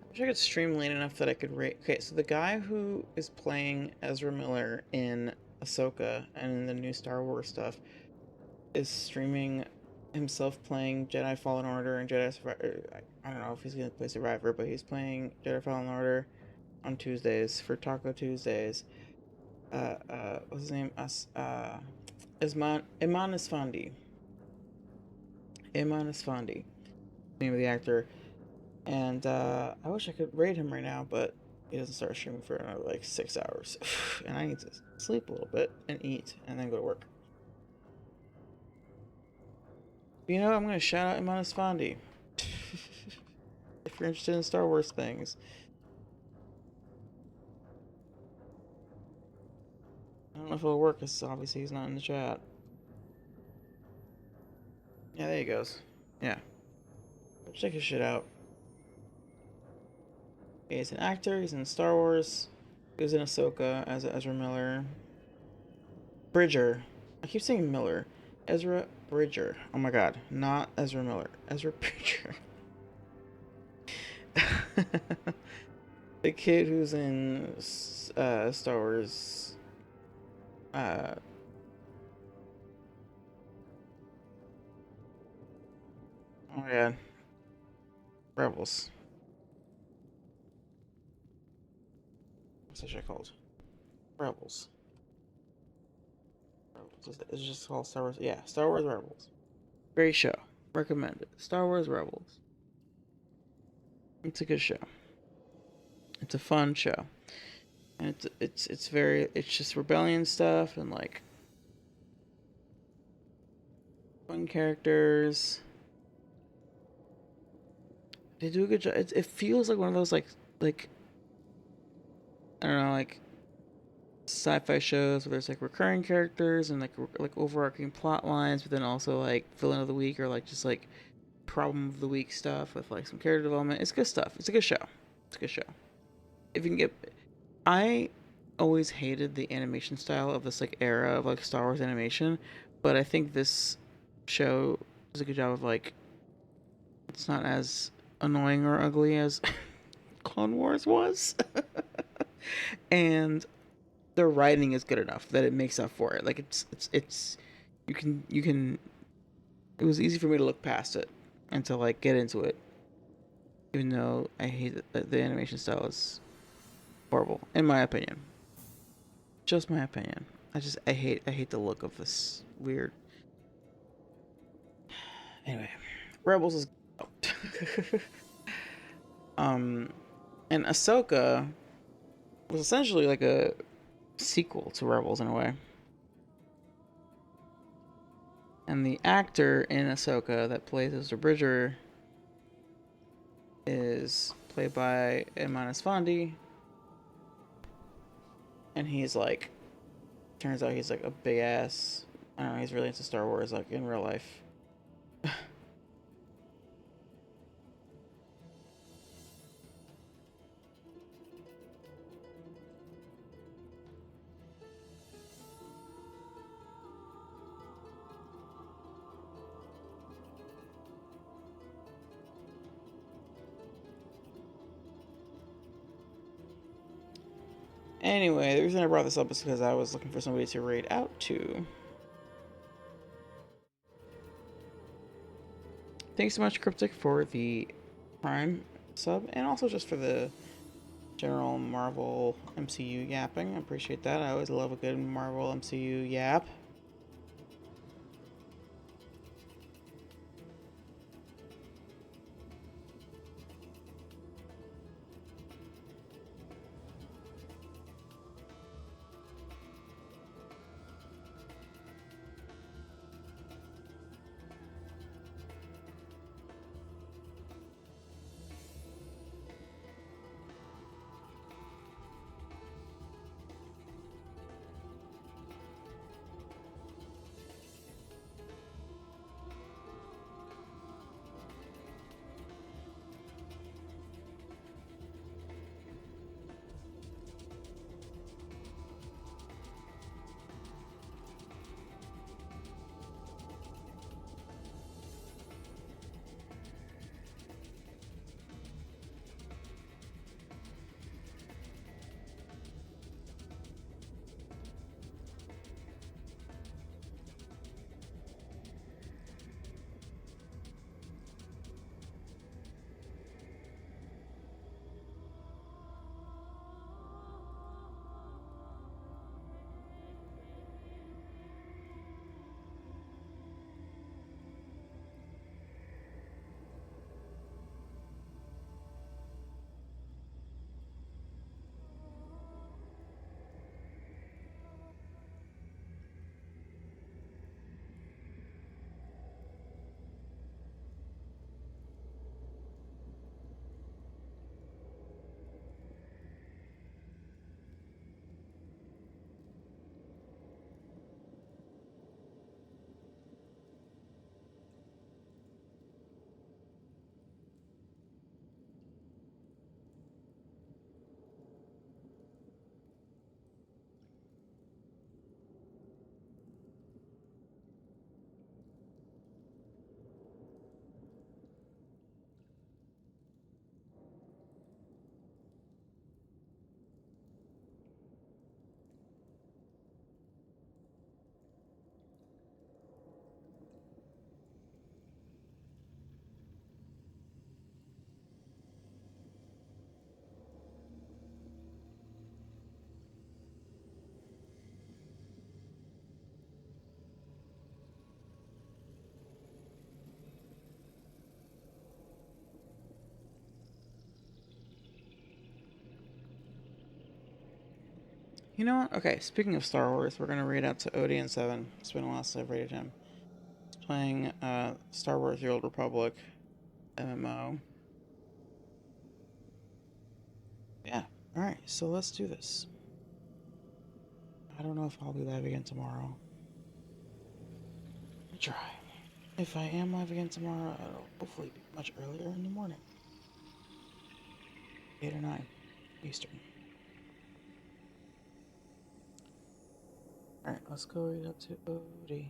I wish I could stream late enough that I could rate. Okay, so the guy who is playing Ezra Miller in Ahsoka and in the new Star Wars stuff is streaming himself playing Jedi Fallen Order and Jedi Survivor. I don't know if he's gonna play Survivor, but he's playing Jedi Fallen Order on Tuesdays for Taco Tuesdays. What's his name? Iman Isfandi. Iman Isfandi, name of the actor. And I wish I could rate him right now, but he doesn't start streaming for another like 6 hours. And I need to sleep a little bit and eat and then go to work. But you know, I'm going to shout out Iman Isfandi. If you're interested in Star Wars things. I don't know if it'll work because obviously he's not in the chat. Yeah, there he goes. Yeah. Check his shit out. Okay, he's an actor, he's in Star Wars, he was in Ahsoka as Ezra Miller. Bridger. I keep saying Miller. Ezra Bridger. Oh my god, not Ezra Miller. Ezra Bridger. The kid who's in Star Wars. Oh my god. Rebels. What's that shit called? Rebels. It's just called Star Wars. Yeah, Star Wars Rebels. Great show. Recommended. Star Wars Rebels. It's a good show. It's a fun show. And it's just rebellion stuff and like fun characters. They do a good job. It feels like one of those like I don't know, like sci-fi shows where there's like recurring characters and like overarching plot lines, but then also like villain of the week or like just like problem of the week stuff with like some character development. It's good stuff. It's a good show. It's a good show. If you can get, I always hated the animation style of this like era of like Star Wars animation, but I think this show does a good job of like it's not as annoying or ugly as Clone Wars was. And the writing is good enough that it makes up for it. Like it's you can it was easy for me to look past it and to like get into it. Even though I hate the animation style is horrible, in my opinion. Just my opinion. I hate the look of this weird. Anyway, Rebels is and Ahsoka was essentially like a sequel to Rebels in a way. And the actor in Ahsoka that plays Mr. Bridger is played by Eman Esfandi. And he's like, turns out he's like a big ass. I don't know, he's really into Star Wars, like in real life. Anyway, the reason I brought this up is because I was looking for somebody to raid out to. Thanks so much, Cryptic, for the Prime sub, and also just for the general Marvel MCU yapping. I appreciate that. I always love a good Marvel MCU yap. You know what? Okay, speaking of Star Wars, we're gonna raid out to Odeon 7. It's been a while since I've raided him. He's playing Star Wars The Old Republic MMO. Yeah. Alright, so let's do this. I don't know if I'll be live again tomorrow. I'll try. If I am live again tomorrow, it'll hopefully be much earlier in the morning. 8 or 9 Eastern. Alright, let's go right up to Odie.